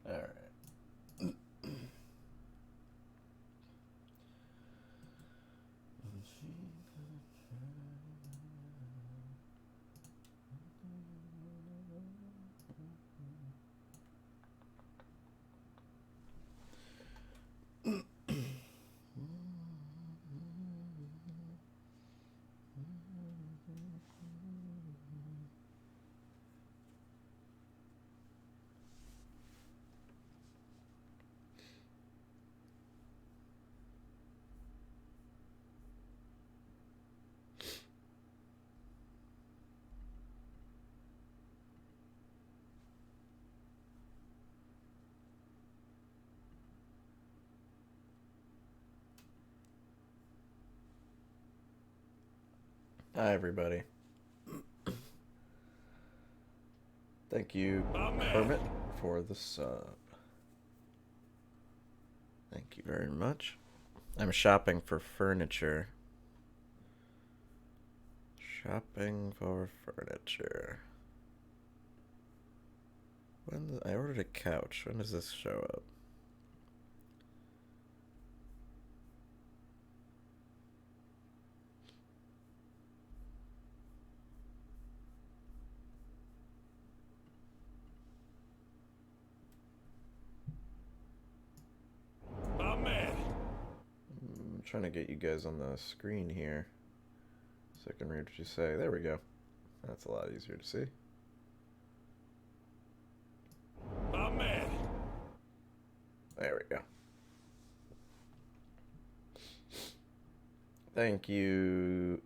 Alright. Hi, everybody. Thank you, Hermit, for the sub. Thank you very much. I'm shopping for furniture. Shopping for furniture. I ordered a couch. When does this show up? I'm trying to get you guys on the screen here so I can read what you say. There we go. That's a lot easier to see. There we go. Thank you,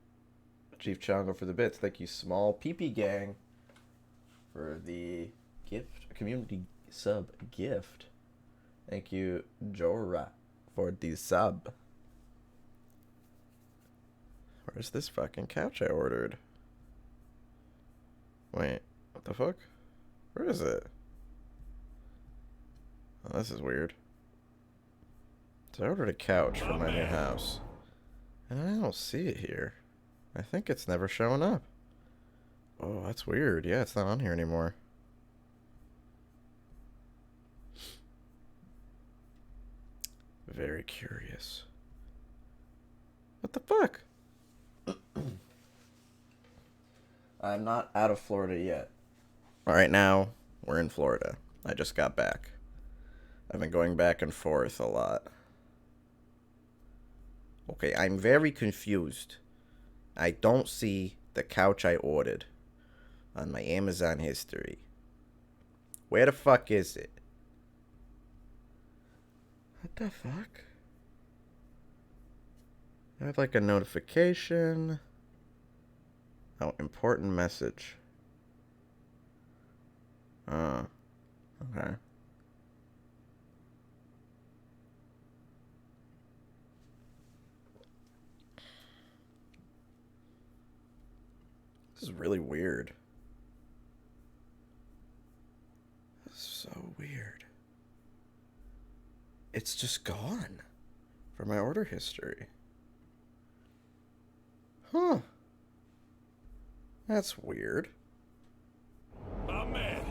Chief Chongo, for the bits. Thank you, Small Peepee Gang, for the gift, community sub gift. Thank you, Jorah, for the sub. Where's this fucking couch I ordered? Wait, what the fuck? Where is it? Oh, this is weird. So I ordered a couch for my new house, and I don't see it here. I think it's never showing up. Oh, that's weird. Yeah, it's not on here anymore. Very curious. What the fuck? I'm not out of Florida yet. Right now, we're in Florida. I just got back. I've been going back and forth a lot. Okay, I'm very confused. I don't see the couch I ordered on my Amazon history. Where the fuck is it? What the fuck? I have like a notification. Oh, important message. Okay. This is really weird. This is so weird. It's just gone from my order history. Huh. That's weird. My man.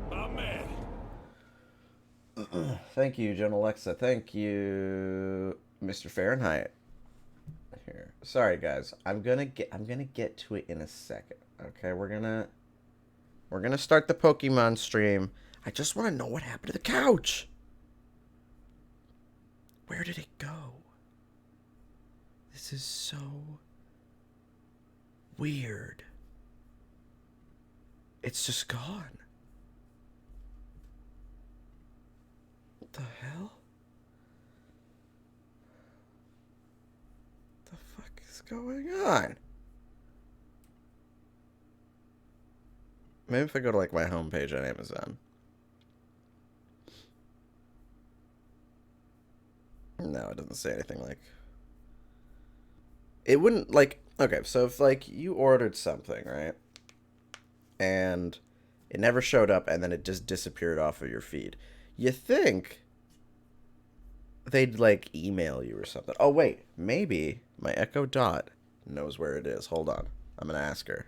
My man. Thank you, Jen Alexa. Thank you, Mr. Fahrenheit. Here. Sorry, guys. I'm gonna get to it in a second. Okay, we're gonna start the Pokemon stream. I just want to know what happened to the couch. Where did it go? This is so weird. It's just gone. What the hell? What the fuck is going on? Maybe if I go to like my homepage on Amazon. No, it doesn't say anything like... It wouldn't, like... Okay, so if, like, you ordered something, right? And It never showed up, and then it just disappeared off of your feed. You think they'd, like, email you or something. Oh, wait. Maybe my Echo Dot knows where it is. Hold on. I'm going to ask her.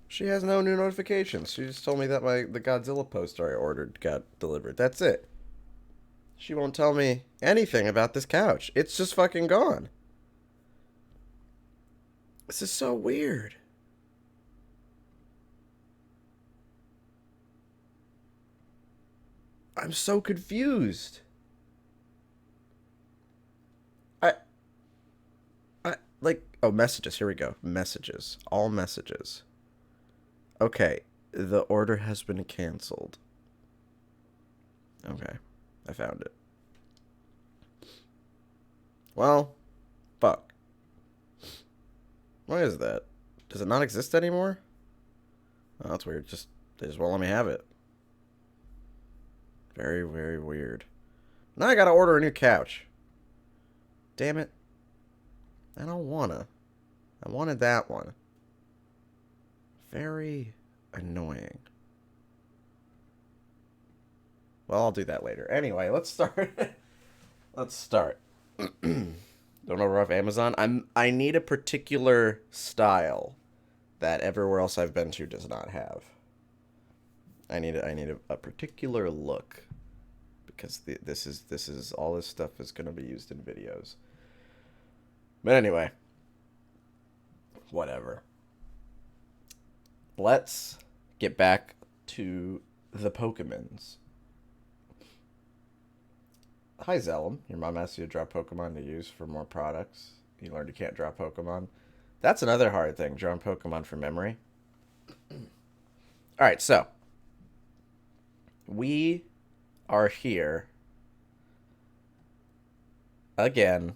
She has no new notifications. She just told me that the Godzilla poster I ordered got delivered. That's it. She won't tell me anything about this couch. It's just fucking gone. This is so weird. I'm so confused. I like, oh, messages. Here we go. Messages. All messages. Okay, the order has been canceled. Okay, I found it. Well, fuck. Why is that? Does it not exist anymore? Oh, that's weird. They just won't let me have it. Very, very weird. Now I gotta order a new couch. Damn it. I don't wanna. I wanted that one. Very annoying. Well, I'll do that later. Anyway, let's start. Let's start. Don't order off Amazon. I need a particular style that everywhere else I've been to does not have. I need a particular look because this is all this stuff is going to be used in videos. But anyway, whatever. Let's get back to the Pokemons. Hi, Zellum. Your mom asked you to draw Pokemon to use for more products. You learned you can't draw Pokemon. That's another hard thing, drawing Pokemon from memory. Alright, so. We are here. Again.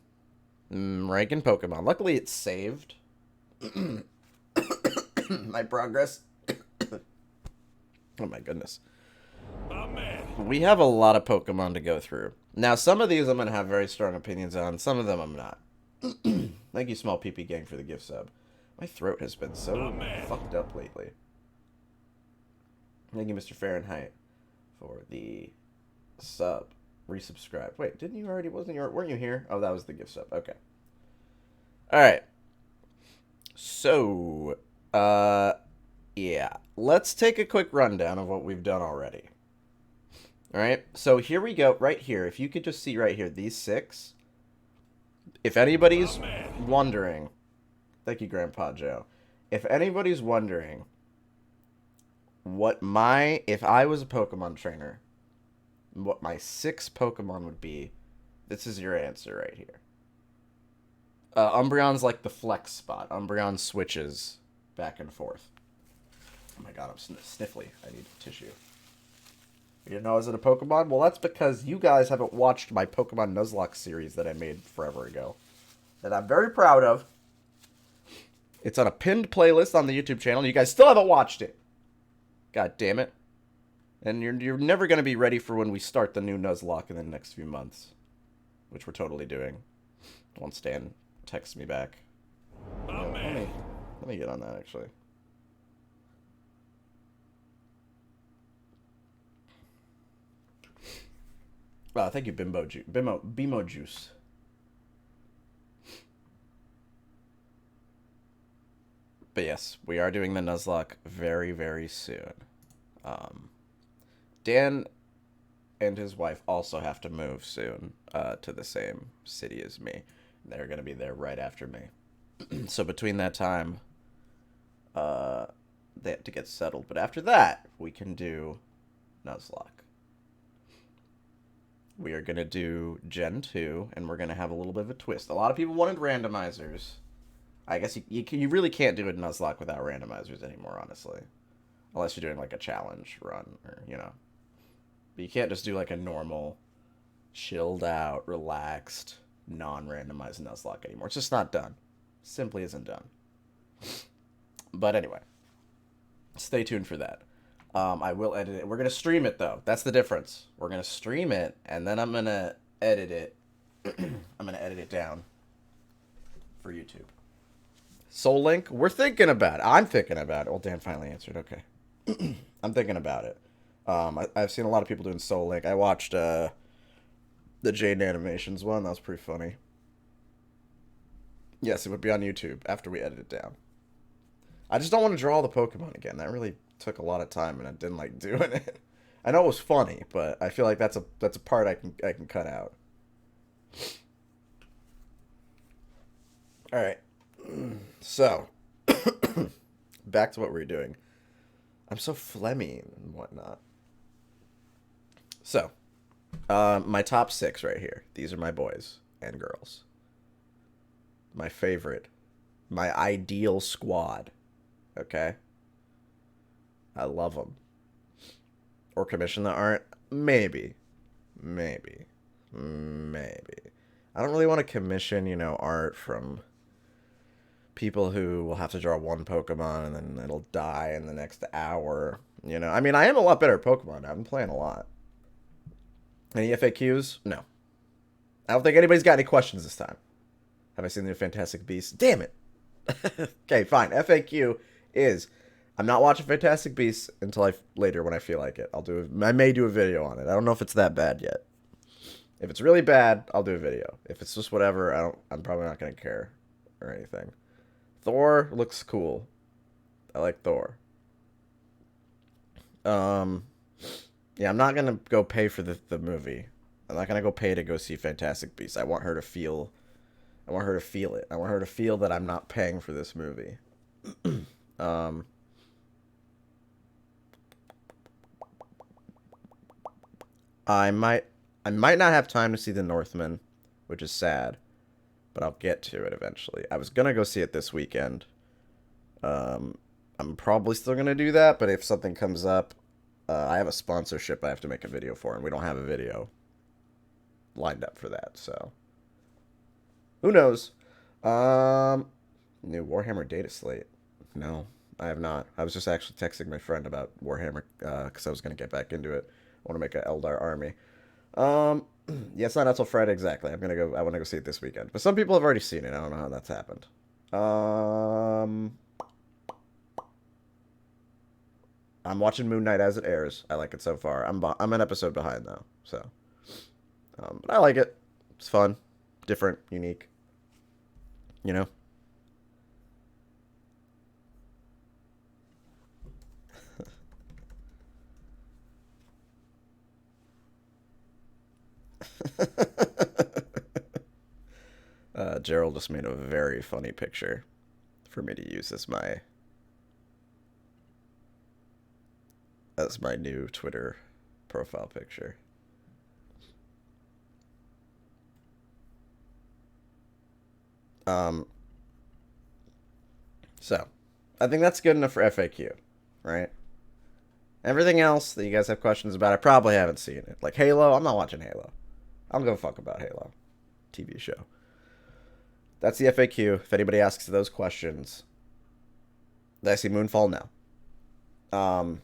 Ranking Pokemon. Luckily, it's saved. My progress. Oh my goodness. We have a lot of Pokemon to go through. Now, some of these I'm going to have very strong opinions on. Some of them I'm not. Thank you, Small PP Gang, for the gift sub. My throat has been so fucked up lately. Thank you, Mr. Fahrenheit, for the sub. Resubscribe. Wait, didn't you already? Weren't you here? Oh, that was the gift sub. Okay. Alright. So, yeah. Let's take a quick rundown of what we've done already. Alright, so here we go, right here. If you could just see right here, these 6. If anybody's wondering, thank you, Grandpa Joe. If anybody's wondering if I was a Pokemon trainer, what my 6 Pokemon would be, this is your answer right here. Umbreon's like the flex spot. Umbreon switches back and forth. Oh my god, I'm sniffly. I need tissue. You didn't know I was in a Pokemon? Well, that's because you guys haven't watched my Pokemon Nuzlocke series that I made forever ago. That I'm very proud of. It's on a pinned playlist on the YouTube channel. You guys still haven't watched it. God damn it. And you're never going to be ready for when we start the new Nuzlocke in the next few months. Which we're totally doing. Once Stan texts me back. Let me get on that, actually. Oh, thank you, Bimo Juice. But yes, we are doing the Nuzlocke very, very soon. Dan and his wife also have to move soon to the same city as me. They're going to be there right after me. So between that time, they have to get settled. But after that, we can do Nuzlocke. We are going to do Gen 2, and we're going to have a little bit of a twist. A lot of people wanted randomizers. I guess you really can't do a Nuzlocke without randomizers anymore, honestly. Unless you're doing, like, a challenge run, or, you know. But you can't just do like a normal, chilled out, relaxed, non-randomized Nuzlocke anymore. It's just not done. Simply isn't done. But anyway, stay tuned for that. I will edit it. We're going to stream it, though. That's the difference. We're going to stream it, and then I'm going to edit it. I'm going to edit it down for YouTube. Soul Link, we're thinking about it. I'm thinking about it. Well, Dan finally answered. Okay. I'm thinking about it. I've seen a lot of people doing Soul Link. I watched the Jade Animations one. That was pretty funny. Yes, it would be on YouTube after we edit it down. I just don't want to draw all the Pokemon again. That really took a lot of time, and I didn't like doing it. I know it was funny, but I feel like that's a part I can cut out. All right. So, back to what we were doing. I'm so phlegmy and whatnot. So, my top 6 right here. These are my boys and girls. My favorite. My ideal squad. Okay? I love them. Or commission the art? Maybe. Maybe. I don't really want to commission, art from people who will have to draw one Pokemon and then it'll die in the next hour. I mean, I am a lot better at Pokemon. I've been playing a lot. Any FAQs? No. I don't think anybody's got any questions this time. Have I seen the Fantastic Beasts? Damn it. Okay, fine. FAQ is, I'm not watching Fantastic Beasts until later when I feel like it. I may do a video on it. I don't know if it's that bad yet. If it's really bad, I'll do a video. If it's just whatever, I'm probably not going to care or anything. Thor looks cool. I like Thor. Yeah, I'm not going to go pay for the movie. I'm not going to go pay to go see Fantastic Beasts. I want her to feel it. I want her to feel that I'm not paying for this movie. I might not have time to see The Northman, which is sad, but I'll get to it eventually. I was going to go see it this weekend. I'm probably still going to do that, but if something comes up, I have a sponsorship I have to make a video for, and we don't have a video lined up for that, so who knows? New Warhammer data slate. No, I have not. I was just actually texting my friend about Warhammer, because I was going to get back into it. I want to make an Eldar army. Yeah, it's not until Friday exactly. I want to go see it this weekend. But some people have already seen it. I don't know how that's happened. I'm watching Moon Knight as it airs. I like it so far. I'm an episode behind though, so. But I like it. It's fun, different, unique. Gerald just made a very funny picture for me to use as my new Twitter profile picture. So, I think that's good enough for FAQ, right? Everything else that you guys have questions about, I probably haven't seen it. Like Halo, I'm not watching Halo. I don't give a fuck about Halo. TV show. That's the FAQ. If anybody asks those questions, did I see Moonfall? No.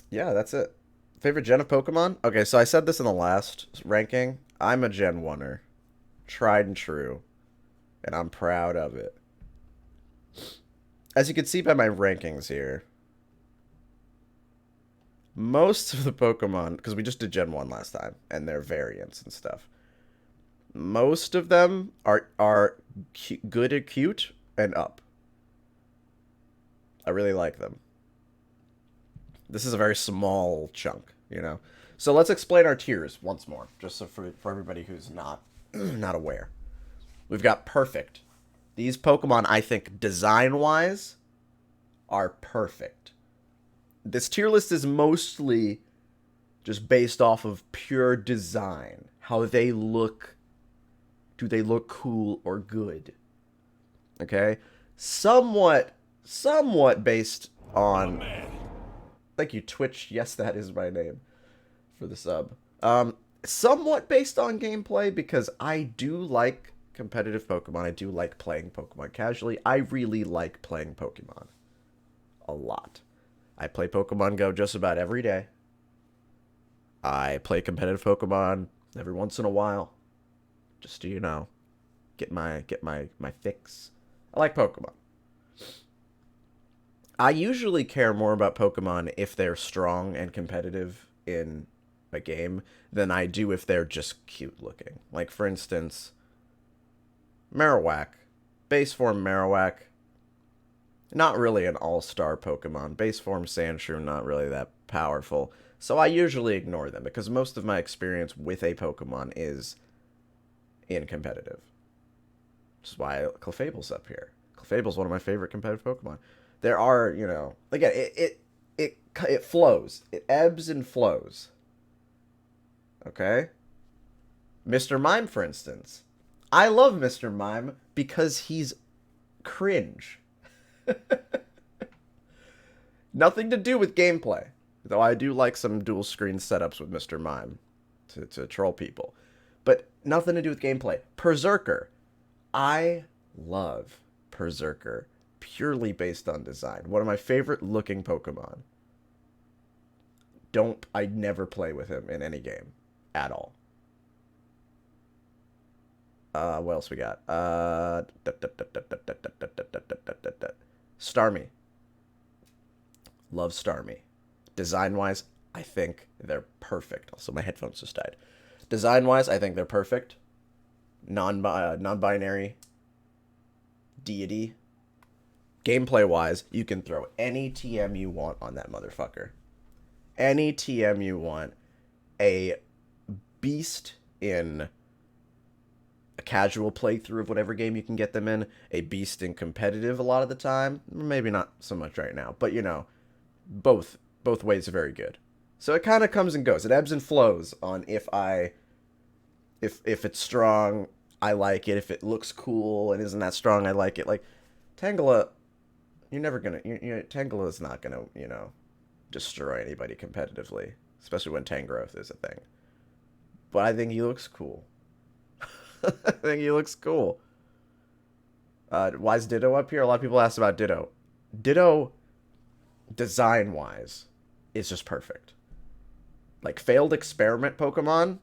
Yeah, that's it. Favorite gen of Pokemon? Okay, so I said this in the last ranking. I'm a Gen 1er. Tried and true. And I'm proud of it. As you can see by my rankings here, most of the Pokemon, because we just did Gen 1 last time, and their variants and stuff, most of them are good at cute and up. I really like them. This is a very small chunk, So let's explain our tiers once more, just so for everybody who's not aware. We've got perfect. These Pokemon, I think, design-wise, are perfect. This tier list is mostly just based off of pure design. How they look. Do they look cool or good? Okay? Somewhat based on... Thank you, Twitch. Yes, that is my name. for the sub. Somewhat based on gameplay, because I do like competitive Pokemon. I do like playing Pokemon casually. I really like playing Pokemon a lot. I play Pokemon Go just about every day. I play competitive Pokemon every once in a while, just to, you know, get my fix. I like Pokemon. I usually care more about Pokemon if they're strong and competitive in a game than I do if they're just cute looking. Like, for instance, Marowak. Base form Marowak. Not really an all-star Pokemon. Base form Sandshrew, not really that powerful. So I usually ignore them, because most of my experience with a Pokemon is in competitive. Which is why Clefable's up here. Clefable's one of my favorite competitive Pokemon. There are, you know, again, it flows. It ebbs and flows. Okay? Mr. Mime, for instance. I love Mr. Mime because he's cringe. Nothing to do with gameplay. Though I do like some dual screen setups with Mr. Mime to troll people. But nothing to do with gameplay. Berserker. I love Berserker purely based on design. One of my favorite looking Pokemon. I never play with him in any game at all. What else we got? Starmie. Love Starmie. Design-wise, I think they're perfect. Also, my headphones just died. Design-wise, I think they're perfect. Non-binary deity. Gameplay-wise, you can throw any TM you want on that motherfucker. Any TM you want. A beast in a casual playthrough of whatever game you can get them in. A beast in competitive a lot of the time. Maybe not so much right now, but you know, both ways are very good. So it kind of comes and goes. It ebbs and flows on if it's strong, I like it. If it looks cool and isn't that strong, I like it. Like Tangela, Tangela is not gonna, you know, destroy anybody competitively, especially when Tangrowth is a thing. But I think he looks cool. I think he looks cool. Why is Ditto up here? A lot of people asked about Ditto. Ditto, design-wise, is just perfect. Like, failed experiment Pokemon,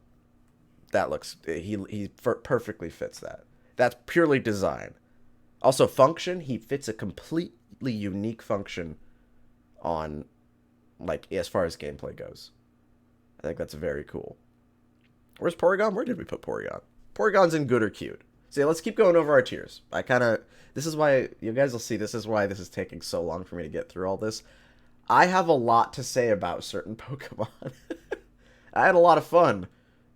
that looks... He perfectly fits that. That's purely design. Also, function, he fits a completely unique function on, like, as far as gameplay goes. I think that's very cool. Where's Porygon? Where did we put Porygon? Porygon's in good or cute. So yeah, let's keep going over our tiers. This is why, you guys will see, this is why this is taking so long for me to get through all this. I have a lot to say about certain Pokemon. I had a lot of fun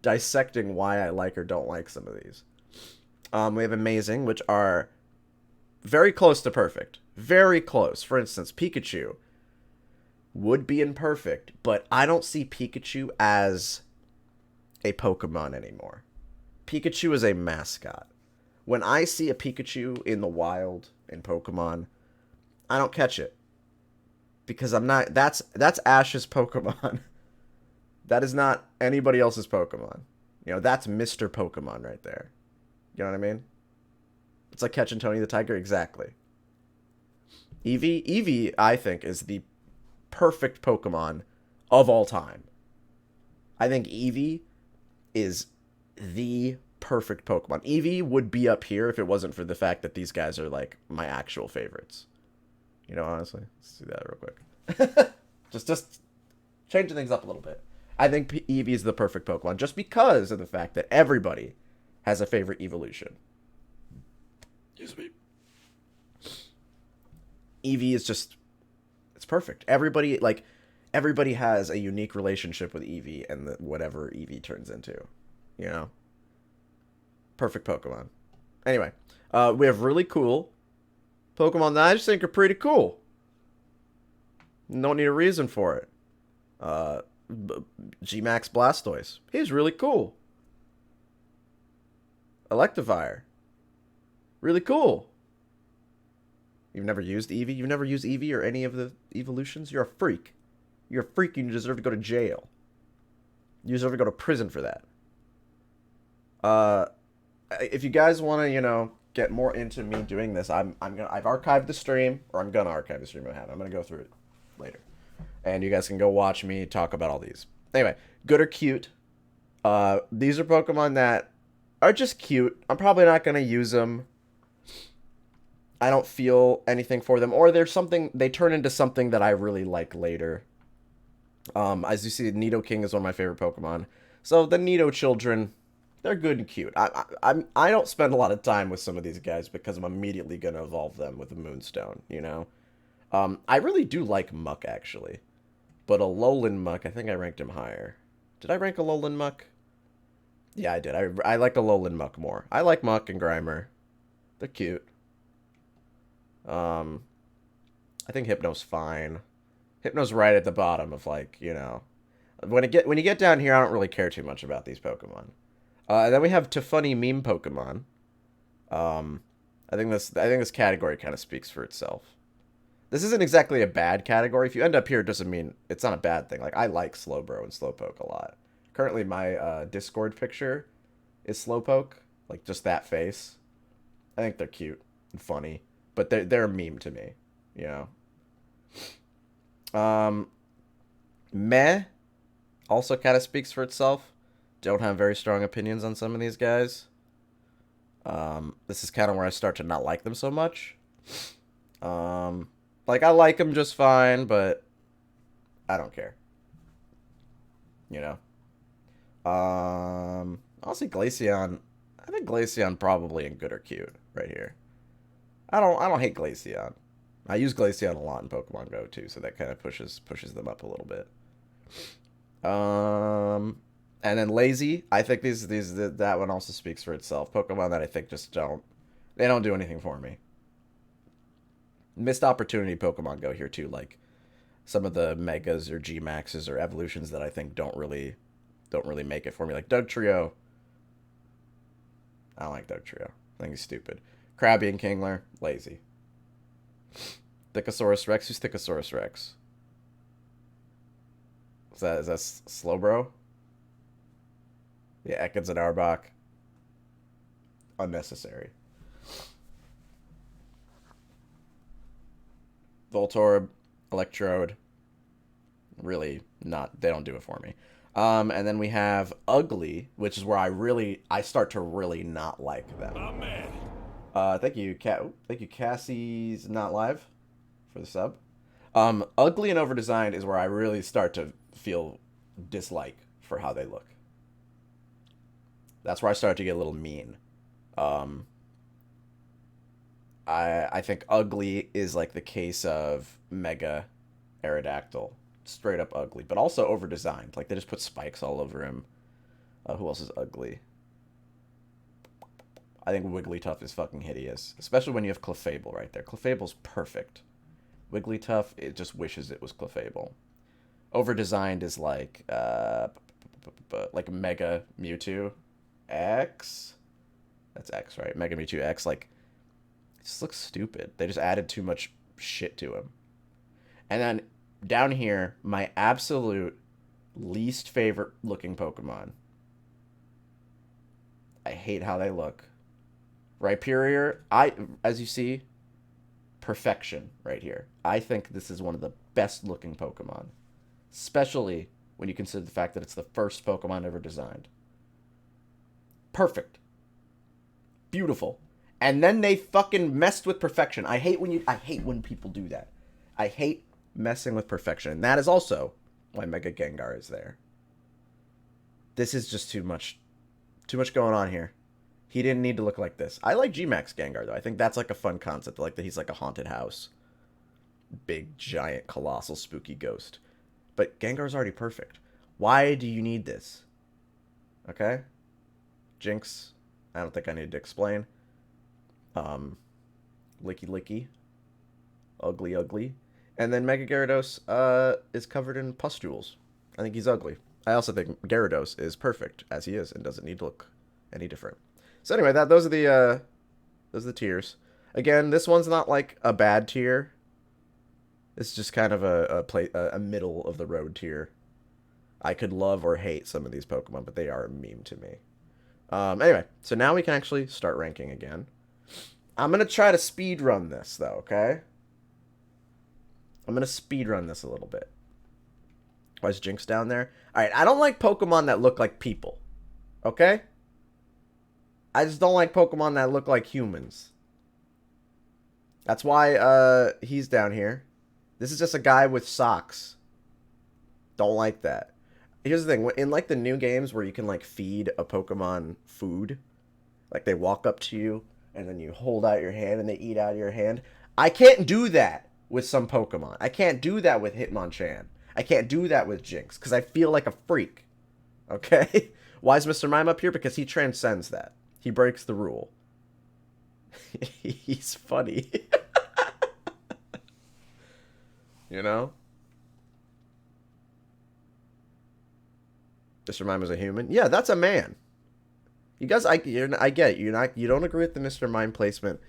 dissecting why I like or don't like some of these. We have Amazing, which are very close to perfect. Very close. For instance, Pikachu would be in perfect, but I don't see Pikachu as a Pokemon anymore. Pikachu is a mascot. When I see a Pikachu in the wild in Pokemon, I don't catch it. Because I'm not... That's Ash's Pokemon. That is not anybody else's Pokemon. You know, that's Mr. Pokemon right there. You know what I mean? It's like catching Tony the Tiger. Exactly. Eevee, I think, is the perfect Pokemon of all time. I think Eevee is the perfect Pokemon. Eevee would be up here if it wasn't for the fact that these guys are, like, my actual favorites. You know, honestly. Let's do that real quick. just changing things up a little bit. I think Eevee is the perfect Pokemon just because of the fact that everybody has a favorite evolution. Excuse me. Eevee is just... It's perfect. Everybody has a unique relationship with Eevee and whatever Eevee turns into. You know? Perfect Pokemon. Anyway, we have really cool Pokemon that I just think are pretty cool. Don't need a reason for it. G-Max Blastoise. He's really cool. Electivire. Really cool. You've never used Eevee? You've never used Eevee or any of the evolutions? You're a freak. You're a freak and you deserve to go to jail. You deserve to go to prison for that. If you guys want to, get more into me doing this, I've archived the stream, or I'm gonna archive the stream I have. I'm gonna go through it later, and you guys can go watch me talk about all these. Anyway, good or cute. These are Pokemon that are just cute. I'm probably not gonna use them. I don't feel anything for them, or they turn into something that I really like later. As you see, Nidoking is one of my favorite Pokemon. So the Nido children, they're good and cute. I don't spend a lot of time with some of these guys because I'm immediately gonna evolve them with a Moonstone. I really do like Muck actually, but a Alolan Muck, I think I ranked him higher. Did I rank a Alolan Muck? Yeah, I did. I like Alolan Muck more. I like Muck and Grimer. They're cute. I think Hypno's fine. Hypno's right at the bottom of when you get down here, I don't really care too much about these Pokemon. And then we have Tefuni meme Pokemon. I think this category kind of speaks for itself. This isn't exactly a bad category. If you end up here, it doesn't mean it's not a bad thing. Like I like Slowbro and Slowpoke a lot. Currently, my Discord picture is Slowpoke, like just that face. I think they're cute and funny, but they're a meme to me, Meh also kind of speaks for itself. Don't have very strong opinions on some of these guys. This is kind of where I start to not like them so much. Like I like them just fine, but I don't care. I'll see Glaceon. I think Glaceon probably in good or cute right here. I don't hate Glaceon. I use Glaceon a lot in Pokemon Go too, so that kind of pushes them up a little bit. And then Lazy, I think that one also speaks for itself. Pokemon that I think just don't do anything for me. Missed opportunity Pokemon Go here too, like some of the Megas or G Maxes or evolutions that I think don't really make it for me, like Dugtrio. I don't like Dugtrio. I think he's stupid. Krabby and Kingler, lazy. Thickosaurus Rex, who's Thickosaurus Rex? Is that Slowbro? Yeah, Ekans and Arbok. Unnecessary. Voltorb, Electrode. Really not, they don't do it for me. And then we have Ugly, which is where I start to really not like them. Oh, man. Thank you, thank you, Cassie's not live for the sub. Ugly and overdesigned is where I really start to feel dislike for how they look. That's where I start to get a little mean. I think Ugly is like the case of Mega Aerodactyl. Straight up ugly, but also overdesigned. Like they just put spikes all over him. Who else is ugly? I think Wigglytuff is fucking hideous, especially when you have Clefable right there. Clefable's perfect. Wigglytuff, it just wishes it was Clefable. Overdesigned is like Mega Mewtwo X. That's X, right? Mega Mewtwo X. Like, it just looks stupid. They just added too much shit to him. And then down here, my absolute least favorite looking Pokemon. I hate how they look. Ryperior, as you see, perfection right here. I think this is one of the best looking Pokemon. Especially when you consider the fact that it's the first Pokemon ever designed. Perfect. Beautiful. And then they fucking messed with perfection. I hate when people do that. I hate messing with perfection. And that is also why Mega Gengar is there. This is just too much going on here. He didn't need to look like this. I like G-Max Gengar, though. I think that's like a fun concept. I like that he's like a haunted house. Big, giant, colossal, spooky ghost. But Gengar's already perfect. Why do you need this? Okay? Jinx, I don't think I need to explain. Licky Licky. Ugly Ugly. And then Mega Gyarados is covered in pustules. I think he's ugly. I also think Gyarados is perfect as he is and doesn't need to look any different. So anyway, those are the tiers. Again, this one's not like a bad tier. It's just kind of a middle of the road tier. I could love or hate some of these Pokemon, but they are a meme to me. Anyway, so now we can actually start ranking again. I'm going to try to speed run this, though, okay? I'm going to speed run this a little bit. Why is Jinx down there? Alright, I don't like Pokemon that look like people. Okay? I just don't like Pokemon that look like humans. That's why he's down here. This is just a guy with socks. Don't like that. Here's the thing. In, like, the new games where you can, like, feed a Pokemon food, like, they walk up to you, and then you hold out your hand, and they eat out of your hand. I can't do that with some Pokemon. I can't do that with Hitmonchan. I can't do that with Jinx, because I feel like a freak. Okay? Why is Mr. Mime up here? Because he transcends that. He breaks the rule. He's funny. You know? Mr. Mime is a human? Yeah, that's a man. You guys, I get it. You don't agree with the Mr. Mime placement,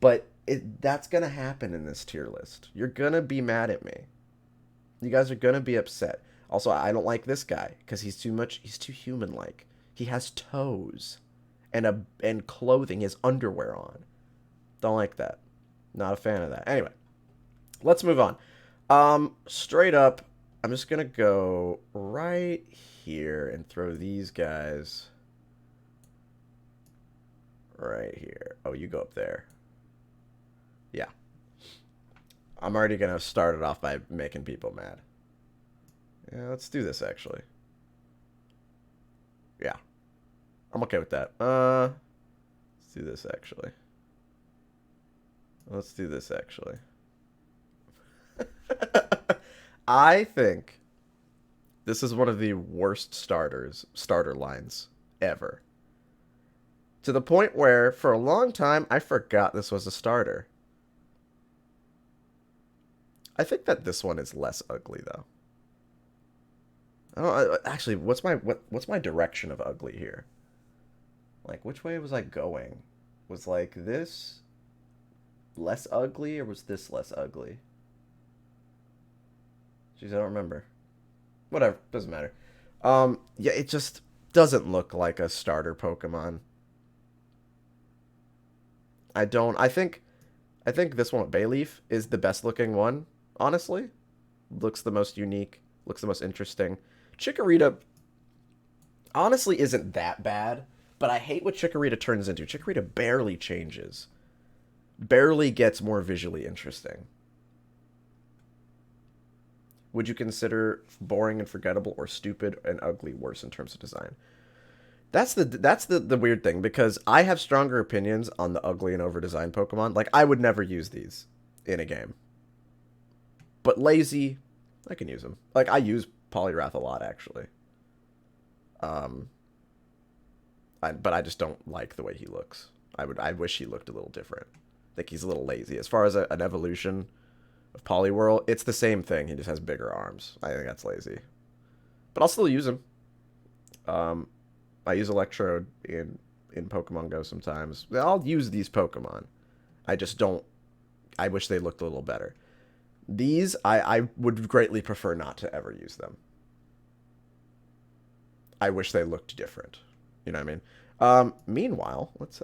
but that's gonna happen in this tier list. You're gonna be mad at me. You guys are gonna be upset. Also, I don't like this guy because he's too human-like. He has toes and clothing, his underwear on. Don't like that. Not a fan of that. Anyway, let's move on. Straight up, I'm just gonna go right here and throw these guys right here. Oh, you go up there. Yeah. I'm already gonna start it off by making people mad. Yeah, let's do this actually. Yeah. I'm okay with that. Let's do this actually. Let's do this actually. I think this is one of the worst starter lines ever. To the point where, for a long time, I forgot this was a starter. I think that this one is less ugly, though. I don't actually. What's my direction of ugly here? Like, which way was I going? Was like this less ugly, or was this less ugly? Jeez, I don't remember. Whatever, doesn't matter. Yeah, it just doesn't look like a starter Pokemon. I think this one with Bayleaf is the best looking one, honestly. Looks the most unique, looks the most interesting. Chikorita honestly isn't that bad, but I hate what Chikorita turns into. Chikorita barely changes. Barely gets more visually interesting. Would you consider boring and forgettable or stupid and ugly worse in terms of design? That's the weird thing, because I have stronger opinions on the ugly and over-designed Pokemon. Like, I would never use these in a game. But lazy, I can use them. Like, I use Poliwrath a lot, actually. But I just don't like the way he looks. I wish he looked a little different. I think he's a little lazy. As far as an evolution of Poliwhirl, it's the same thing. He just has bigger arms. I think that's lazy. But I'll still use him. I use Electrode in Pokemon Go sometimes. I'll use these Pokemon. I just don't... I wish they looked a little better. These, I would greatly prefer not to ever use them. I wish they looked different. You know what I mean? Meanwhile, let's...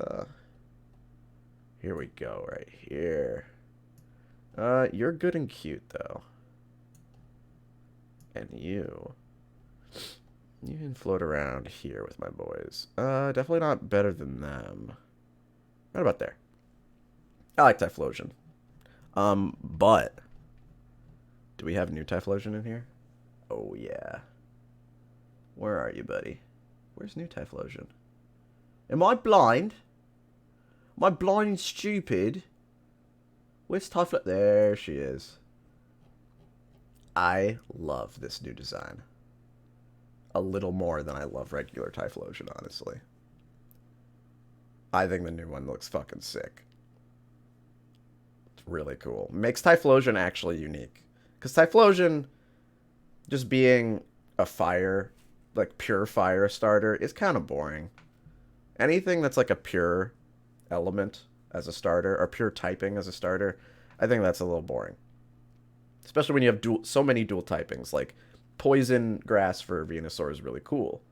Here we go, right here. You're good and cute, though. And you can float around here with my boys. Definitely not better than them. Right about there. I like Typhlosion. But do we have new Typhlosion in here? Oh, yeah. Where are you, buddy? Where's new Typhlosion? Am I blind? Am I blind and stupid? Where's Typhlosion? There she is. I love this new design. A little more than I love regular Typhlosion, honestly. I think the new one looks fucking sick. It's really cool. Makes Typhlosion actually unique. Because Typhlosion, just being a fire, like pure fire starter, is kind of boring. Anything that's like a pure element as a starter, or pure typing as a starter, I think that's a little boring. Especially when you have so many dual typings. Like, poison grass for Venusaur is really cool.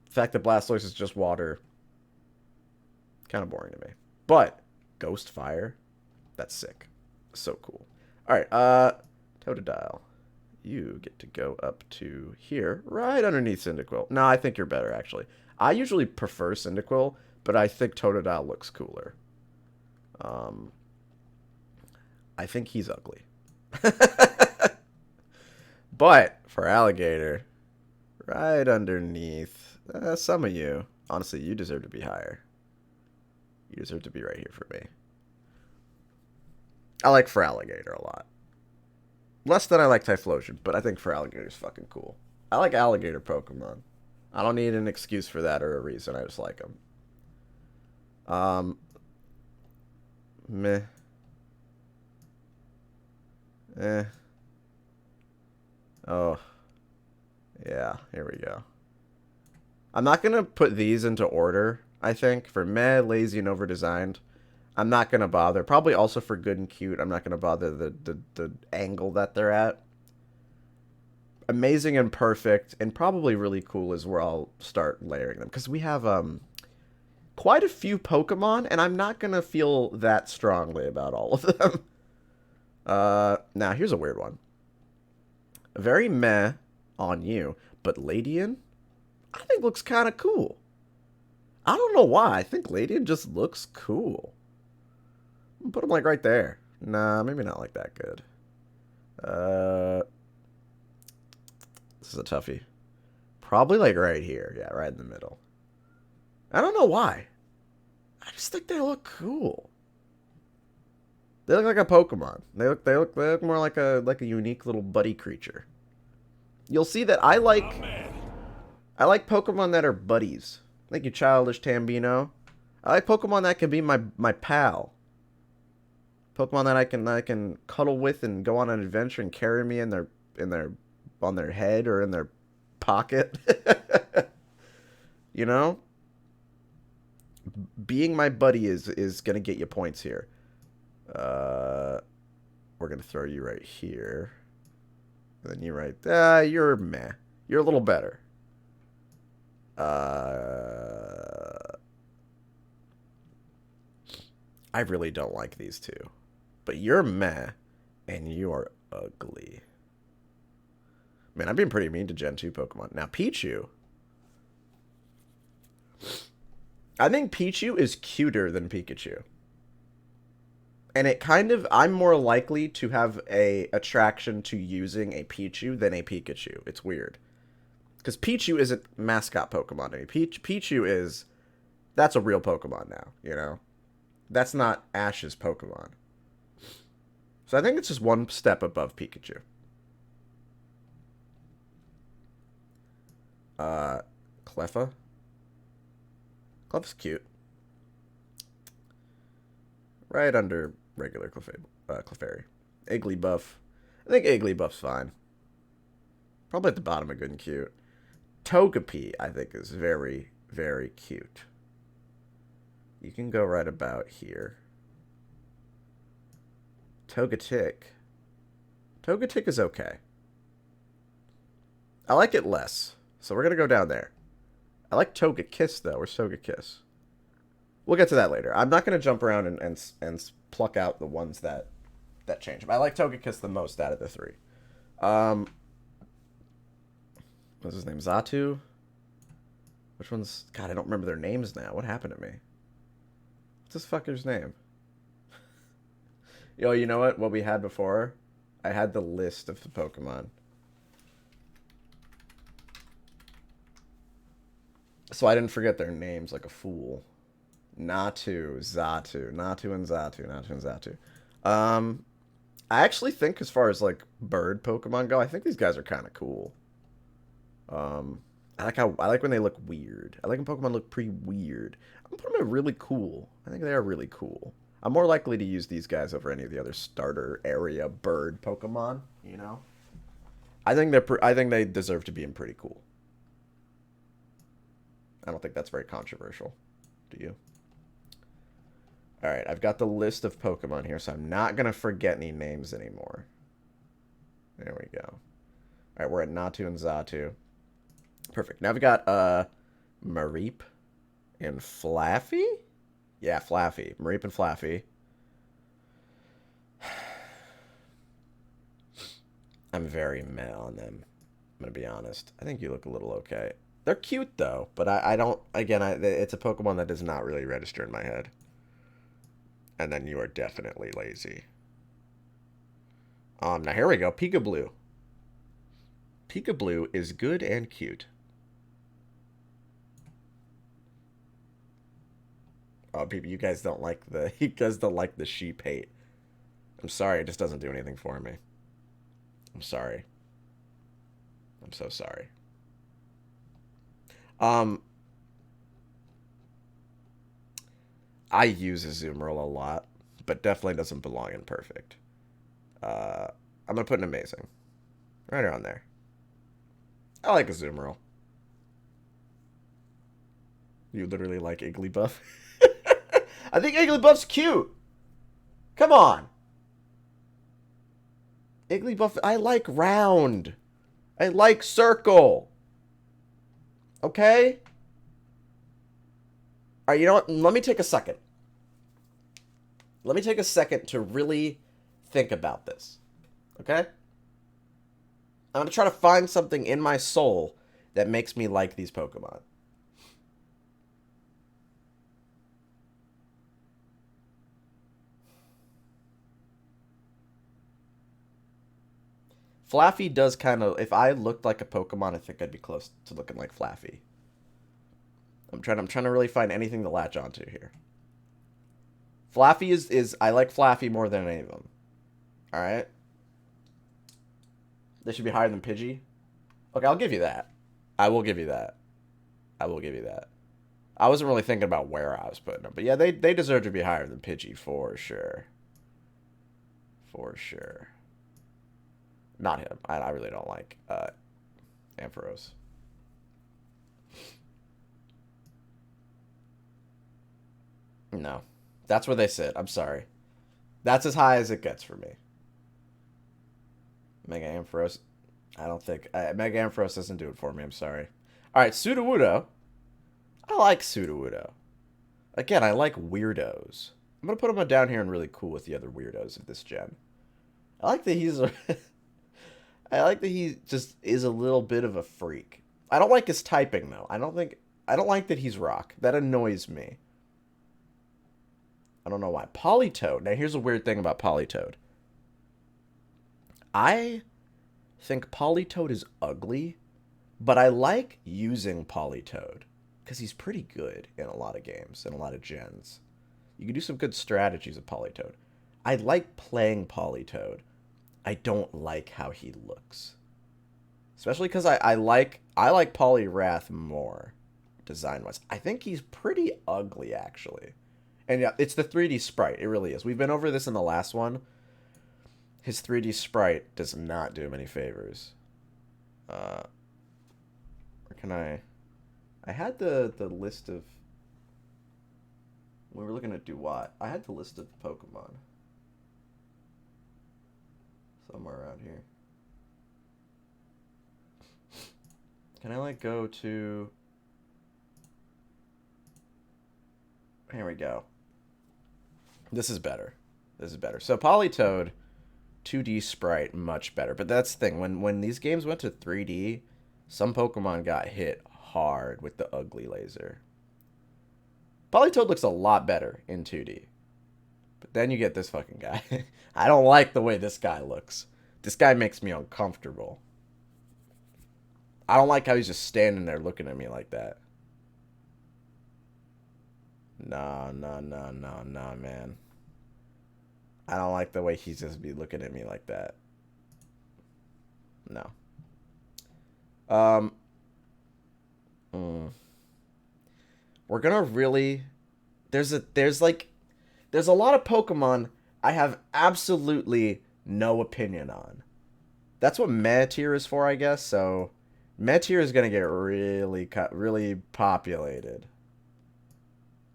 The fact that Blastoise is just water, kind of boring to me. But Ghost Fire, that's sick. So cool. Alright, Totodile. You get to go up to here, right underneath Cyndaquil. No, I think you're better, actually. I usually prefer Cyndaquil, but I think Totodile looks cooler. I think he's ugly. But for Alligator, right underneath some of you, honestly, you deserve to be higher. You deserve to be right here for me. I like for Alligator a lot. Less than I like Typhlosion, but I think for Alligator's fucking cool. I like Alligator Pokemon. I don't need an excuse for that or a reason. I just like them. Meh. Eh. Oh. Yeah, here we go. I'm not going to put these into order, I think. For meh, lazy, and overdesigned. I'm not going to bother. Probably also for good and cute. I'm not going to bother the angle that they're at. Amazing and perfect, and probably really cool is where I'll start layering them. Because we have quite a few Pokemon, and I'm not going to feel that strongly about all of them. Now, here's a weird one. Very meh on you, but Ladian, I think looks kind of cool. I don't know why. I think Ladian just looks cool. Put him like right there. Nah, maybe not like that good. This is a toughie. Probably like right here. Yeah, right in the middle. I don't know why. I just think they look cool. They look like a Pokemon. They look more like a unique little buddy creature. You'll see that I like Pokemon that are buddies. Thank you, Childish Tambino. I like Pokemon that can be my pal. Pokemon that I can cuddle with and go on an adventure and carry me on their head or in their pocket. You know? Being my buddy is gonna get you points here. We're gonna throw you right here. And then you right you're meh. You're a little better. I really don't like these two. But you're meh, and you are ugly. Man, I'm being pretty mean to Gen 2 Pokemon. Now, Pichu. I think Pichu is cuter than Pikachu. And it kind of, I'm more likely to have a attraction to using a Pichu than a Pikachu. It's weird. Because Pichu isn't mascot Pokemon to me. Pichu is, that's a real Pokemon now, you know? That's not Ash's Pokemon. So I think it's just one step above Pikachu. Cleffa. Cleffa's cute. Right under regular Clefairy. Igglybuff. I think Igglybuff's fine. Probably at the bottom of good and cute. Togepi, I think, is very, very cute. You can go right about here. Togetic. Togetic is okay. I like it less. So we're going to go down there. I like Togekiss, though. Where's Togekiss? We'll get to that later. I'm not going to jump around and pluck out the ones that change. But I like Togekiss the most out of the three. What's his name? Xatu? Which one's... God, I don't remember their names now. What happened to me? What's this fucker's name? Yo, you know what? What we had before? I had the list of the Pokemon. So I didn't forget their names like a fool. Natu, Xatu. Natu and Xatu. Natu and Xatu. I actually think as far as like bird Pokemon go, I think these guys are kind of cool. I like when they look weird. I like when Pokemon look pretty weird. I'm putting them really cool. I think they are really cool. I'm more likely to use these guys over any of the other starter area bird Pokemon. You know, I think they deserve to be in pretty cool. I don't think that's very controversial. Do you? All right, I've got the list of Pokemon here, so I'm not gonna forget any names anymore. There we go. Alright, we're at Natu and Xatu. Perfect. Now we got, Mareep and Flaffy? Yeah, Flaffy. Mareep and Flaffy. I'm very meh on them. I'm gonna be honest. I think you look a little okay. They're cute, though, but I don't... Again, it's a Pokemon that does not really register in my head. And then you are definitely lazy. Now here we go. Peekaboo. Peekaboo is good and cute. Oh, people, you guys don't like the... You guys don't like the sheep hate. I'm sorry, it just doesn't do anything for me. I'm sorry. I'm so sorry. I use Azumarill a lot, but definitely doesn't belong in perfect. I'm gonna put an amazing. Right around there. I like Azumarill. You literally like Igglybuff? I think Igglybuff's cute. Come on. Igglybuff, I like round. I like circle. Okay? Alright, you know what? Let me take a second. Let me take a second to really think about this. Okay? I'm going to try to find something in my soul that makes me like these Pokemon. Flaffy does kind of... If I looked like a Pokemon, I think I'd be close to looking like Flaffy. I'm trying to really find anything to latch onto here. Flaffy is I like Flaffy more than any of them. Alright? They should be higher than Pidgey. Okay, I'll give you that. I will give you that. I will give you that. I wasn't really thinking about where I was putting them. But yeah, they deserve to be higher than Pidgey for sure. For sure. Not him. I really don't like Ampharos. No. That's where they sit. I'm sorry. That's as high as it gets for me. Mega Ampharos. I don't think... Mega Ampharos doesn't do it for me. I'm sorry. Alright, Sudowoodo. I like Sudowoodo. Again, I like weirdos. I'm going to put him down here and really cool with the other weirdos of this gen. I like that he's... I like that he just is a little bit of a freak. I don't like his typing, though. I don't like that he's rock. That annoys me. I don't know why. Politoed. Now, here's a weird thing about Politoed. I think Politoed is ugly, but I like using Politoed because he's pretty good in a lot of games, in a lot of gens. You can do some good strategies with Politoed. I like playing Politoed. I don't like how he looks. Especially because I like Poliwrath more, design-wise. I think he's pretty ugly, actually. And yeah, it's the 3D sprite. It really is. We've been over this in the last one. His 3D sprite does not do him any favors. Or can I had the list of... When we were looking at Duat, I had the list of Pokemon. Somewhere around here. Can I, like, go to... Here we go. This is better. This is better. So, Politoed, 2D sprite, much better. But that's the thing. When these games went to 3D, some Pokemon got hit hard with the ugly laser. Politoed looks a lot better in 2D. But then you get this fucking guy. I don't like the way this guy looks. This guy makes me uncomfortable. I don't like how he's just standing there looking at me like that. Nah, man. I don't like the way he's just be looking at me like that. No. We're gonna really... There's a lot of Pokemon I have absolutely no opinion on. That's what meh tier is for, I guess. So meh tier is gonna get really populated.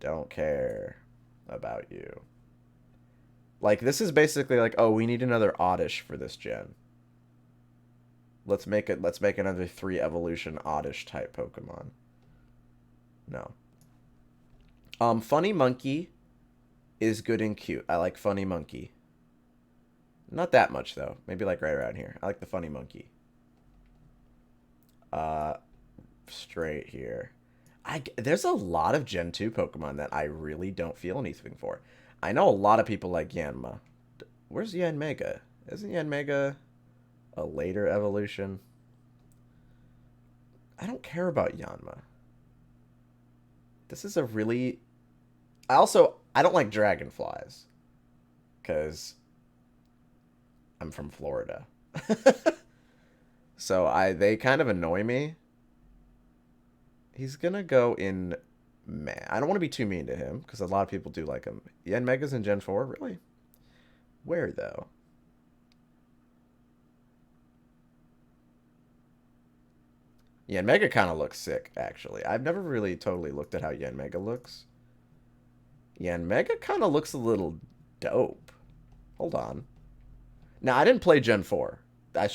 Don't care about you. Like, this is basically like, oh, we need another Oddish for this gen. Let's make it. Let's make another 3 evolution oddish type Pokemon. No. Funny Monkey is good and cute. I like Funny Monkey. Not that much though. Maybe like right around here. I like the Funny Monkey. Straight here. There's a lot of Gen 2 Pokemon that I really don't feel anything for. I know a lot of people like Yanma. Where's Yanmega? Isn't Yanmega a later evolution? I don't care about Yanma. This is a really... I don't like dragonflies. Because I'm from Florida. So they kind of annoy me. He's gonna go in I don't want to be too mean to him, because a lot of people do like him. Yanmega's in Gen 4? Really? Where, though? Yanmega kind of looks sick, actually. I've never really totally looked at how Yanmega looks. Yanmega kind of looks a little dope. Hold on. Now, I didn't play Gen 4. I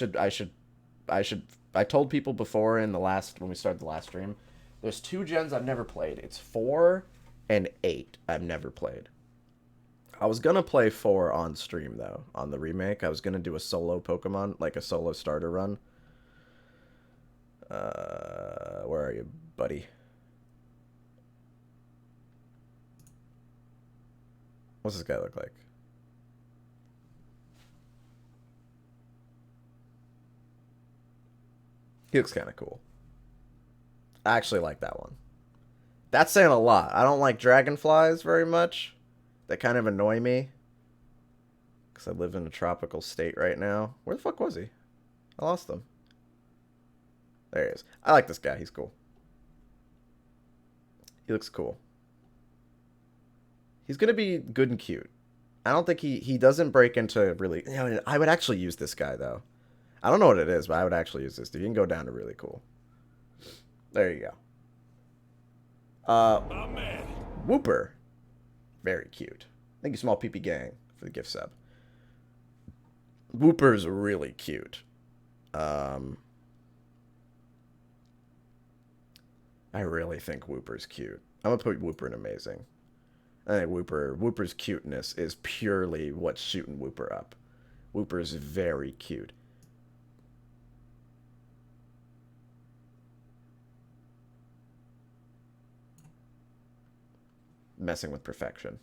told people before when we started the last stream, there's 2 gens I've never played. It's 4 and 8 I've never played. I was going to play 4 on stream, though, on the remake. I was going to do a solo Pokemon, like a solo starter run. Where are you, buddy? What's this guy look like? He looks kind of cool. I actually like that one. That's saying a lot. I don't like dragonflies very much. They kind of annoy me. Because I live in a tropical state right now. Where the fuck was he? I lost him. There he is. I like this guy. He's cool. He looks cool. He's going to be good and cute. I don't think he doesn't break into really... You know, I would actually use this guy, though. I don't know what it is, but I would actually use this dude. He can go down to really cool. There you go. Wooper. Very cute. Thank you, Small PP Gang, for the gift sub. Wooper's really cute. I really think Wooper's cute. I'm gonna put Wooper in amazing. I think Wooper's cuteness is purely what's shooting Wooper up. Wooper's very cute. Messing with perfection.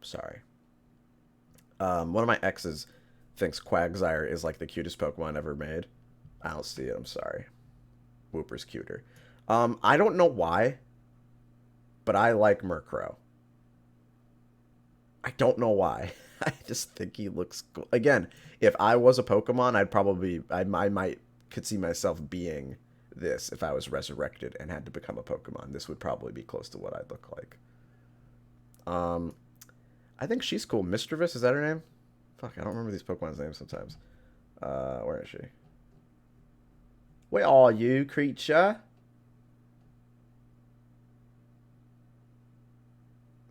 Sorry. One of my exes thinks Quagsire is like the cutest Pokemon ever made. I don't see it. I'm sorry. Wooper's cuter. I don't know why, but I like Murkrow. I don't know why. I just think he looks cool. Again, if I was a Pokemon, I could see myself being this if I was resurrected and had to become a Pokemon. This would probably be close to what I'd look like. I think she's cool. Mischievous, is that her name? Fuck, I don't remember these Pokemon's names sometimes. Where is she? Where are you, creature?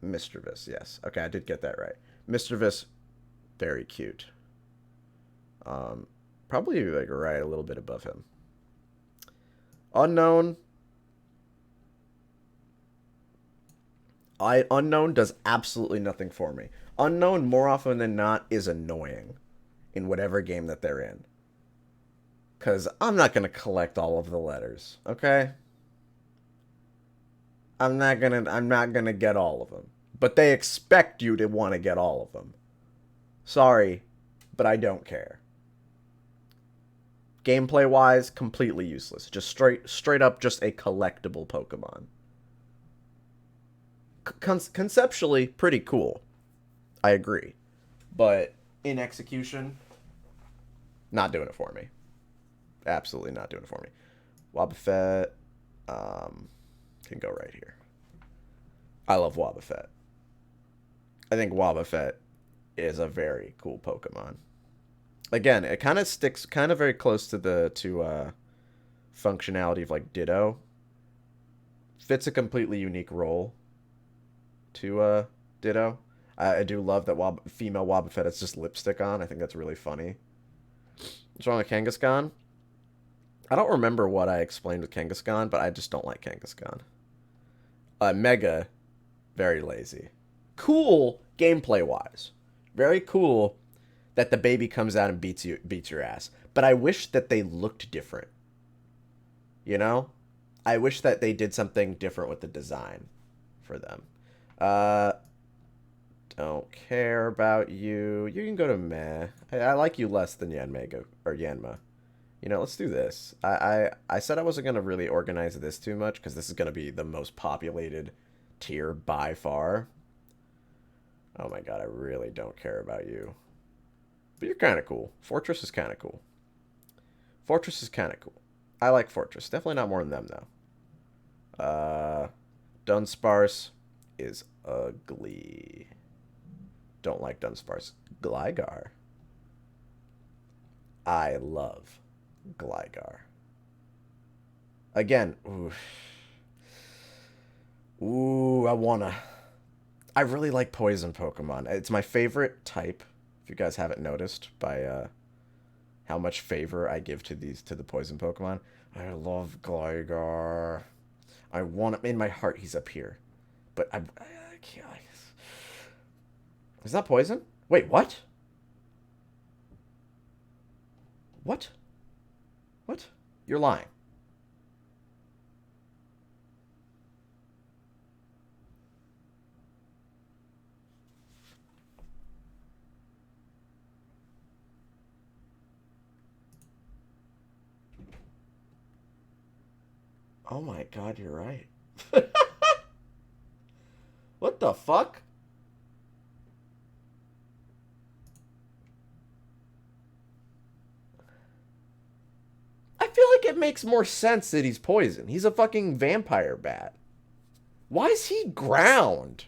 Mischievous, yes. Okay, I did get that right. Mischievous, very cute. Probably like right a little bit above him. Unknown. Unknown does absolutely nothing for me. Unknown, more often than not, is annoying in whatever game that they're in. Because I'm not going to collect all of the letters, okay? I'm not gonna get all of them. But they expect you to want to get all of them. Sorry, but I don't care. Gameplay-wise, completely useless. Just straight up just a collectible Pokemon. Conceptually, pretty cool. I agree. But in execution, not doing it for me. Absolutely not doing it for me. Wobbuffet can go right here. I love Wobbuffet. I think Wobbuffet is a very cool Pokemon. Again, it kind of sticks very close to the functionality of like Ditto. Fits a completely unique role to Ditto. I do love that female Wobbuffet has just lipstick on. I think that's really funny. What's wrong with Kangaskhan? I don't remember what I explained with Kangaskhan, but I just don't like Kangaskhan. Mega, very lazy. Cool gameplay-wise. Very cool that the baby comes out and beats your ass. But I wish that they looked different. You know? I wish that they did something different with the design for them. Don't care about you. You can go to meh. I like you less than Yanmega or Yanma. You know, let's do this. I said I wasn't going to really organize this too much because this is going to be the most populated tier by far. Oh my god, I really don't care about you. But you're kind of cool. Fortress is kind of cool. Fortress is kind of cool. I like Fortress. Definitely not more than them, though. Dunsparce is ugly. Don't like Dunsparce. Gligar. I love Gligar. Again, ooh, I really like poison Pokemon. It's my favorite type, if you guys haven't noticed, by how much favor I give to the poison Pokemon. I love Gligar. I want him in my heart. He's up here. But I can't. Is that poison? Wait, what? What? What? You're lying. Oh my god, you're right. What the fuck? I feel like it makes more sense that he's poison. He's a fucking vampire bat. Why is he ground?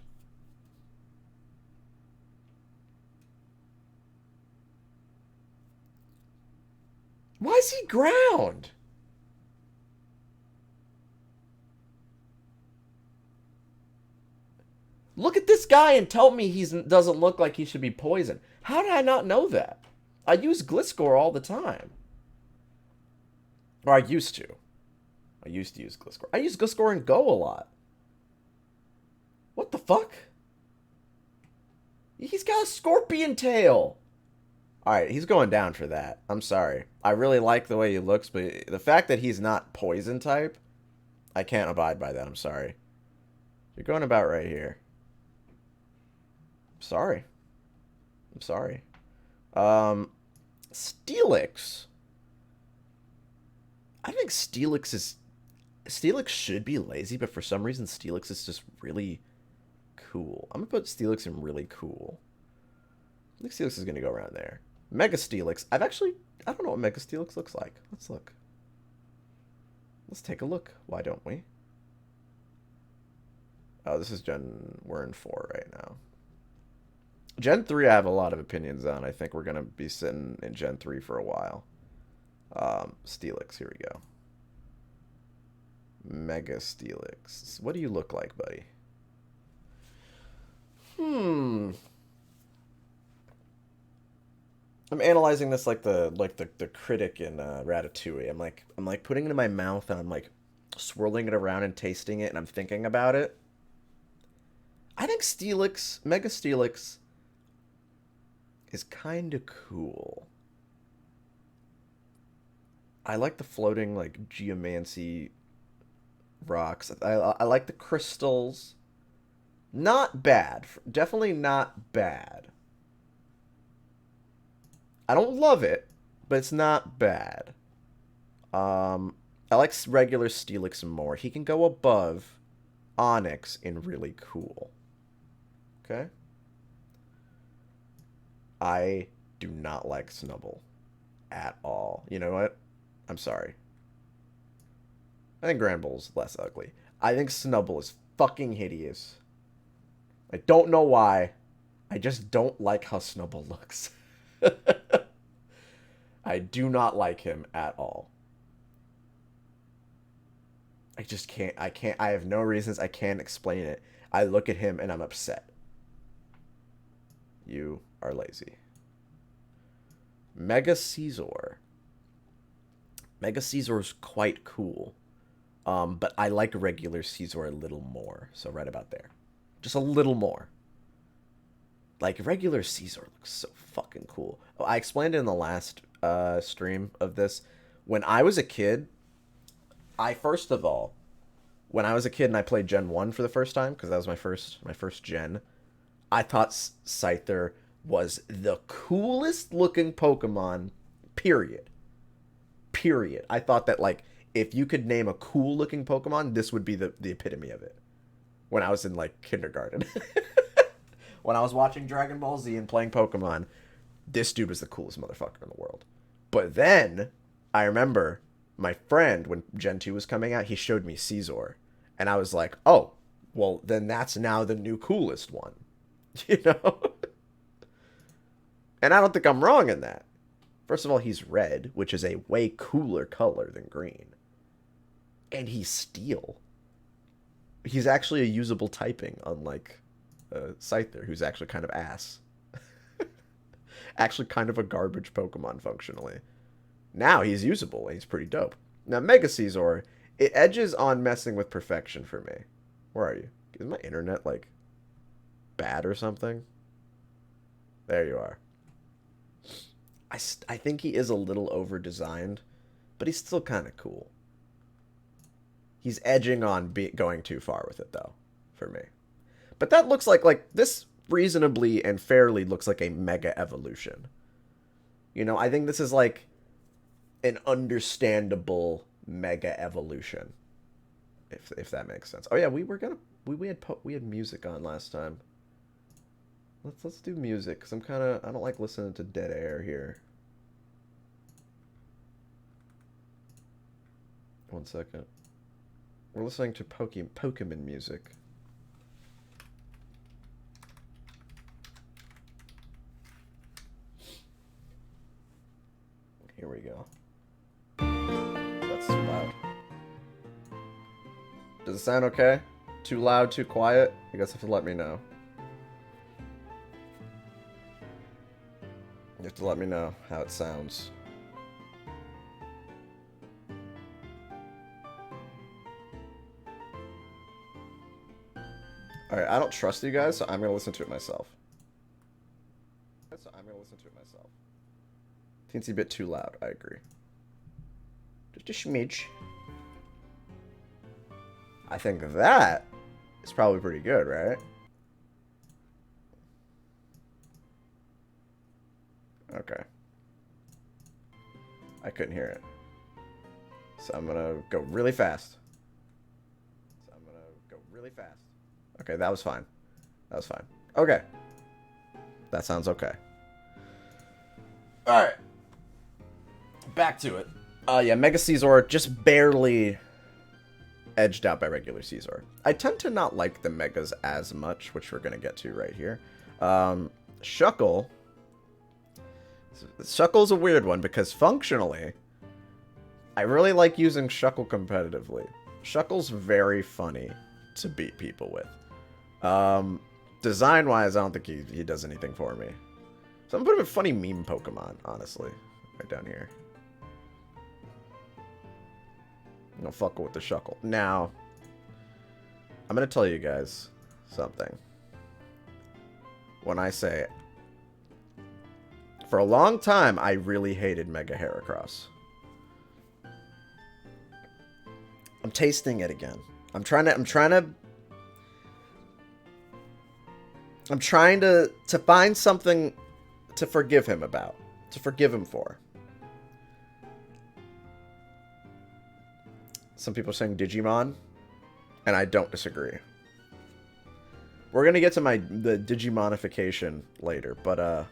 Why is he ground? Look at this guy and tell me he doesn't look like he should be poison. How did I not know that? I use Gliscor all the time. Or I used to. I used to use Gliscor. I use Gliscor and Go a lot. What the fuck? He's got a scorpion tail. Alright, he's going down for that. I'm sorry. I really like the way he looks, but the fact that he's not poison type, I can't abide by that. I'm sorry. You're going about right here. Sorry. I'm sorry. Stelix. I think Stelix should be lazy, but for some reason Stelix is just really cool. I'm gonna put Stelix in really cool. I think Stelix is gonna go around there. Mega Stelix. I don't know what Mega Stelix looks like. Let's look. Let's take a look. Why don't we? Oh, this is we're in 4 right now. Gen 3 I have a lot of opinions on. I think we're going to be sitting in Gen 3 for a while. Stelix, here we go. Mega Stelix. What do you look like, buddy? I'm analyzing this like the critic in Ratatouille. I'm like putting it in my mouth and I'm like swirling it around and tasting it and I'm thinking about it. I think Stelix, Mega Stelix, is kind of cool. I like the floating like geomancy rocks. I like the crystals. Not bad. Definitely not bad. I don't love it, but it's not bad. I like regular Stelix more. He can go above Onyx in really cool. Okay? I do not like Snubbull at all. You know what? I'm sorry. I think Granbull's less ugly. I think Snubbull is fucking hideous. I don't know why. I just don't like how Snubbull looks. I do not like him at all. I just can't. I have no reasons. I can't explain it. I look at him and I'm upset. You are lazy. Mega Caesar. Mega Caesar is quite cool. But I like regular Caesar a little more. So right about there. Just a little more. Like, regular Caesar looks so fucking cool. Oh, I explained it in the last stream of this. When I was a kid, first of all, when I was a kid and I played Gen 1 for the first time, because that was my first gen, I thought Scyther was the coolest looking Pokemon, period. Period. I thought that, like, if you could name a cool looking Pokemon, this would be the epitome of it. When I was in, like, kindergarten. When I was watching Dragon Ball Z and playing Pokemon, this dude was the coolest motherfucker in the world. But then, I remember my friend, when Gen 2 was coming out, he showed me Caesar. And I was like, oh, well, then that's now the new coolest one. You know? And I don't think I'm wrong in that. First of all, he's red, which is a way cooler color than green. And he's steel. He's actually a usable typing, unlike Scyther, who's actually kind of ass. Actually kind of a garbage Pokemon, functionally. Now he's usable, and he's pretty dope. Now, Mega Caesar, it edges on messing with perfection for me. Where are you? Is my internet, like, bad or something? There you are. I think he is a little over-designed, but he's still kind of cool. He's edging on going too far with it, though, for me. But that looks like this reasonably and fairly looks like a mega evolution. You know, I think this is like an understandable mega evolution, if that makes sense. Oh yeah, we had music on last time. Let's do music, because I don't like listening to dead air here. One second. We're listening to Pokemon music. Here we go. That's loud. Does it sound okay? Too loud, too quiet? You guys have to let me know. You have to let me know how it sounds. Alright, I don't trust you guys, so I'm going to listen to it myself. Teensy bit too loud, I agree. Just a smidge. I think that is probably pretty good, right? Okay. I couldn't hear it. So I'm gonna go really fast. Okay, that was fine. Okay. That sounds okay. Alright. Back to it. Yeah, Mega Caesar just barely edged out by regular Caesar. I tend to not like the Megas as much, which we're going to get to right here. Shuckle. Shuckle's a weird one because functionally, I really like using Shuckle competitively. Shuckle's very funny to beat people with. Design-wise, I don't think he does anything for me. So I'm gonna put him in funny meme Pokemon, honestly. Right down here. I'm gonna fuck with the Shuckle. Now, I'm gonna tell you guys something. When I say, for a long time, I really hated Mega Heracross. I'm tasting it again. I'm trying to find something to forgive him about. To forgive him for. Some people are saying Digimon, and I don't disagree. We're gonna get to the Digimonification later, but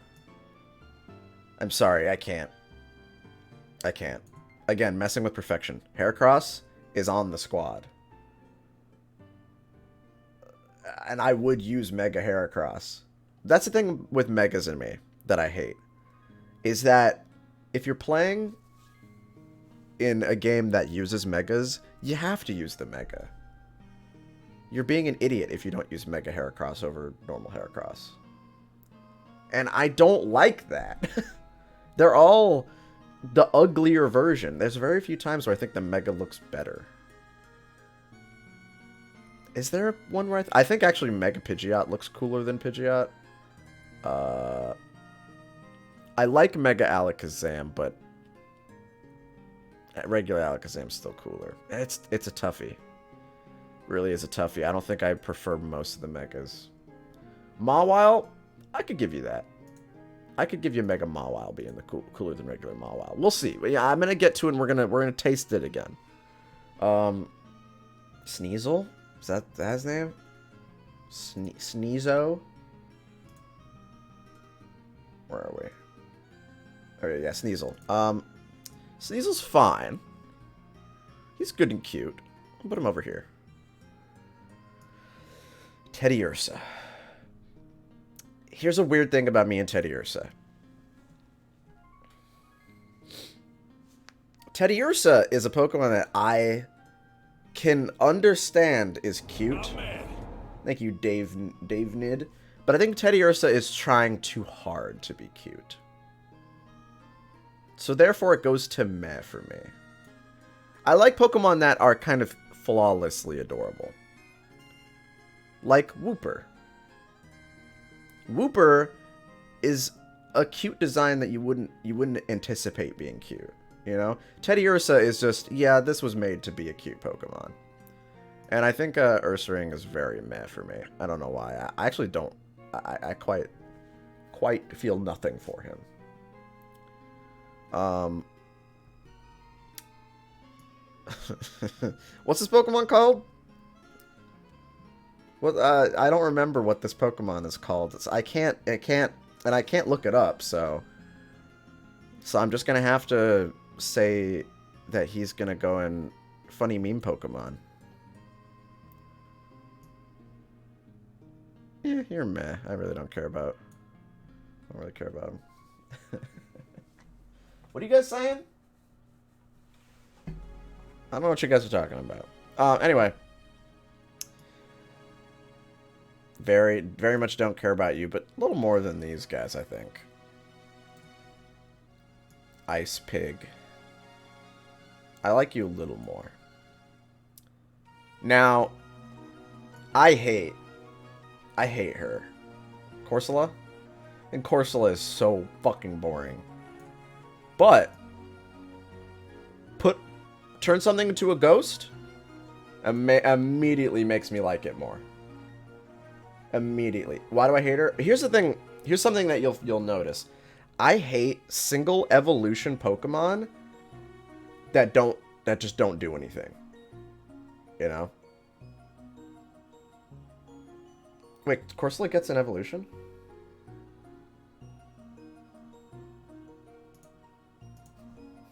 I'm sorry, I can't. Again, messing with perfection. Heracross is on the squad. And I would use Mega Heracross. That's the thing with Megas in me that I hate. Is that if you're playing in a game that uses Megas, you have to use the Mega. You're being an idiot if you don't use Mega Heracross over normal Heracross. And I don't like that. They're all the uglier version. There's very few times where I think the Mega looks better. Is there one where I think actually Mega Pidgeot looks cooler than Pidgeot? I like Mega Alakazam, but regular Alakazam's still cooler. It's a toughie. Really is a toughie. I don't think I prefer most of the Megas. Mawile, I could give you that. I could give you Mega Mawile being the cooler than regular Mawile. We'll see. But yeah, I'm gonna get to it and we're gonna taste it again. Sneasel? Is that his name? Sneezo? Where are we? Okay, yeah, Sneasel. Sneasel's fine. He's good and cute. I'll put him over here. Teddiursa. Here's a weird thing about me and Teddiursa. Teddiursa is a Pokemon that I can understand is cute. Thank you, Dave Nid. But I think Teddiursa is trying too hard to be cute. So therefore it goes to meh for me. I like Pokemon that are kind of flawlessly adorable. Like Wooper. Wooper is a cute design that you wouldn't anticipate being cute, you know? Teddiursa is just, yeah, this was made to be a cute Pokemon. And I think Ursaring is very meh for me. I don't know why. I actually don't. I quite feel nothing for him. What's this Pokemon called? What? I don't remember what this Pokemon is called. I can't look it up. So I'm just gonna have to say that he's gonna go in funny meme Pokemon. Yeah, you're meh. I really don't care about. I don't really care about him. What are you guys saying? I don't know what you guys are talking about. Anyway. Very, very much don't care about you, but a little more than these guys, I think. Ice Pig. I like you a little more. Now, I hate her. Corsola? And Corsola is so fucking boring. But turn something into a ghost immediately makes me like it more. Immediately. Why do I hate her? Here's the thing. Here's something that you'll notice. I hate single evolution Pokemon that just don't do anything. You know? Wait, Corsola gets an evolution?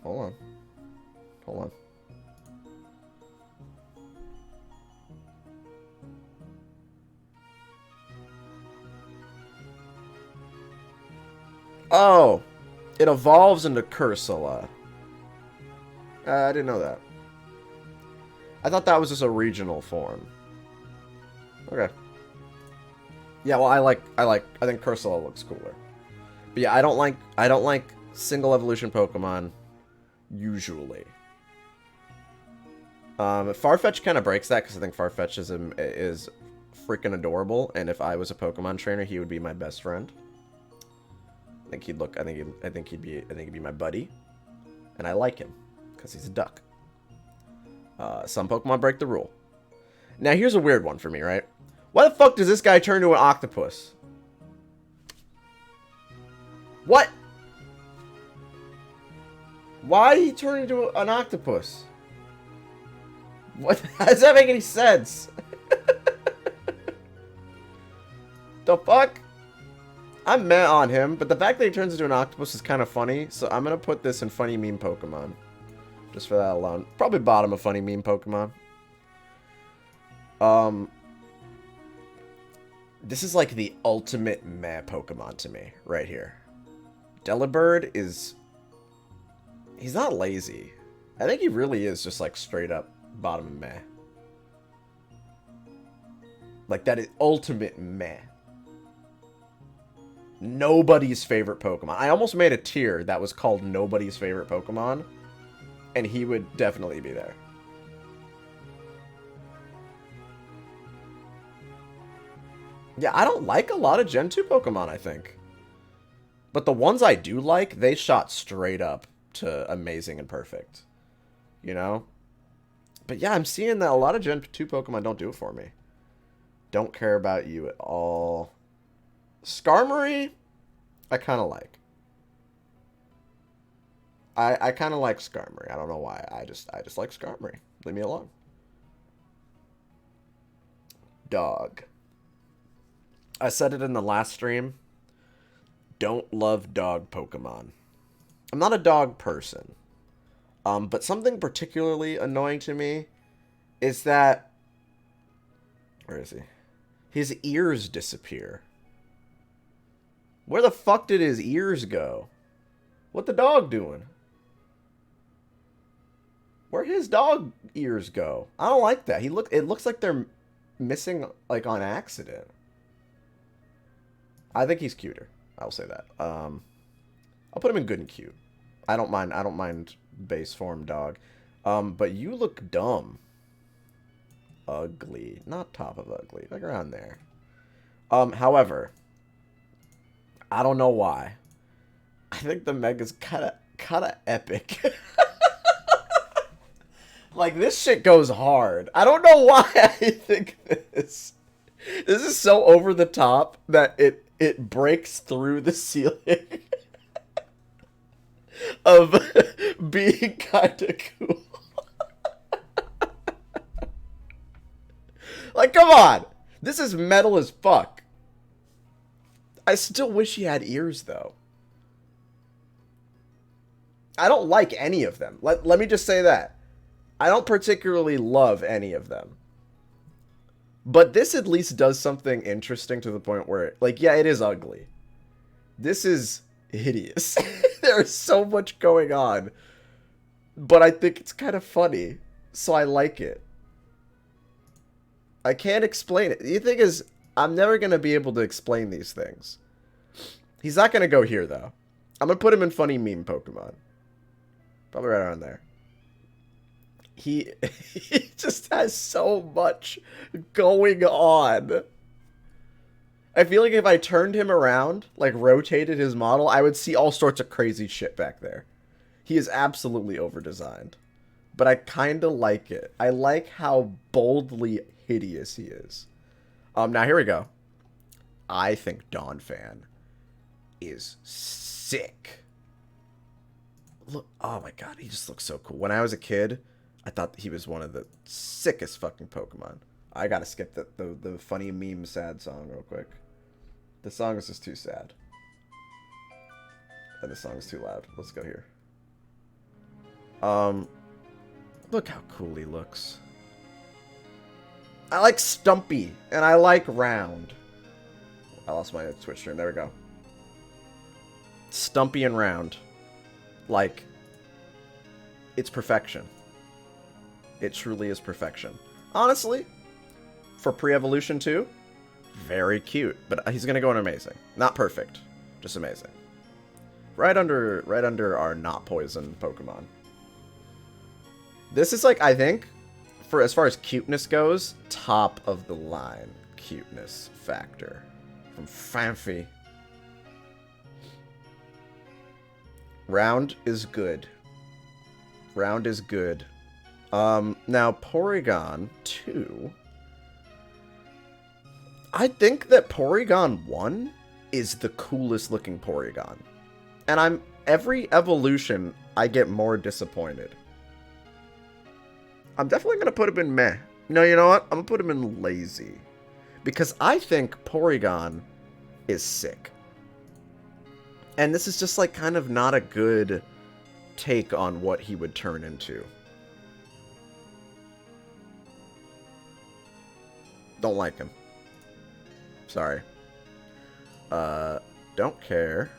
Hold on. Hold on. Oh! It evolves into Corsola. I didn't know that. I thought that was just a regional form. Okay. Yeah, well, I think Corsola looks cooler. But yeah, I don't like single evolution Pokemon usually. Farfetch kind of breaks that because I think Farfetch is freaking adorable, and if I was a Pokemon trainer, he would be my best friend. I think he'd be my buddy, and I like him because he's a duck. Some Pokemon break the rule. Now here's a weird one for me, right? Why the fuck does this guy turn into an octopus? What? Why did he turn into an octopus? What? How does that make any sense? The fuck? I'm meh on him, but the fact that he turns into an octopus is kind of funny, so I'm gonna put this in funny meme Pokemon. Just for that alone. Probably bottom of funny meme Pokemon. This is like the ultimate meh Pokemon to me, right here. Delibird is... He's not lazy. I think he really is just like straight up bottom of meh. Like that is ultimate meh. Nobody's favorite Pokemon. I almost made a tier that was called Nobody's Favorite Pokemon, and he would definitely be there. Yeah, I don't like a lot of Gen 2 Pokemon, I think. But the ones I do like, they shot straight up to amazing and perfect. You know? But yeah, I'm seeing that a lot of Gen 2 Pokemon don't do it for me. Don't care about you at all. Skarmory, I kind of like. I kind of like Skarmory. I don't know why. I just like Skarmory. Leave me alone. Dog. I said it in the last stream. Don't love dog Pokemon. I'm not a dog person. But something particularly annoying to me is that... Where is he? His ears disappear. Where the fuck did his ears go? What the dog doing? Where his dog ears go? I don't like that. It looks like they're missing like on accident. I think he's cuter. I'll say that. I'll put him in good and cute. I don't mind base form dog. But you look dumb. Ugly. Not top of ugly. Like around there. However, I don't know why. I think the Mega's kinda epic. Like, this shit goes hard. I don't know why I think this. This is so over the top that it breaks through the ceiling of being kinda cool. Like, come on! This is metal as fuck. I still wish he had ears, though. I don't like any of them. Let me just say that. I don't particularly love any of them. But this at least does something interesting to the point where, like, yeah, it is ugly. This is hideous. There's so much going on. But I think it's kind of funny. So I like it. I can't explain it. The thing is, I'm never going to be able to explain these things. He's not going to go here, though. I'm going to put him in funny meme Pokemon. Probably right around there. He just has so much going on. I feel like if I turned him around, like rotated his model, I would see all sorts of crazy shit back there. He is absolutely over-designed. But I kind of like it. I like how boldly hideous he is. Now here we go. I think Donphan is sick. Look, oh my god, he just looks so cool. When I was a kid, I thought he was one of the sickest fucking Pokemon. I gotta skip the funny meme sad song real quick. The song is just too sad. And the song is too loud. Let's go here. Look how cool he looks. I like Stumpy, and I like Round. I lost my Twitch stream. There we go. Stumpy and Round. Like, it's perfection. It truly is perfection. Honestly, for pre-evolution 2, very cute. But he's going to go in amazing. Not perfect, just amazing. Right under our not poison Pokemon. This is like, I think, for as far as cuteness goes, top of the line cuteness factor from Fanfi. Round is good. Round is good. Now Porygon 2. I think that Porygon 1 is the coolest looking Porygon. And every evolution I get more disappointed. I'm definitely going to put him in meh. No, you know what? I'm going to put him in lazy. Because I think Porygon is sick. And this is just like kind of not a good take on what he would turn into. Don't like him. Sorry. Don't care.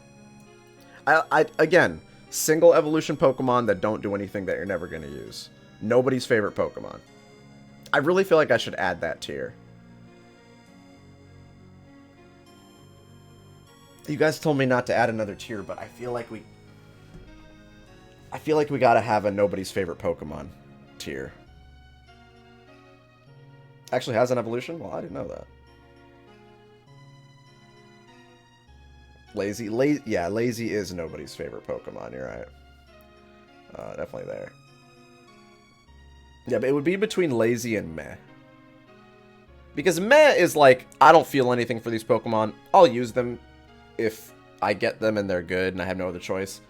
Again, single evolution Pokemon that don't do anything that you're never going to use. Nobody's favorite Pokemon. I really feel like I should add that tier. You guys told me not to add another tier, but I feel like we gotta have a nobody's favorite Pokemon tier. Actually has an evolution? Well, I didn't know that. Lazy. Yeah, Lazy is nobody's favorite Pokemon. You're right. Definitely there. Yeah, but it would be between Lazy and Meh. Because Meh is like, I don't feel anything for these Pokemon. I'll use them if I get them and they're good and I have no other choice.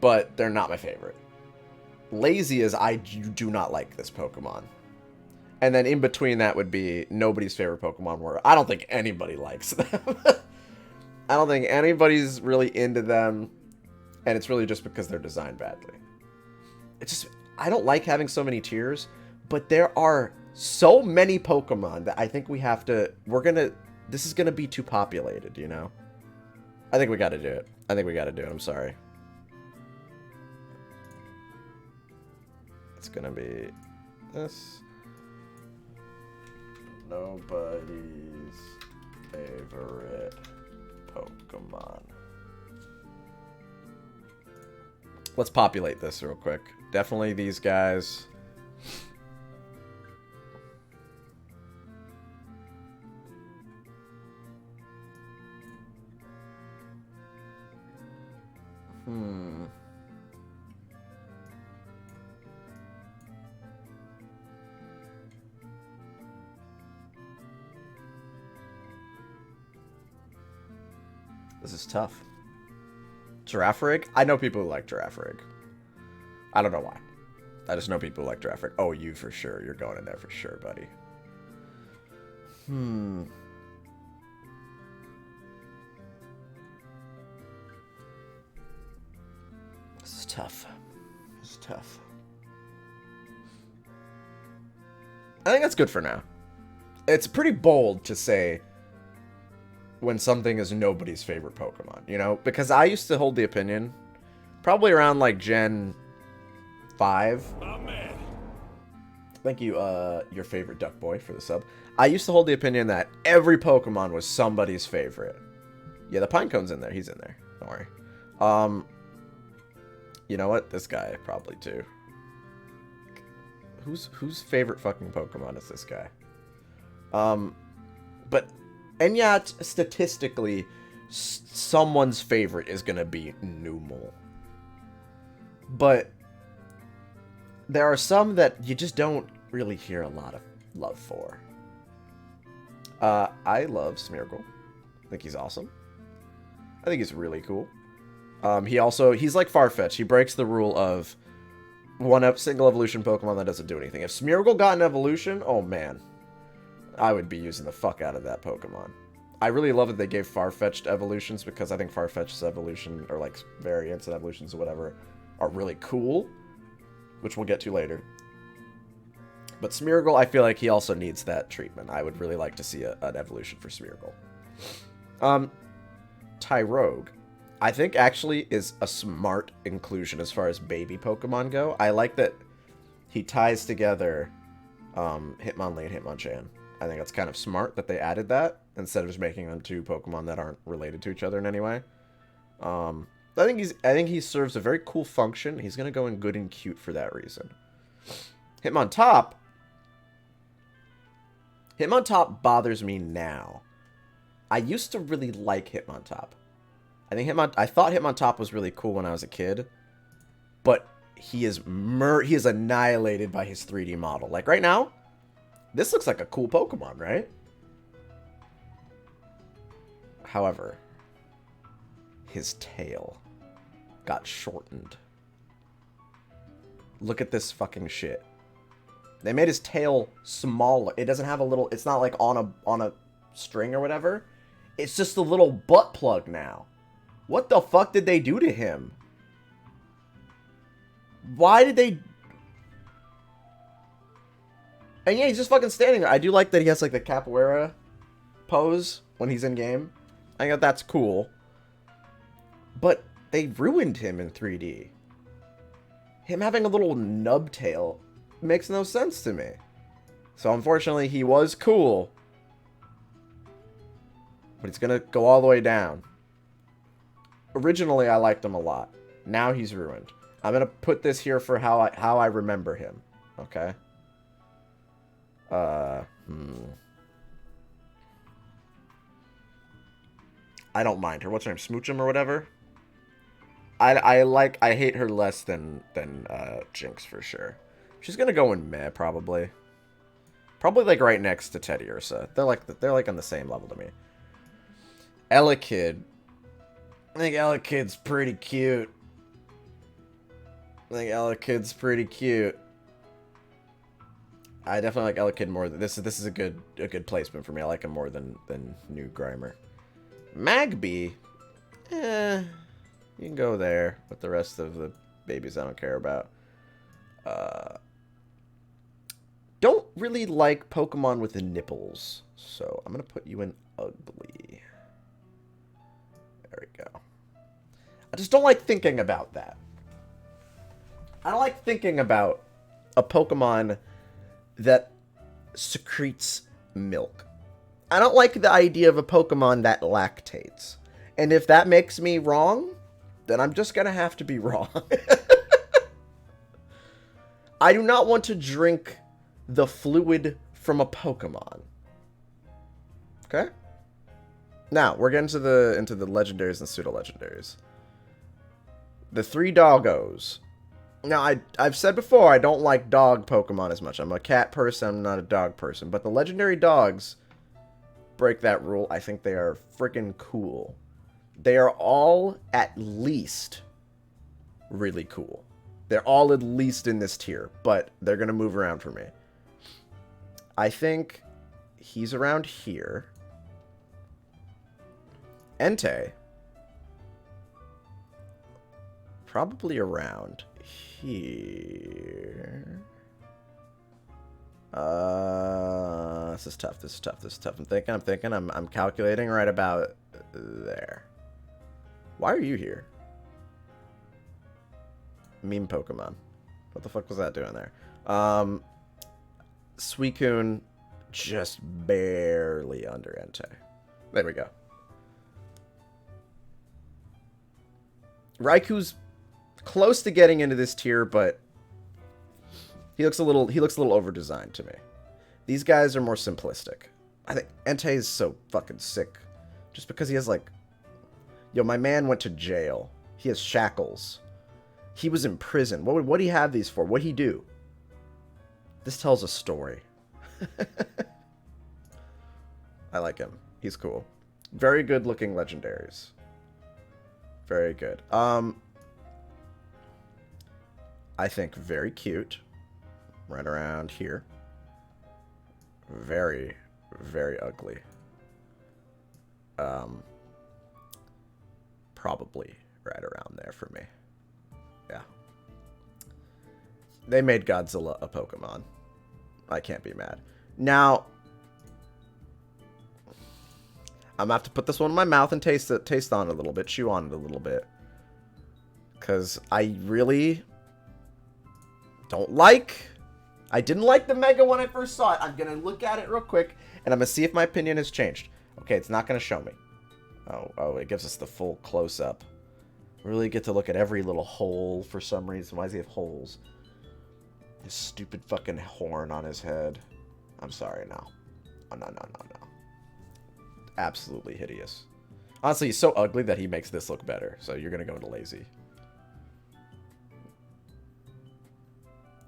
But they're not my favorite. Lazy is, I do not like this Pokemon. And then in between that would be nobody's favorite Pokemon, where I don't think anybody likes them. I don't think anybody's really into them. And it's really just because they're designed badly. It's just, I don't like having so many tiers. But there are so many Pokemon that I think we have to, this is going to be too populated, you know? I think we got to do it. I think we got to do it. I'm sorry. It's going to be this. Nobody's favorite Pokemon. Let's populate this real quick. Definitely these guys. This is tough. Girafarig? I know people who like Girafarig. I don't know why. I just know people who like Girafarig. Oh, you for sure. You're going in there for sure, buddy. This is tough. This is tough. I think that's good for now. It's pretty bold to say when something is nobody's favorite Pokemon, you know? Because I used to hold the opinion, probably around, like, Gen 5. Oh, man. Thank you, your favorite Duck Boy, for the sub. I used to hold the opinion that every Pokemon was somebody's favorite. Yeah, the Pinecone's in there. He's in there. Don't worry. You know what? This guy, probably, too. Whose favorite fucking Pokemon is this guy? And yet, statistically, someone's favorite is going to be Numel. But there are some that you just don't really hear a lot of love for. I love Smeargle. I think he's awesome. I think he's really cool. He's like Farfetch'd. He breaks the rule of one single evolution Pokemon that doesn't do anything. If Smeargle got an evolution, oh man. I would be using the fuck out of that Pokemon. I really love that they gave Farfetch'd evolutions, because I think Farfetch'd's evolution, or like variants and evolutions or whatever, are really cool, which we'll get to later. But Smeargle, I feel like he also needs that treatment. I would really like to see an evolution for Smeargle. Tyrogue, I think actually is a smart inclusion as far as baby Pokemon go. I like that he ties together Hitmonlee and Hitmonchan. I think it's kind of smart that they added that instead of just making them two Pokemon that aren't related to each other in any way. I think he serves a very cool function. He's gonna go in good and cute for that reason. Hitmontop bothers me now. I used to really like Hitmontop. I thought Hitmontop was really cool when I was a kid, but he is annihilated by his 3D model. Like right now, this looks like a cool Pokemon, right? However, his tail got shortened. Look at this fucking shit. They made his tail smaller. It doesn't have a little, it's not like on a string or whatever. It's just a little butt plug now. What the fuck did they do to him? Why did they... And yeah, he's just fucking standing there. I do like that he has like the capoeira pose when he's in game. I think that's cool. But they ruined him in 3D. Him having a little nub tail makes no sense to me. So unfortunately, he was cool. But he's gonna go all the way down. Originally, I liked him a lot. Now he's ruined. I'm gonna put this here for how I remember him. Okay. I don't mind her. What's her name? Smoochum or whatever. I hate her less than Jinx for sure. She's gonna go in meh probably. Probably like right next to Teddy Ursa. They're like on the same level to me. Elekid. I think Elekid's pretty cute. I definitely like Elekid more than this is a good placement for me. I like him more than new Grimer. Magby, you can go there with the rest of the babies I don't care about. Don't really like Pokemon with the nipples, so I'm gonna put you in ugly. There we go. I just don't like thinking about that. I don't like thinking about a Pokemon that secretes milk. I don't like the idea of a Pokemon that lactates. And if that makes me wrong, then I'm just gonna have to be wrong. I do not want to drink the fluid from a Pokemon. Okay? Now, we're getting into the legendaries and pseudo-legendaries. The 3 doggos. Now, I've said before, I don't like dog Pokemon as much. I'm a cat person, I'm not a dog person. But the legendary dogs break that rule. I think they are freaking cool. They are all at least really cool. They're all at least in this tier, but they're going to move around for me. I think he's around here. Entei. Probably around here. This is tough. I'm thinking. I'm calculating right about there. Why are you here? Meme Pokemon. What the fuck was that doing there? Suicune just barely under Entei. There we go. Raikou's close to getting into this tier, but he looks a little over-designed to me. These guys are more simplistic. I think Entei is so fucking sick. Just because he has, like... Yo, my man went to jail. He has shackles. He was in prison. What do he have these for? What'd he do? This tells a story. I like him. He's cool. Very good looking legendaries. Very good. I think very cute. Right around here. Very, very ugly. Probably right around there for me. Yeah. They made Godzilla a Pokemon. I can't be mad. Now, I'm gonna have to put this one in my mouth and taste on it a little bit, chew on it a little bit. Because I really don't like... I didn't like the Mega when I first saw it. I'm gonna look at it real quick, and I'm gonna see if my opinion has changed. Okay, it's not gonna show me. Oh, it gives us the full close-up. Really get to look at every little hole for some reason. Why does he have holes? His stupid fucking horn on his head. I'm sorry, no. Oh, no. Absolutely hideous. Honestly, he's so ugly that he makes this look better. So you're going to go into lazy.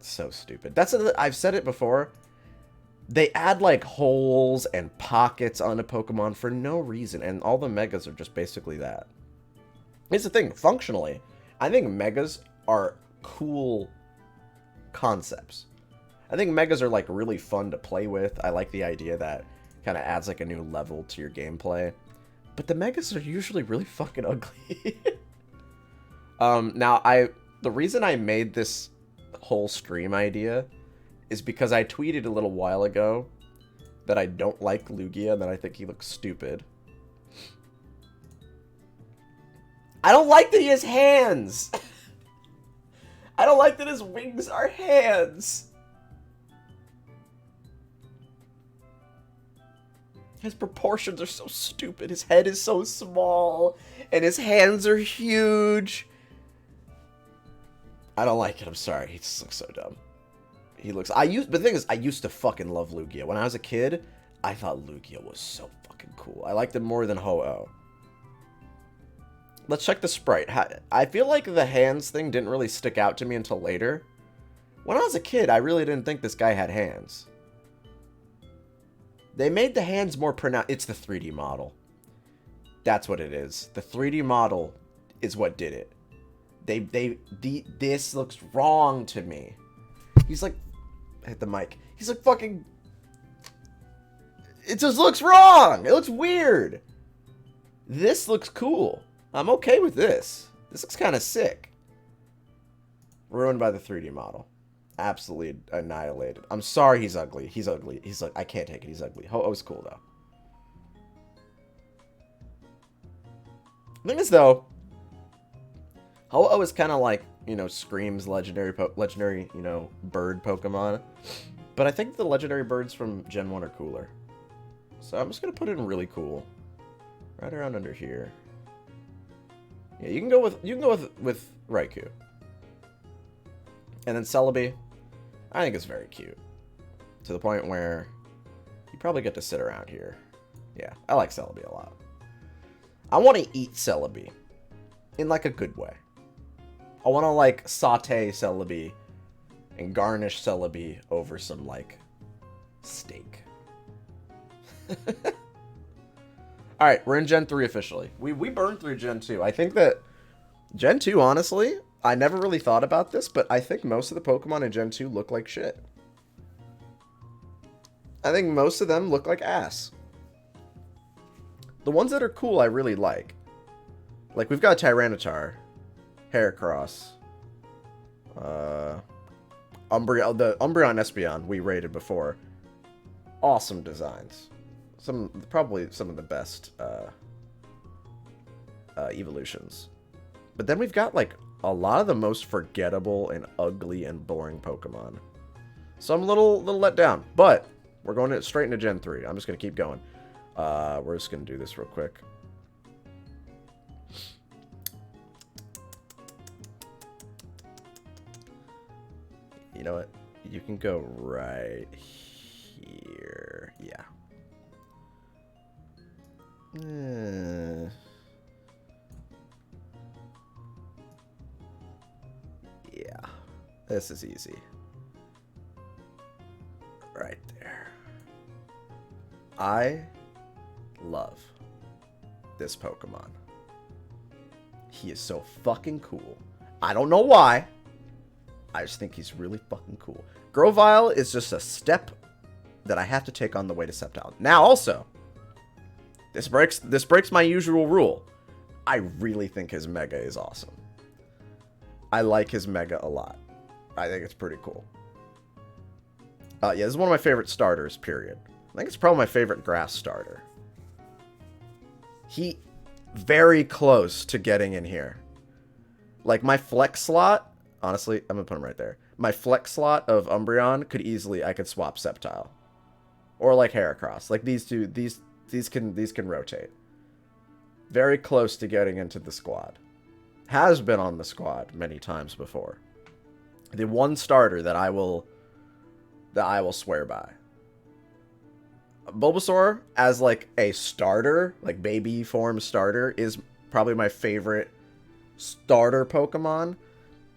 So stupid. I've said it before. They add, like, holes and pockets onto Pokemon for no reason. And all the Megas are just basically that. Here's the thing. Functionally, I think Megas are cool concepts. I think Megas are, like, really fun to play with. I like the idea that kind of adds, like, a new level to your gameplay. But the Megas are usually really fucking ugly. Now, the reason I made this whole stream idea is because I tweeted a little while ago that I don't like Lugia and that I think he looks stupid. I don't like that he has hands! I don't like that his wings are hands! His proportions are so stupid. His head is so small. And his hands are huge. I don't like it. I'm sorry. He just looks so dumb. He looks... the thing is, I used to fucking love Lugia. When I was a kid, I thought Lugia was so fucking cool. I liked him more than Ho-Oh. Let's check the sprite. I feel like the hands thing didn't really stick out to me until later. When I was a kid, I really didn't think this guy had hands. They made the hands more pronounced. It's the 3D model. That's what it is. The 3D model is what did it. This looks wrong to me. He's like... Hit the mic. He's like fucking... It just looks wrong. It looks weird. This looks cool. I'm okay with this. This looks kind of sick. Ruined by the 3D model. Absolutely annihilated. I'm sorry he's ugly. He's ugly. He's like, I can't take it. He's ugly. Ho-Oh's cool, though. The thing is, though, Ho-Oh is kind of like, you know, Scream's legendary, you know, bird Pokemon. But I think the legendary birds from Gen 1 are cooler. So I'm just going to put it in really cool. Right around under here. Yeah, you can go with Raikou. And then Celebi, I think it's very cute. To the point where you probably get to sit around here. Yeah, I like Celebi a lot. I want to eat Celebi. In like a good way. I want to like saute Celebi and garnish Celebi over some like steak. Alright, we're in Gen 3 officially. We burned through Gen 2. I think that Gen 2, honestly, I never really thought about this, but I think most of the Pokemon in Gen 2 look like shit. I think most of them look like ass. The ones that are cool I really like. Like, we've got Tyranitar, Heracross, the Umbreon Espeon we rated before. Awesome designs. Probably some of the best evolutions. But then we've got, like, a lot of the most forgettable and ugly and boring Pokemon. So I'm a little let down. But we're going straight into Gen 3. I'm just going to keep going. We're just going to do this real quick. You know what? You can go right here. Yeah. Yeah. This is easy. Right there. I love this Pokemon. He is so fucking cool. I don't know why. I just think he's really fucking cool. Grovyle is just a step that I have to take on the way to Sceptile. Now, also, this breaks my usual rule. I really think his Mega is awesome. I like his Mega a lot. I think it's pretty cool. Yeah, this is one of my favorite starters, period. I think it's probably my favorite grass starter. He very close to getting in here. Like, my flex slot, honestly, I'm going to put him right there. My flex slot of Umbreon I could swap Sceptile. Or like Heracross. Like these two, these can rotate. Very close to getting into the squad. Has been on the squad many times before. The one starter that I will swear by. Bulbasaur as like a starter, like baby form starter, is probably my favorite starter Pokemon.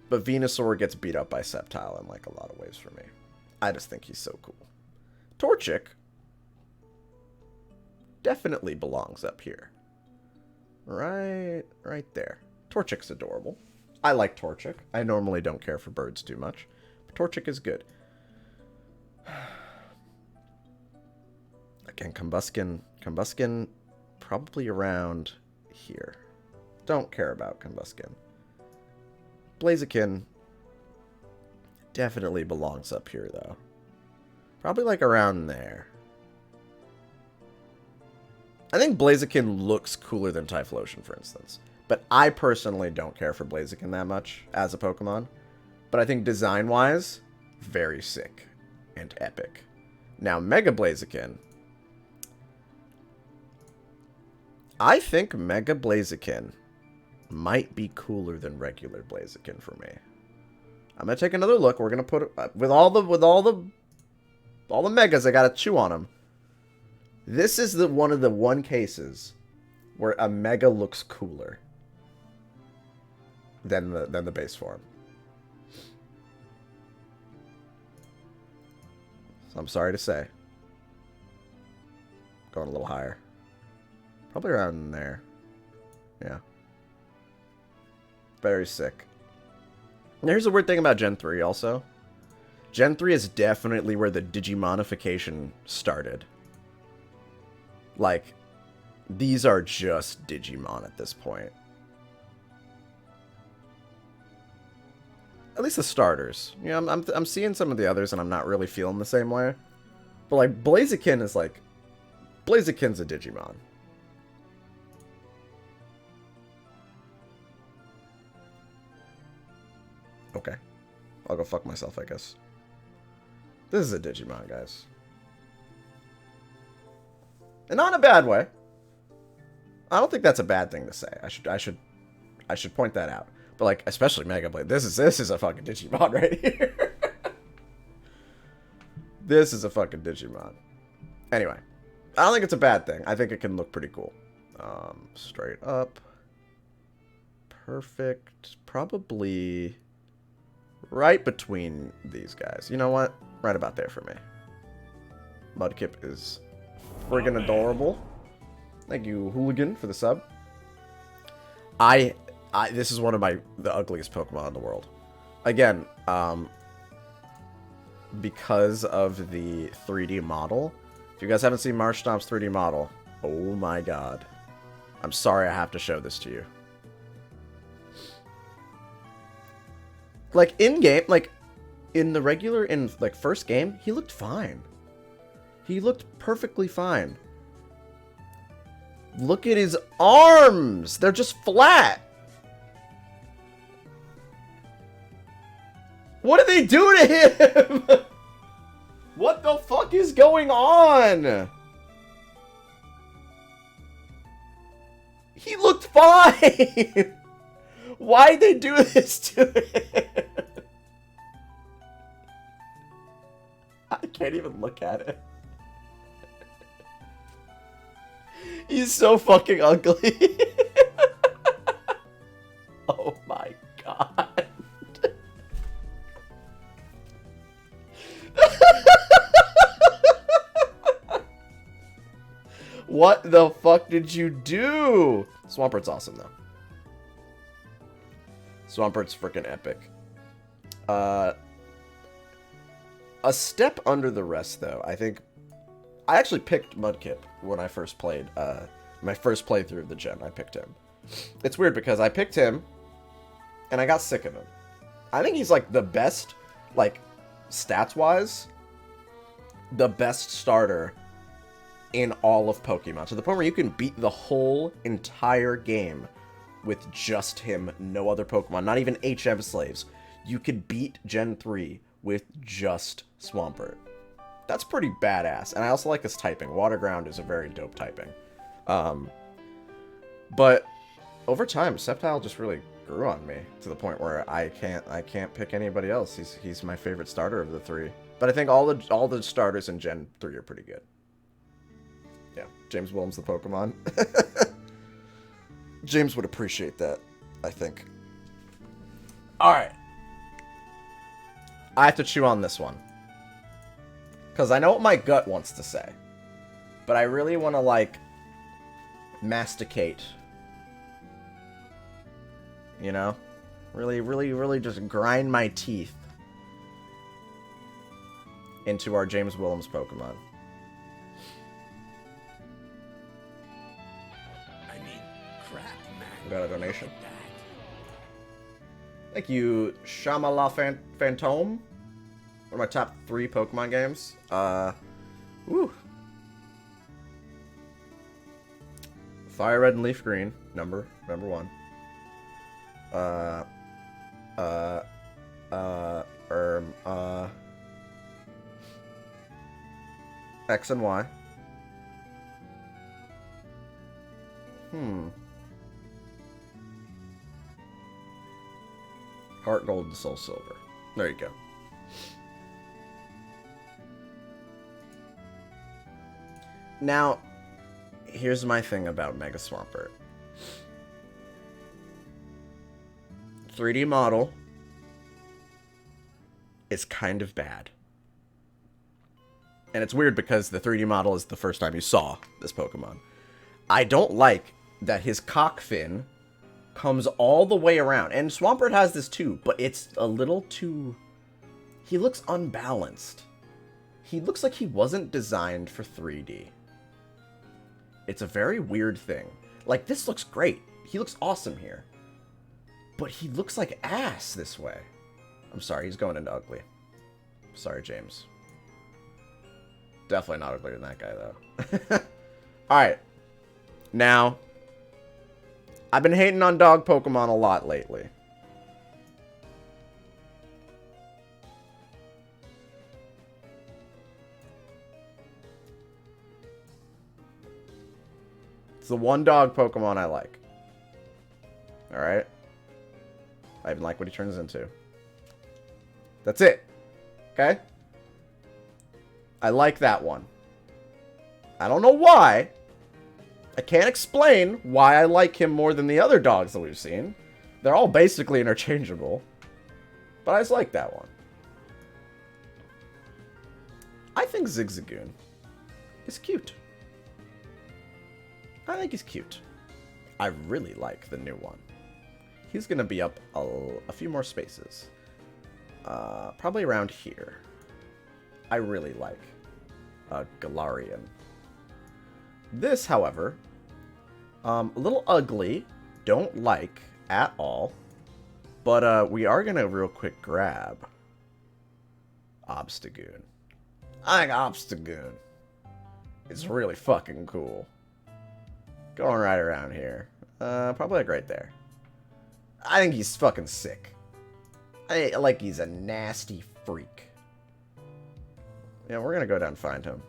But Venusaur gets beat up by Sceptile in like a lot of ways for me. I just think he's so cool. Torchic definitely belongs up here. Right there. Torchic's adorable. I like Torchic. I normally don't care for birds too much. But Torchic is good. Again, Combuskin probably around here. Don't care about Combuskin. Blaziken definitely belongs up here, though. Probably like around there. I think Blaziken looks cooler than Typhlosion, for instance. But I personally don't care for Blaziken that much as a Pokemon. But I think design-wise, very sick and epic. Now, Mega Blaziken, I think Mega Blaziken might be cooler than regular Blaziken for me. I'm gonna take another look. We're gonna put with all the megas. I gotta chew on them. This is one of the cases where a mega looks cooler than the base form. So I'm sorry to say. Going a little higher. Probably around there. Yeah. Very sick. And here's the weird thing about Gen 3 also. Gen 3 is definitely where the Digimonification started. Like, these are just Digimon at this point. At least the starters. You know, I'm seeing some of the others and I'm not really feeling the same way. But like, Blaziken is like... Blaziken's a Digimon. Okay. I'll go fuck myself, I guess. This is a Digimon, guys. And not in a bad way. I don't think that's a bad thing to say. I should point that out. But like, especially Mega Blade. This is a fucking Digimon right here. This is a fucking Digimon. Anyway, I don't think it's a bad thing. I think it can look pretty cool. Straight up. Perfect. Probably right between these guys. You know what? Right about there for me. Mudkip is friggin' adorable. Thank you, Hooligan, for the sub. This is one of the ugliest Pokemon in the world. Again, because of the 3D model. If you guys haven't seen Marshstomp's 3D model, oh my god. I'm sorry I have to show this to you. Like, in-game, like, in the regular, like, first game, he looked fine. He looked perfectly fine. Look at his arms! They're just flat! What did they do to him? What the fuck is going on? He looked fine! Why'd they do this to him? I can't even look at it. He's so fucking ugly. Oh my god. What the fuck did you do? Swampert's awesome though. Swampert's freaking epic. A step under the rest though. I think I actually picked Mudkip when I first played my first playthrough of the gen. I picked him. It's weird because I picked him and I got sick of him. I think he's like the best, like stats wise, the best starter in all of Pokemon, to the point where you can beat the whole entire game with just him, no other Pokemon, not even HM slaves. You could beat Gen 3 with just Swampert. That's pretty badass, and I also like his typing. Water Ground is a very dope typing. But over time, Sceptile just really grew on me to the point where I can't pick anybody else. He's my favorite starter of the three. But I think all the starters in Gen 3 are pretty good. Yeah, James Williams the Pokemon. James would appreciate that, I think. Alright. I have to chew on this one. Because I know what my gut wants to say. But I really want to, like, masticate. You know? Really just grind my teeth into our James Williams Pokemon. Got a donation. Thank you, Shamala Phantom. One of my top 3 Pokemon games. Woo. Fire Red and Leaf Green, number 1. X and Y. Heart Gold and Soul Silver. There you go. Now, here's my thing about Mega Swampert. 3D model is kind of bad. And it's weird because the 3D model is the first time you saw this Pokemon. I don't like that his cock fin comes all the way around. And Swampert has this too, but it's a little too... He looks unbalanced. He looks like he wasn't designed for 3D. It's a very weird thing. Like, this looks great. He looks awesome here. But he looks like ass this way. I'm sorry, he's going into ugly. Sorry, James. Definitely not uglier than that guy, though. Alright. Now, I've been hating on dog Pokemon a lot lately. It's the one dog Pokemon I like. Alright? I even like what he turns into. That's it. Okay? I like that one. I don't know why. I can't explain why I like him more than the other dogs that we've seen. They're all basically interchangeable. But I just like that one. I think Zigzagoon is cute. I think he's cute. I really like the new one. He's going to be up a few more spaces. Probably around here. I really like Galarian. This, however, a little ugly. Don't like at all. But we are going to real quick grab Obstagoon. I think Obstagoon is really fucking cool. Going right around here. Probably like right there. I think he's fucking sick. Like he's a nasty freak. Yeah, we're gonna go down and find him.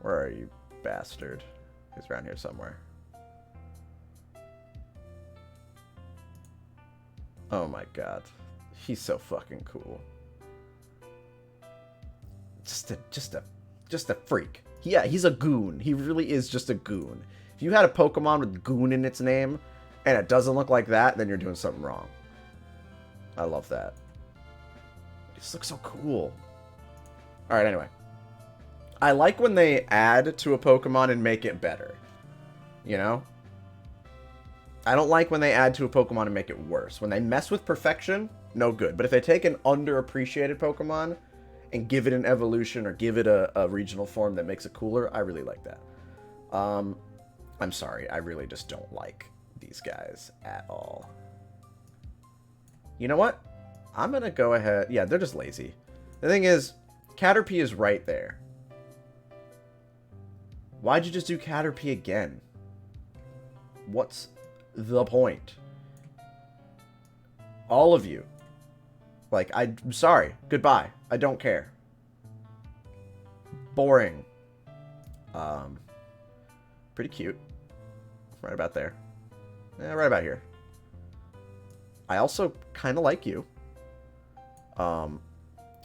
Where are you, bastard? He's around here somewhere. Oh my god. He's so fucking cool. Just a freak. Yeah, he's a goon. He really is just a goon. If you had a Pokemon with goon in its name, and it doesn't look like that, then you're doing something wrong. I love that. It just looks so cool. Alright, anyway. I like when they add to a Pokemon and make it better. You know? I don't like when they add to a Pokemon and make it worse. When they mess with perfection, no good. But if they take an underappreciated Pokemon and give it an evolution or give it a regional form that makes it cooler, I really like that. I'm sorry, I really just don't like these guys at all. You know what? I'm gonna go ahead... Yeah, they're just lazy. The thing is, Caterpie is right there. Why'd you just do Caterpie again? What's the point? All of you. Like, I'm sorry. Goodbye. I don't care. Boring. Pretty cute. Right about there. Yeah, right about here. I also kind of like you. And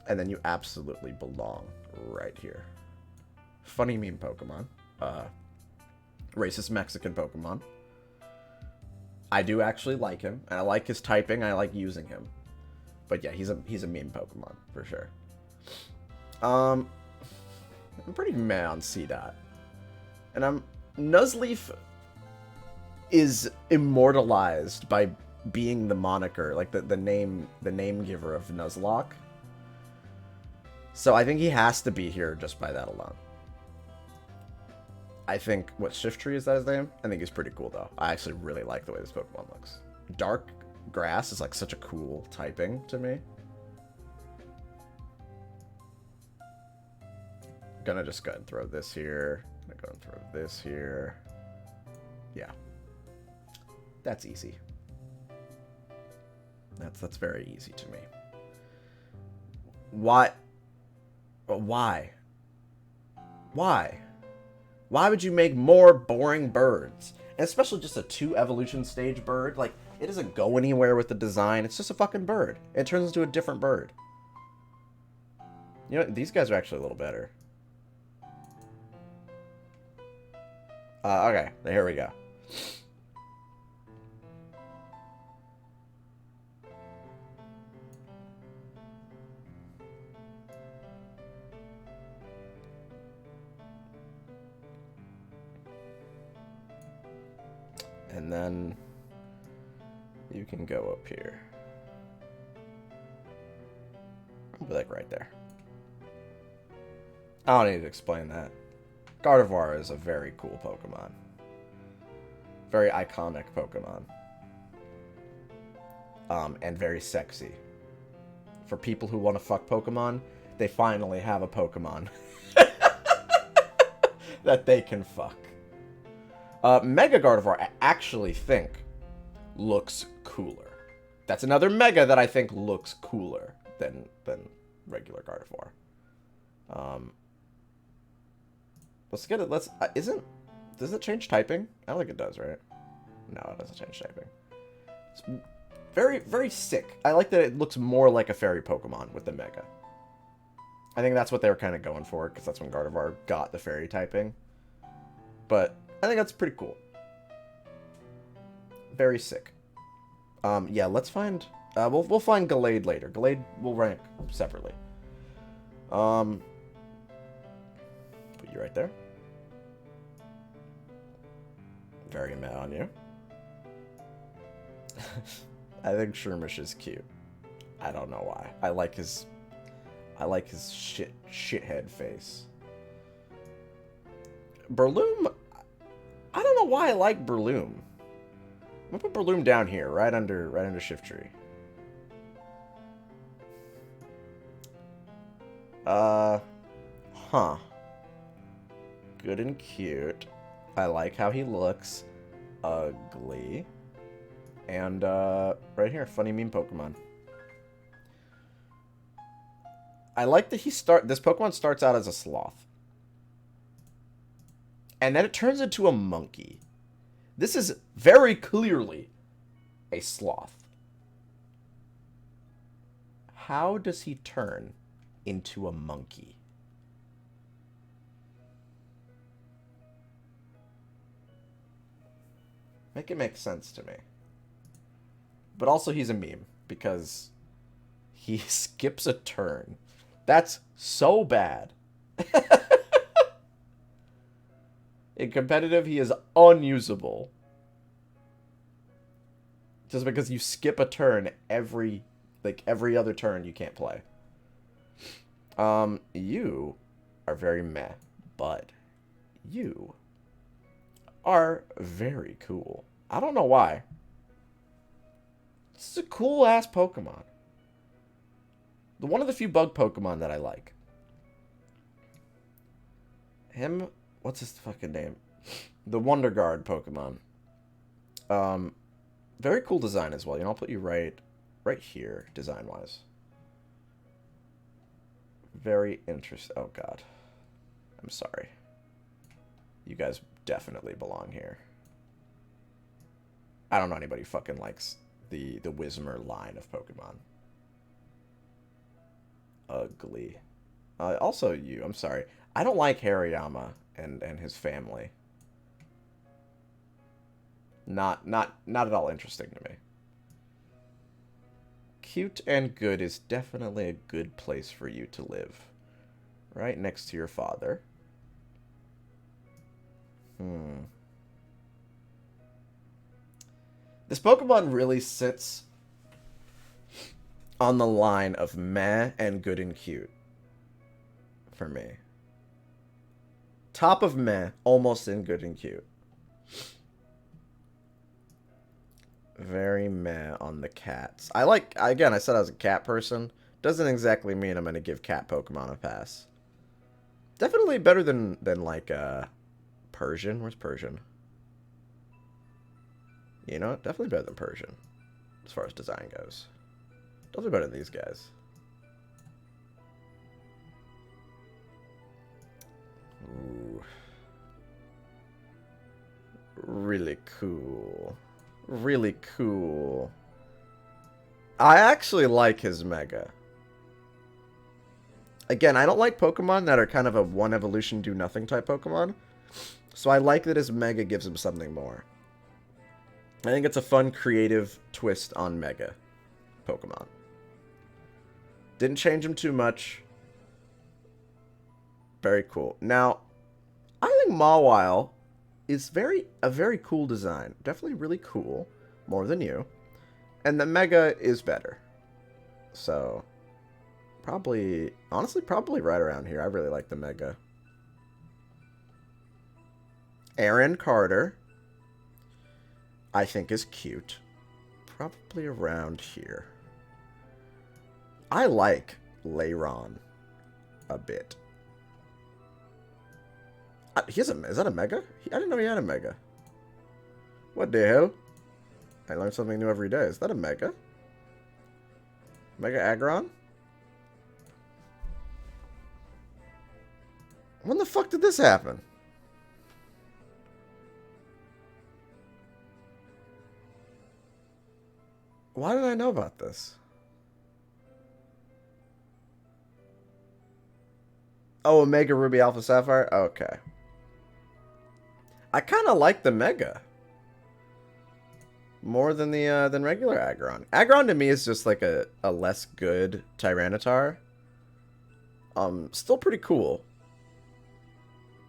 then you absolutely belong right here. Funny meme Pokemon. Racist Mexican Pokemon. I do actually like him. And I like his typing. I like using him. But yeah, he's a meme Pokemon for sure. I'm pretty meh on C-Dot. And Nuzleaf is immortalized by being the moniker, like the name giver of Nuzlocke. So I think he has to be here just by that alone. I think, what, Shiftry, is that his name? I think he's pretty cool, though. I actually really like the way this Pokemon looks. Dark Grass is like such a cool typing to me. Gonna just go ahead and throw this here. Gonna go and throw this here. Yeah. That's easy. That's very easy to me. Why? Why? Why? Why would you make more boring birds? And especially just a 2 evolution stage bird. Like, it doesn't go anywhere with the design. It's just a fucking bird. It turns into a different bird. You know, these guys are actually a little better. Okay, here we go. And then you can go up here. I'll be like right there. I don't need to explain that. Gardevoir is a very cool Pokemon. Very iconic Pokemon. And very sexy. For people who want to fuck Pokemon, they finally have a Pokemon that they can fuck. Mega Gardevoir, I actually think, looks cooler. That's another Mega that I think looks cooler than regular Gardevoir. Let's get it. Does it change typing? I don't think it does, right? No, it doesn't change typing. It's very, very sick. I like that it looks more like a fairy Pokemon with the Mega. I think that's what they were kind of going for, because that's when Gardevoir got the fairy typing. But I think that's pretty cool. Very sick. Yeah, let's find... we'll find Gallade later. Gallade will rank separately. Put you right there. Very mad on you. I think Shroomish is cute. I don't know why. I like his shithead face. Breloom, I don't know why I like Breloom. I'm gonna put Breloom down here, right under Shiftry. Huh. Good and cute. I like how he looks. Ugly. And, right here, funny meme Pokemon. I like that this Pokemon starts out as a sloth. And then it turns into a monkey. This is very clearly a sloth. How does he turn into a monkey? Make it make sense to me. But also he's a meme, because he skips a turn. That's so bad. In competitive, he is unusable. Just because you skip a turn every other turn you can't play. You are very meh, but you are very cool. I don't know why. It's a cool-ass Pokemon. One of the few bug Pokemon that I like. Him... What's his fucking name? The Wonder Guard Pokemon. Very cool design as well. You know, I'll put you right here, design-wise. Very interesting. Oh, God. I'm sorry. You guys definitely belong here. I don't know anybody who fucking likes the Whismur line of Pokemon. Ugly. Also you, I'm sorry. I don't like Hariyama and his family. Not at all interesting to me. Cute and good is definitely a good place for you to live. Right next to your father. This Pokemon really sits on the line of meh and good and cute. For me. Top of meh, almost in good and cute. Very meh on the cats. Again, I said I was a cat person. Doesn't exactly mean I'm going to give cat Pokemon a pass. Definitely better than like, Persian. Where's Persian? You know, definitely better than Persian. As far as design goes. Definitely better than these guys. Ooh. really cool. Really cool. I actually like his Mega. Again, I don't like Pokemon that are kind of a one evolution do nothing type Pokemon. So I like that his Mega gives him something more. I think it's a fun, creative twist on Mega Pokemon. Didn't change him too much. Very cool. Now, I think Mawile is a very cool design. Definitely really cool. More than you. And the Mega is better. So, probably, honestly, probably right around here. I really like the Mega. Aaron Carter, I think, is cute. Probably around here. I like Lairon a bit. Is that a Mega? I didn't know he had a Mega. What the hell? I learn something new every day. Is that a Mega? Mega Aggron? When the fuck did this happen? Why did I know about this? Oh, Omega Ruby Alpha Sapphire? Okay. I kind of like the Mega more than the than regular Aggron. Aggron to me is just like a less good Tyranitar. Still pretty cool.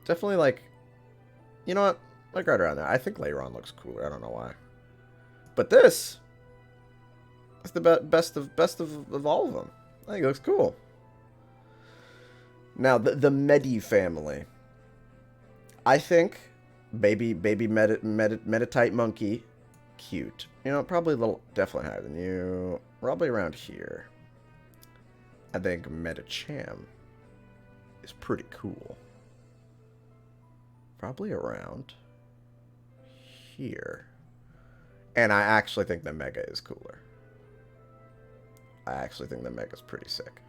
Definitely like, you know what? Like right around there. I think Lairon looks cooler. I don't know why. But this is the best of all of them. I think it looks cool. Now the Medi family. I think baby Meditite monkey, cute. You know, probably a little, definitely higher than you. Probably around here. I think Medicham is pretty cool. Probably around here. And I actually think the Mega is cooler. I actually think the Mega's pretty sick.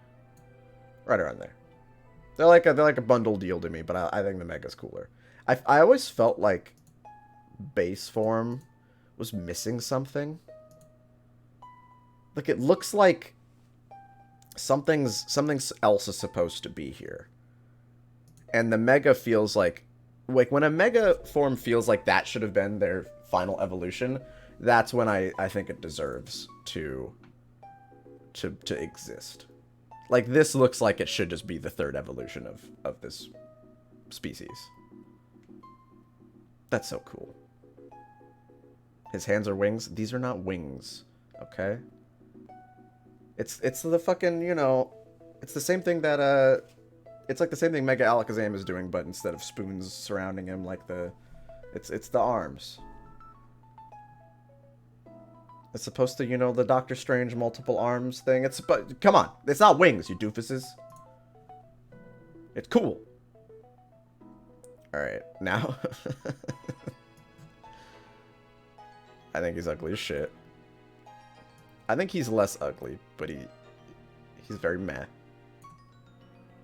Right around there. They're like a bundle deal to me, but I think the Mega's cooler. I always felt like base form was missing something. Like it looks like something else is supposed to be here. And the Mega feels like when a Mega form feels like that should have been their final evolution, that's when I think it deserves to exist. Like, this looks like it should just be the third evolution of this species. That's so cool. His hands are wings. These are not wings, okay? It's the fucking, you know, it's the same thing that, it's like the same thing Mega Alakazam is doing, but instead of spoons surrounding him, like it's the arms. It's supposed to, you know, the Doctor Strange multiple arms thing. But come on, it's not wings, you doofuses. It's cool. All right, now. I think he's ugly as shit. I think he's less ugly, but he's very meh.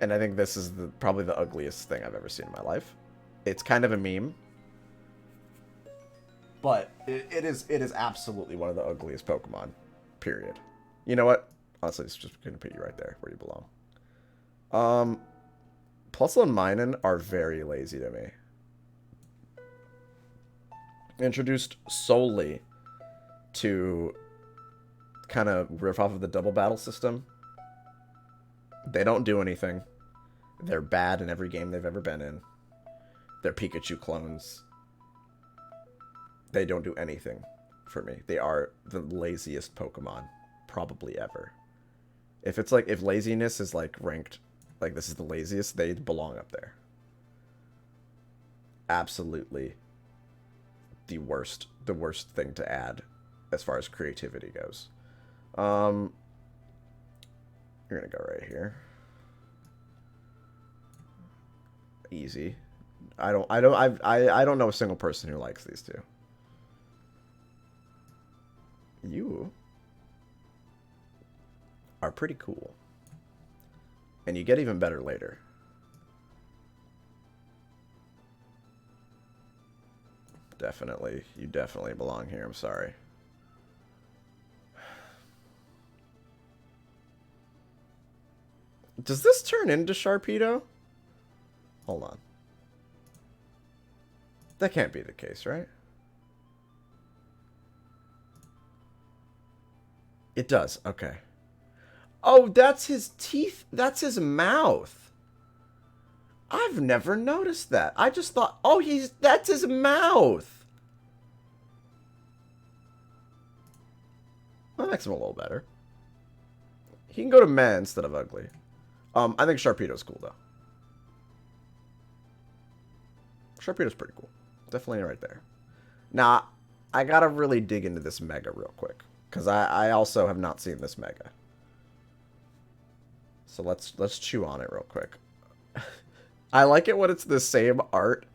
And I think this is probably the ugliest thing I've ever seen in my life. It's kind of a meme. But it is absolutely one of the ugliest Pokemon. Period. You know what? Honestly, it's just going to put you right there where you belong. Plusle and Minun are very lazy to me. Introduced solely to kind of riff off of the double battle system. They don't do anything. They're bad in every game they've ever been in. They're Pikachu clones. They don't do anything for me. They are the laziest Pokemon probably ever. If it's like, if laziness is like ranked, like this is the laziest, they belong up there. Absolutely the worst thing to add as far as creativity goes. You're gonna go right here. Easy. I don't know a single person who likes these two. You are pretty cool. And you get even better later. You definitely belong here. I'm sorry. Does this turn into Sharpedo? Hold on. That can't be the case, right? It does. Okay. Oh, that's his teeth. That's his mouth. I've never noticed that. I just thought, oh, that's his mouth. That makes him a little better. He can go to meh instead of ugly. I think Sharpedo's cool, though. Sharpedo's pretty cool. Definitely right there. Now, I gotta really dig into this Mega real quick. Because I also have not seen this Mega. So let's chew on it real quick. I like it when it's the same art.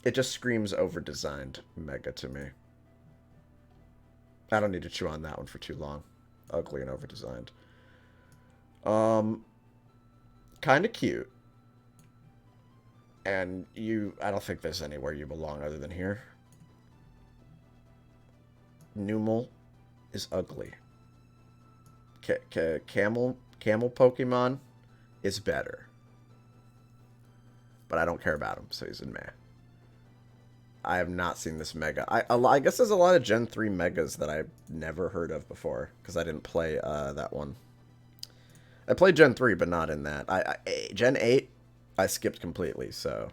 It just screams over-designed Mega to me. I don't need to chew on that one for too long. Ugly and over-designed. Kind of cute. And I don't think there's anywhere you belong other than here. Numel is ugly. Camel Pokemon is better. But I don't care about him, so he's in meh. I have not seen this Mega. I guess there's a lot of Gen 3 Megas that I've never heard of before, because I didn't play that one. I played Gen 3, but not in that. Gen 8, I skipped completely, so...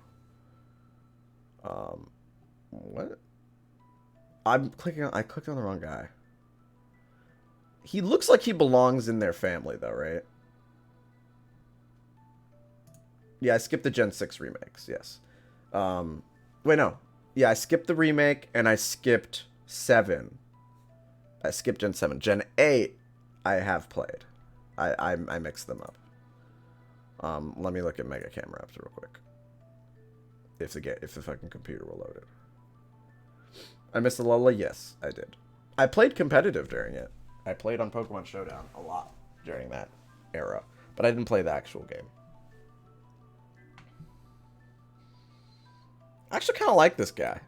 what? I clicked on the wrong guy. He looks like he belongs in their family, though, right? Yeah, I skipped the Gen 6 remakes, yes. Wait, no. Yeah, I skipped the remake, and I skipped 7. I skipped Gen 7. Gen 8, I have played. I mixed them up. Let me look at Mega Camera Apps real quick. If the fucking computer will load it. I missed the Lola? Yes, I did. I played competitive during it. I played on Pokemon Showdown a lot during that era. But I didn't play the actual game. I actually kind of like this guy.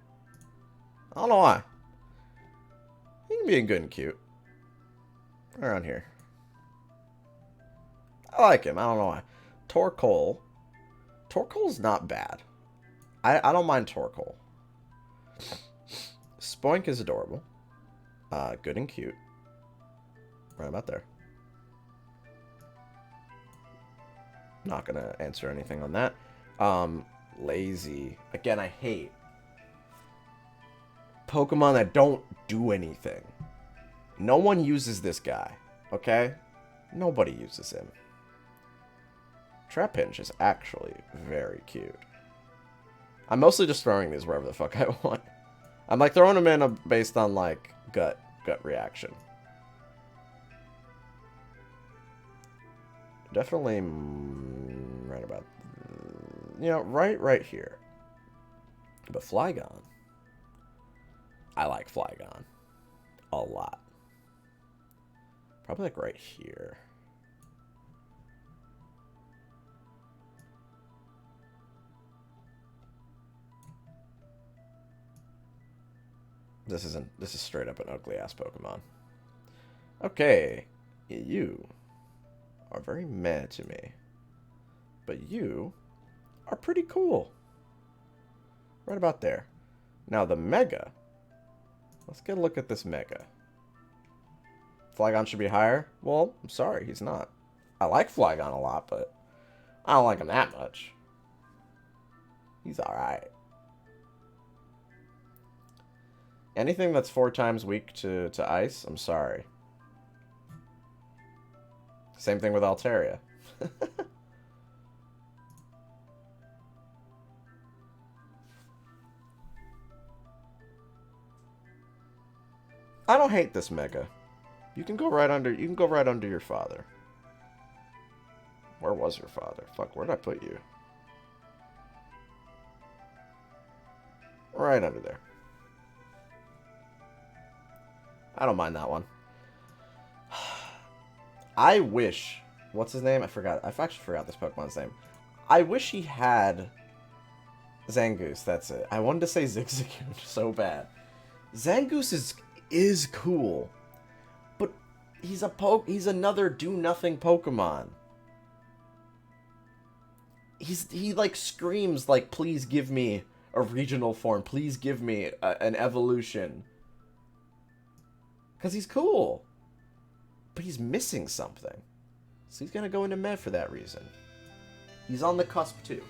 I don't know why. He can be good and cute. Around here. I like him. I don't know why. Torkoal. Torkoal's not bad. I don't mind Torkoal. Spoink is adorable. Good and cute. Right about there. Not gonna answer anything on that. Lazy. Again, I hate Pokemon that don't do anything. No one uses this guy. Okay? Nobody uses him. Trapinch is actually very cute. I'm mostly just throwing these wherever the fuck I want. I'm like throwing them in based on like gut reaction. Definitely right about, right here. But Flygon, I like Flygon a lot. Probably like right here. This is straight up an ugly ass Pokemon. Okay, you are very meh to me, but you are pretty cool. Right about there. Now the Mega. Let's get a look at this Mega. Flygon should be higher? Well, I'm sorry, he's not. I like Flygon a lot, but I don't like him that much. He's alright. Anything that's 4 times weak to ice, I'm sorry. Same thing with Altaria. I don't hate this Mega. You can go right under your father. Where was your father? Fuck, where'd I put you? Right under there. I don't mind that one. I wish... What's his name? I forgot. I actually forgot this Pokemon's name. I wish he had Zangoose, that's it. I wanted to say Zigzagoon so bad. Zangoose is cool. But he's another do-nothing Pokemon. He like screams like, please give me a regional form. Please give me an evolution. Because he's cool. But he's missing something. So he's going to go into Med for that reason. He's on the cusp too.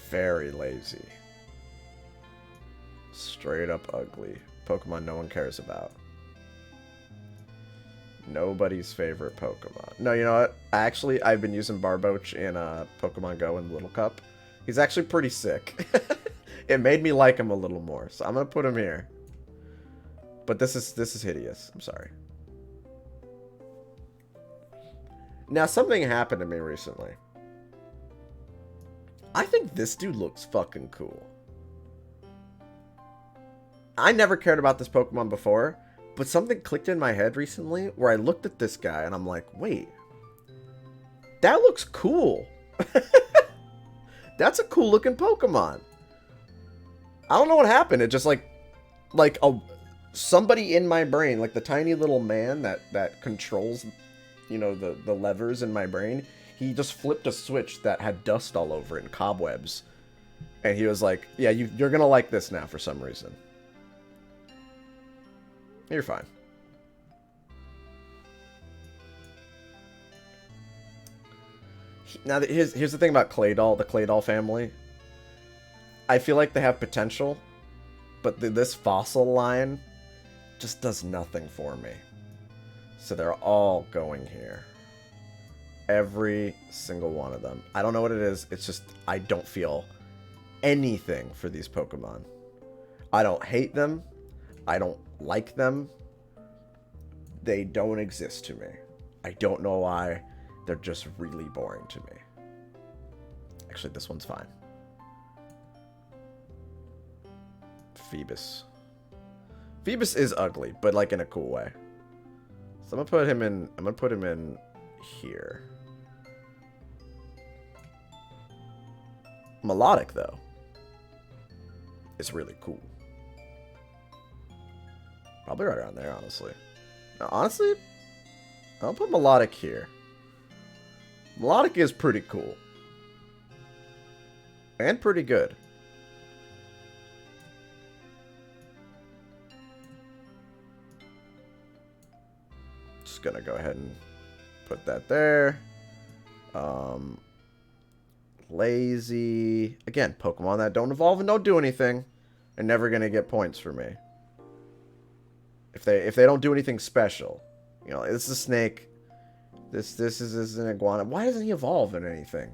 Very lazy. Straight up ugly. Pokemon no one cares about. Nobody's favorite Pokemon. No, you know what? I've been using Barboach in Pokemon Go in Little Cup. He's actually pretty sick. It made me like him a little more, so I'm gonna put him here. But this is hideous. I'm sorry. Now, something happened to me recently. I think this dude looks fucking cool. I never cared about this Pokemon before, but something clicked in my head recently where I looked at this guy and I'm like, wait, that looks cool. That's a cool looking Pokemon. I don't know what happened. It just somebody in my brain, like the tiny little man that controls, you know, the levers in my brain, he just flipped a switch that had dust all over it and cobwebs. And he was like, yeah, you're going to like this now for some reason. You're fine. Now, here's the thing about Claydol, the Claydol family. I feel like they have potential, but this fossil line just does nothing for me. So they're all going here. Every single one of them. I don't know what it is. It's just I don't feel anything for these Pokemon. I don't hate them. I don't like them. They don't exist to me. I don't know why. They're just really boring to me. Actually, this one's fine. Phoebus. Phoebus is ugly, but like in a cool way. So I'm gonna put him in here. Melodic though is really cool. Probably right around there, honestly. Now, honestly, I'll put Melodic here. Melodic is pretty cool. And pretty good. Just gonna go ahead and put that there. Lazy. Again, Pokemon that don't evolve and don't do anything are never gonna get points for me. If they don't do anything special. You know, this is a snake. This is an iguana. Why doesn't he evolve in anything?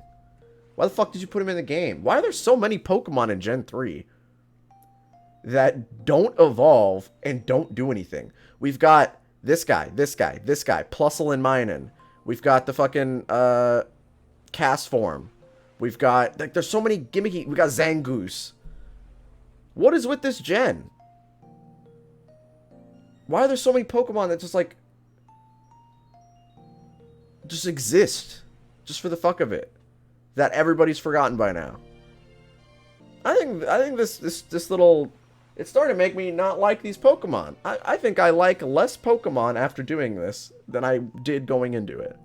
Why the fuck did you put him in the game? Why are there so many Pokemon in Gen 3 that don't evolve and don't do anything? We've got this guy, Plusle and Minun. We've got the fucking cast form. We've got, like, there's so many gimmicky. We got Zangoose. What is with this gen? Why are there so many Pokemon that just, like, just exist just for the fuck of it, that everybody's forgotten by now? I think this little, it's starting to make me not like these Pokemon. I think I like less Pokemon after doing this than I did going into it.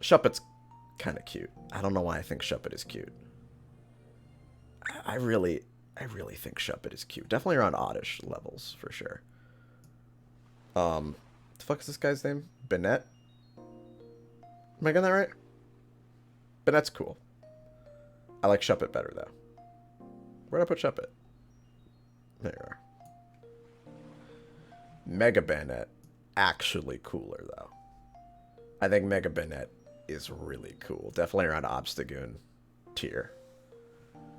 Shuppet's kind of cute. I don't know why I think Shuppet is cute. I really think Shuppet is cute. Definitely around oddish levels for sure. The fuck is this guy's name? Bennett? Am I getting that right? Bennett's cool. I like Shuppet better though. Where'd I put Shuppet? There you are. Mega Bennett. Actually cooler though. I think Mega Bennett is really cool. Definitely around Obstagoon tier.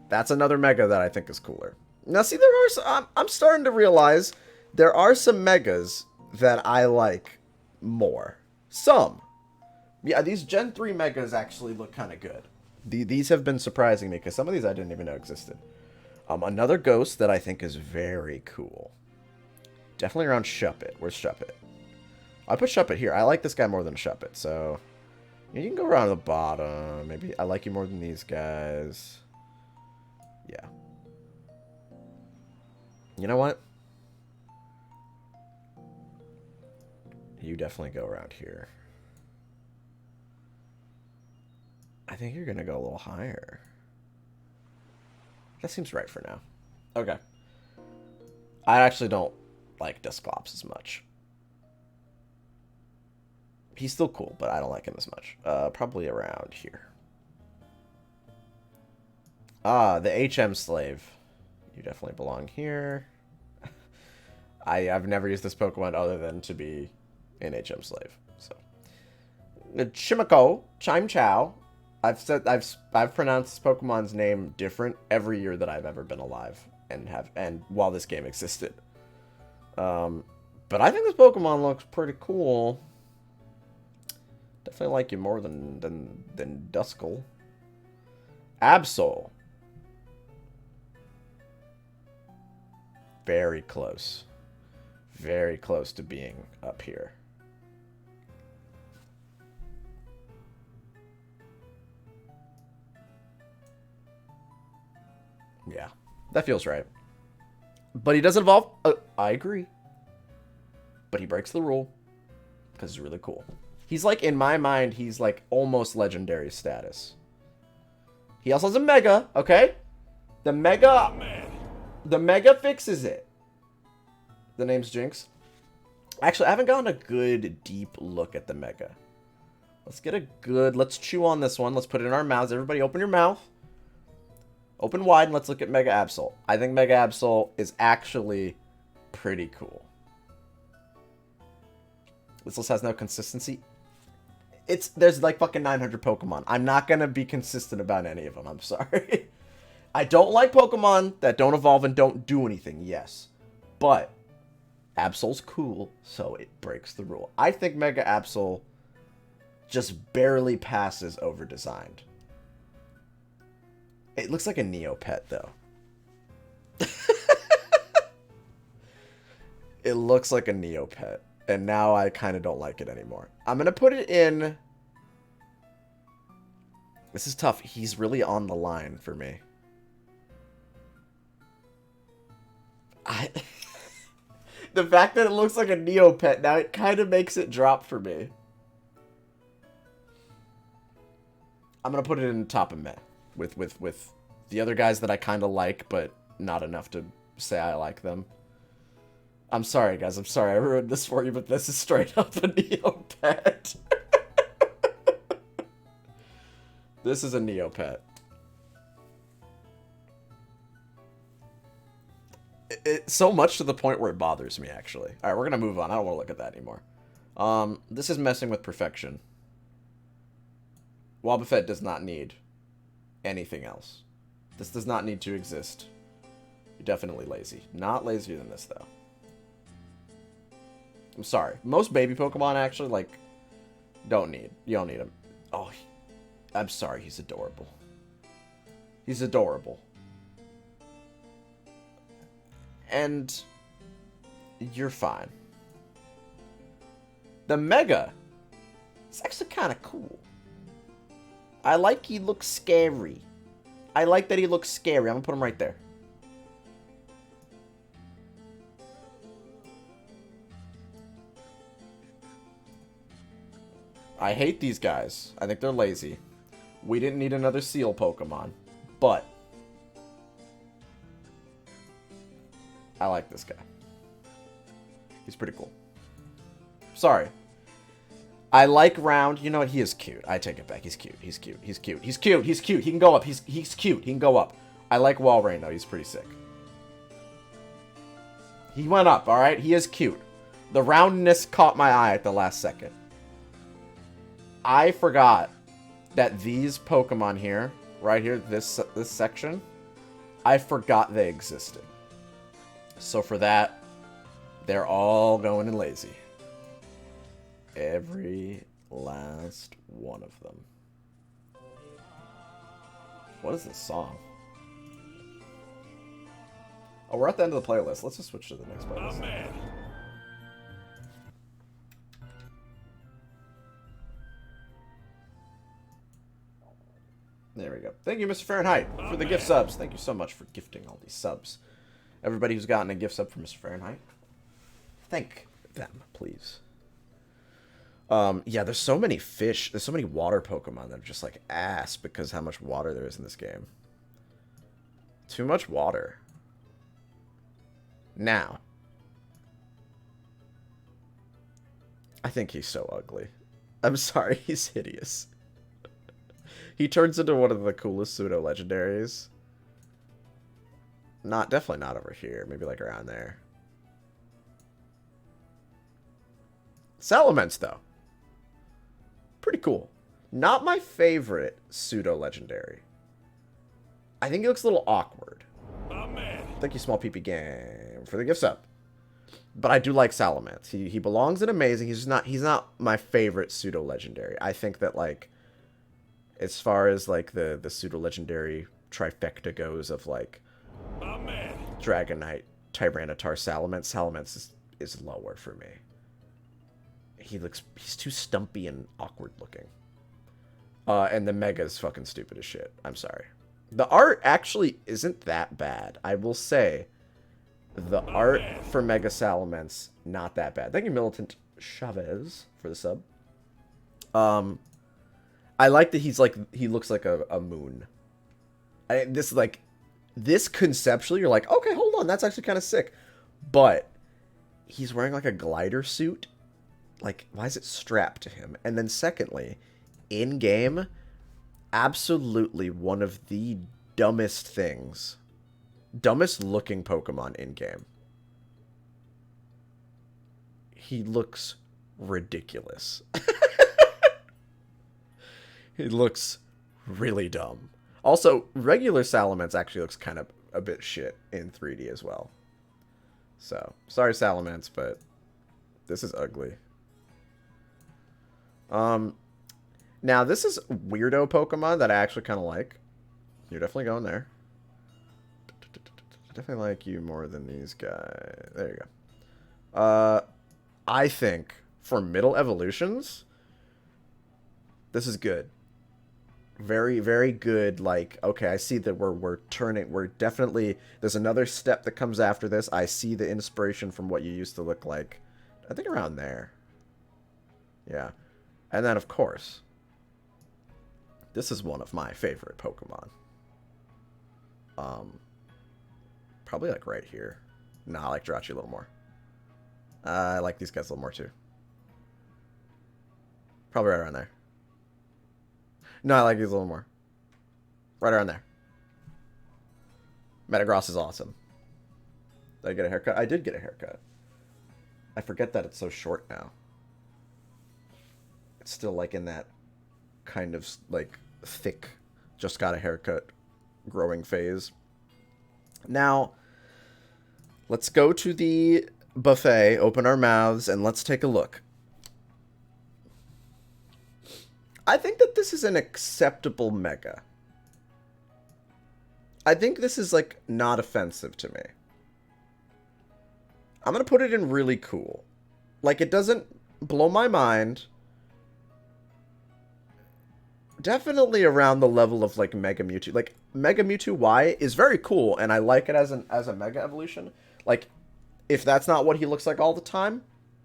That's another Mega that I think is cooler. Now see, there are I'm starting to realize there are some Megas that I like more. Some. Yeah, these Gen 3 Megas actually look kind of good. These have been surprising me because some of these I didn't even know existed. Another Ghost that I think is very cool. Definitely around Shuppet. Where's Shuppet? I put Shuppet here. I like this guy more than Shuppet, so you can go around to the bottom. Maybe I like you more than these guys. Yeah. You know what? You definitely go around here. I think you're going to go a little higher. That seems right for now. Okay. I actually don't like Dusclops as much. He's still cool, but I don't like him as much. Probably around here. Ah, the HM Slave. You definitely belong here. I've never used this Pokemon other than to be an HM Slave. So, Chimico, Chime Chow. I've pronounced this Pokemon's name different every year that I've ever been alive and while this game existed. But I think this Pokemon looks pretty cool. Definitely like you more than Duskull. Absol. Very close. Very close to being up here. Yeah, that feels right. But he doesn't evolve. I agree. But he breaks the rule because he's really cool. He's like, in my mind, he's like almost legendary status. He also has a Mega, okay? The Mega fixes it. The name's Jinx. Actually, I haven't gotten a good deep look at the Mega. Let's chew on this one. Let's put it in our mouths. Everybody open your mouth. Open wide and let's look at Mega Absol. I think Mega Absol is actually pretty cool. This list has no consistency. There's like fucking 900 Pokemon. I'm not going to be consistent about any of them. I'm sorry. I don't like Pokemon that don't evolve and don't do anything. Yes. But Absol's cool, so it breaks the rule. I think Mega Absol just barely passes over designed. It looks like a Neopet, though. It looks like a Neopet. And now I kind of don't like it anymore. I'm going to put it in... This is tough. He's really on the line for me. The fact that it looks like a Neopet, now it kind of makes it drop for me. I'm going to put it in top of meh. With the other guys that I kind of like, but not enough to say I like them. I'm sorry, guys. I'm sorry I ruined this for you, but this is straight up a Neopet. This is a Neopet. So much to the point where it bothers me, actually. Alright, we're going to move on. I don't want to look at that anymore. This is messing with perfection. Wobbuffet does not need anything else. This does not need to exist. You're definitely lazy. Not lazier than this, though. I'm sorry. Most baby Pokemon, actually, like, don't need. You don't need them. Oh, I'm sorry. He's adorable. He's adorable. And you're fine. The Mega is actually kind of cool. I like he looks scary. I like that he looks scary. I'm going to put him right there. I hate these guys. I think they're lazy. We didn't need another seal Pokemon. But I like this guy. He's pretty cool. Sorry. I like Round. You know what? He is cute. I take it back. He's cute. He's cute. He's cute. He's cute. He's cute. He can go up. He's cute. He can go up. I like Walrein, though. He's pretty sick. He went up, alright? He is cute. The roundness caught my eye at the last second. I forgot that these Pokemon here, right here, this section, I forgot they existed. So for that, they're all going in lazy. Every last one of them. What is this song? Oh, we're at the end of the playlist. Let's just switch to the next playlist. There we go. Thank you, Mr. Fahrenheit, for the gift subs. Thank you so much for gifting all these subs. Everybody who's gotten a gift sub from Mr. Fahrenheit, thank them, please. Yeah, there's so many fish. There's so many water Pokemon that are just like ass because how much water there is in this game. Too much water. Now, I think he's so ugly. I'm sorry, he's hideous. He turns into one of the coolest pseudo legendaries. Definitely not over here. Maybe like around there. Salamence, though. Pretty cool. Not my favorite pseudo legendary. I think he looks a little awkward. Oh, man. Thank you, Small PP Game, for the gift sub. But I do like Salamence. He belongs in Amazing. He's not my favorite pseudo legendary. I think that like as far as like the pseudo legendary trifecta goes of like Dragonite, Tyranitar, Salamence is lower for me. He's too stumpy and awkward looking. And the Mega is fucking stupid as shit. I'm sorry. The art actually isn't that bad. I will say the art for Mega Salamence, not that bad. Thank you, Militant Chavez, for the sub. I like that he looks like a moon. This conceptually, you're like, okay, hold on, that's actually kind of sick. But he's wearing like a glider suit. Like, why is it strapped to him? And then secondly, in game, absolutely one of the dumbest looking Pokemon in game. He looks ridiculous. He looks really dumb. Also, regular Salamence actually looks kind of a bit shit in 3D as well. So, sorry Salamence, but this is ugly. Now this is weirdo Pokemon that I actually kind of like. You're definitely going there. I definitely like you more than these guys. There you go. I think for middle evolutions, this is good. Very, very good. Like, okay, I see that we're definitely, there's another step that comes after this. I see the inspiration from what you used to look like. I think around there. Yeah. And then, of course, this is one of my favorite Pokemon. Probably like right here. Nah, I like Jirachi a little more. I like these guys a little more too. Probably right around there. No, I like these a little more. Right around there. Metagross is awesome. Did I get a haircut? I did get a haircut. I forget that it's so short now. It's still like in that kind of like thick, just got a haircut growing phase. Now, let's go to the buffet, open our mouths, and let's take a look. I think that this is an acceptable Mega. I think this is like not offensive to me. I'm going to put it in really cool. Like, it doesn't blow my mind. Definitely around the level of like Mega Mewtwo. Like Mega Mewtwo Y is very cool, and I like it as a Mega evolution. Like, if that's not what he looks like all the time,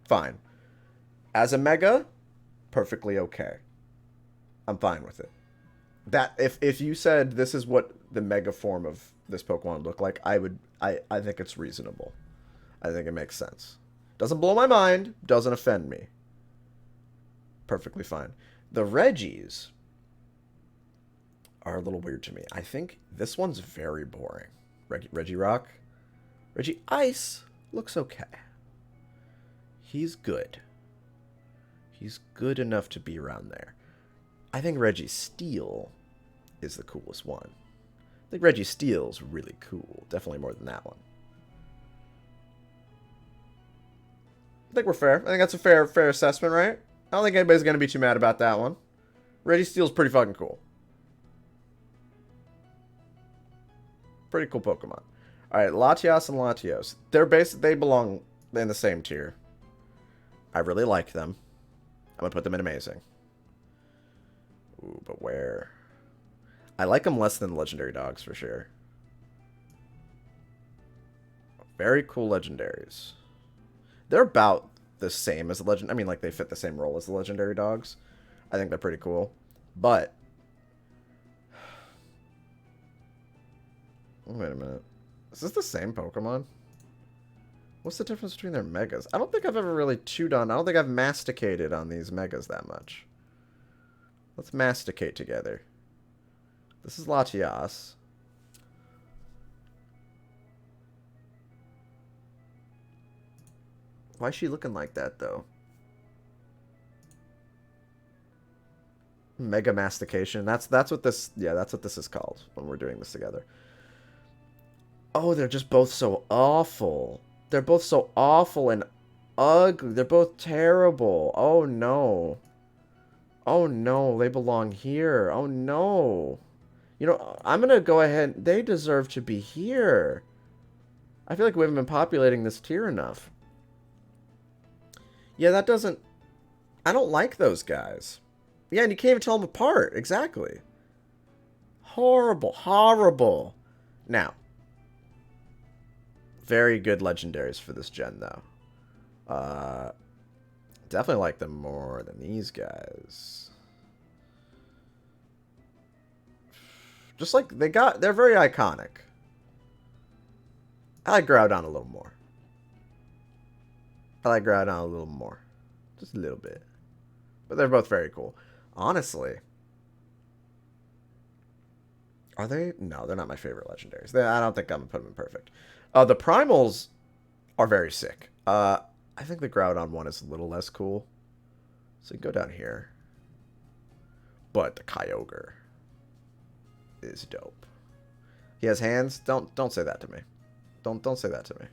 fine. As a Mega, perfectly okay. I'm fine with it. That if you said this is what the Mega form of this Pokemon would look like, I think it's reasonable. I think it makes sense. Doesn't blow my mind, doesn't offend me. Perfectly fine. The Reggies are a little weird to me. I think this one's very boring. Regirock. Reggie Ice looks okay. He's good. He's good enough to be around there. I think Reggie Steel is the coolest one. I think Reggie Steel's really cool. Definitely more than that one. I think we're fair. I think that's a fair assessment, right? I don't think anybody's going to be too mad about that one. Reggie Steel's pretty fucking cool. Pretty cool Pokemon. Alright, Latias and Latios. They belong in the same tier. I really like them. I'm going to put them in Amazing. Ooh, but where? I like them less than legendary dogs for sure. Very cool legendaries. They're about the same as the legend. I mean, like, they fit the same role as the legendary dogs. I think they're pretty cool. But wait a minute. Is this the same Pokemon? What's the difference between their megas? I don't think I've ever really chewed on... I don't think I've masticated on these megas that much. Let's masticate together. This is Latias. Why is she looking like that, though? Mega mastication. That's what this... Yeah, that's what this is called when we're doing this together. Oh, they're just both so awful. They're both so awful and ugly. They're both terrible. Oh, no. Oh, no. They belong here. Oh, no. You know, I'm going to go ahead. They deserve to be here. I feel like we haven't been populating this tier enough. Yeah, that doesn't... I don't like those guys. Yeah, and you can't even tell them apart. Exactly. Horrible. Horrible. Now... Very good legendaries for this gen, though. Definitely like them more than these guys. Just like they're very iconic. I like Groudon a little more. I like Groudon a little more. Just a little bit. But they're both very cool. Honestly. Are they? No, they're not my favorite legendaries. I don't think I'm going to put them in perfect. The primals are very sick. I think the Groudon one is a little less cool. So you can go down here. But the Kyogre is dope. He has hands? Don't say that to me. Don't say that to me.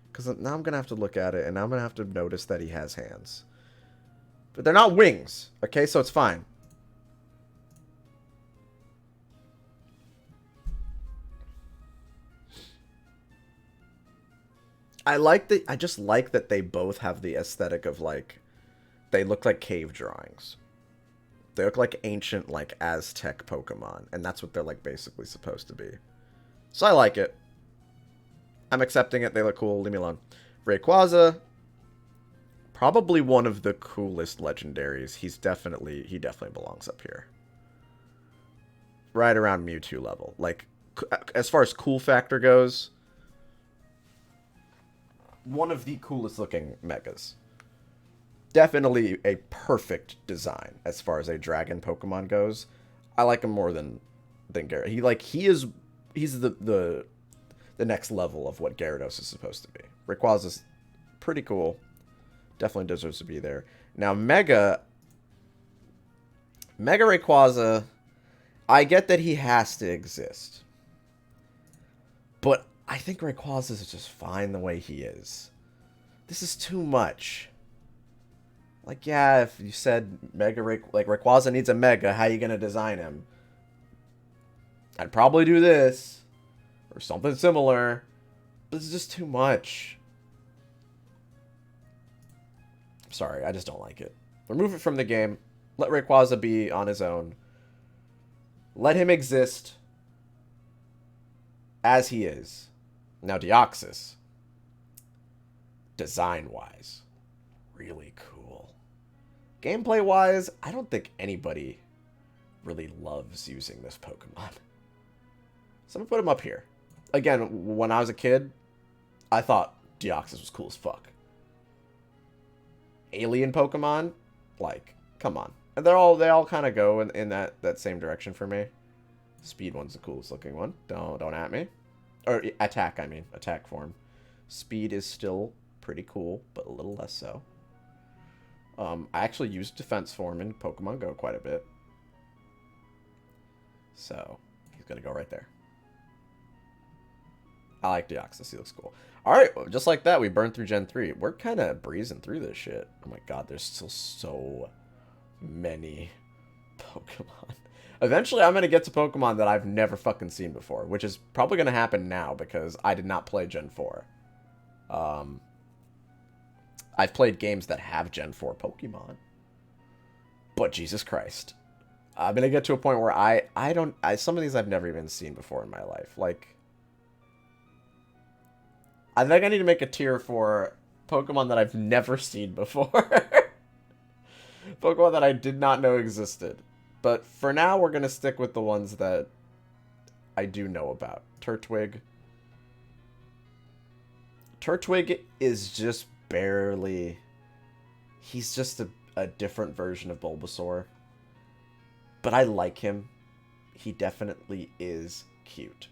Because now I'm going to have to look at it, and I'm going to have to notice that he has hands. But they're not wings, okay? So it's fine. I just like that they both have the aesthetic of, like, they look like cave drawings. They look like ancient, like, Aztec Pokemon. And that's what they're, like, basically supposed to be. So I like it. I'm accepting it. They look cool. Leave me alone. Rayquaza. Probably one of the coolest legendaries. He definitely belongs up here. Right around Mewtwo level. Like, as far as cool factor goes... One of the coolest looking megas. Definitely a perfect design as far as a dragon Pokemon goes. I like him more than Gyarados. He's the next level of what Gyarados is supposed to be. Rayquaza's pretty cool. Definitely deserves to be there. Now Mega Rayquaza, I get that he has to exist. But I think Rayquaza is just fine the way he is. This is too much. Like, yeah, if you said Rayquaza needs a Mega, how are you going to design him? I'd probably do this. Or something similar. But it's just too much. Sorry, I just don't like it. Remove it from the game. Let Rayquaza be on his own. Let him exist as he is. Now, Deoxys, design-wise, really cool. Gameplay-wise, I don't think anybody really loves using this Pokemon. So I'm going to put him up here. Again, when I was a kid, I thought Deoxys was cool as fuck. Alien Pokemon, like, come on. And they all kind of go in that same direction for me. Speed one's the coolest looking one. Don't at me. Or attack, I mean. Attack form. Speed is still pretty cool, but a little less so. I actually used defense form in Pokemon Go quite a bit. So, he's going to go right there. I like Deoxys. He looks cool. Alright, just like that, we burned through Gen 3. We're kind of breezing through this shit. Oh my god, there's still so many Pokemon. Eventually, I'm going to get to Pokemon that I've never fucking seen before, which is probably going to happen now because I did not play Gen 4. I've played games that have Gen 4 Pokemon. But Jesus Christ. I'm gonna get to a point where some of these I've never even seen before in my life. Like, I think I need to make a tier for Pokemon that I've never seen before. Pokemon that I did not know existed. But for now, we're gonna stick with the ones that I do know about. Turtwig. Turtwig is just barely... He's just a different version of Bulbasaur. But I like him. He definitely is cute.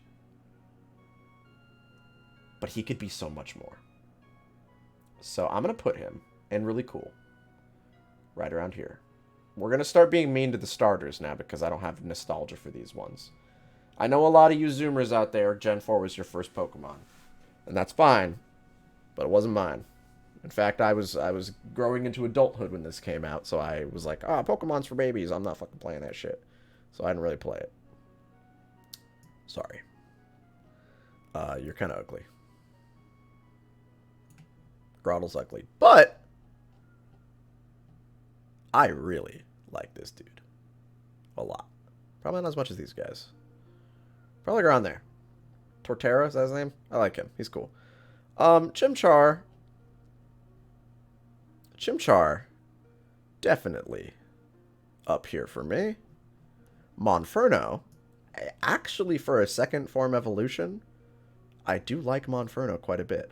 But he could be so much more. So I'm going to put him in really cool. Right around here. We're going to start being mean to the starters now because I don't have nostalgia for these ones. I know a lot of you Zoomers out there, Gen 4 was your first Pokemon. And that's fine. But it wasn't mine. In fact, I was growing into adulthood when this came out, so I was like, Pokemon's for babies. I'm not fucking playing that shit. So I didn't really play it. Sorry. You're kind of ugly. Grottle's ugly. But I really like this dude. A lot. Probably not as much as these guys. Probably around there. Torterra, is that his name? I like him. He's cool. Chimchar, definitely up here for me. Monferno, actually for a second form evolution, I do like Monferno quite a bit.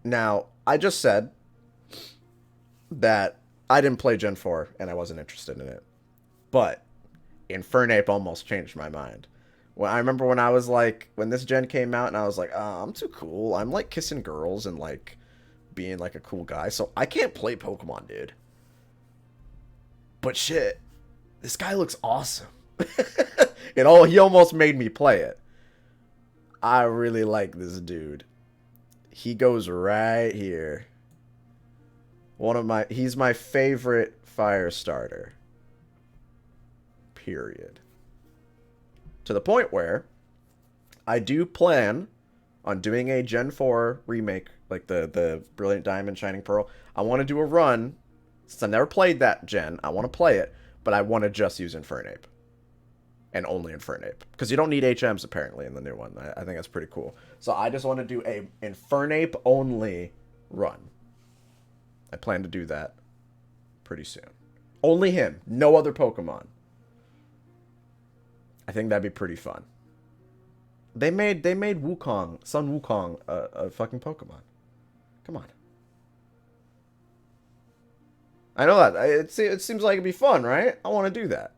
Now, I just said that I didn't play Gen 4 and I wasn't interested in it. But Infernape almost changed my mind. Well, I remember when I was like, when this gen came out and I was like, I'm too cool. I'm like kissing girls and like being like a cool guy. So I can't play Pokemon, dude. But shit, this guy looks awesome. He almost made me play it. I really like this dude. He goes right here. He's my favorite fire starter. Period. To the point where I do plan on doing a Gen 4 remake, like the Brilliant Diamond, Shining Pearl. I want to do a run. Since I've never played that gen, I want to play it, but I want to just use Infernape. And only Infernape. Because you don't need HMs, apparently, in the new one. I think that's pretty cool. So I just want to do a Infernape-only run. I plan to do that pretty soon. Only him. No other Pokemon. I think that'd be pretty fun. They made Wukong, Sun Wukong, a fucking Pokemon. Come on. I know that. It seems like it'd be fun, right? I want to do that.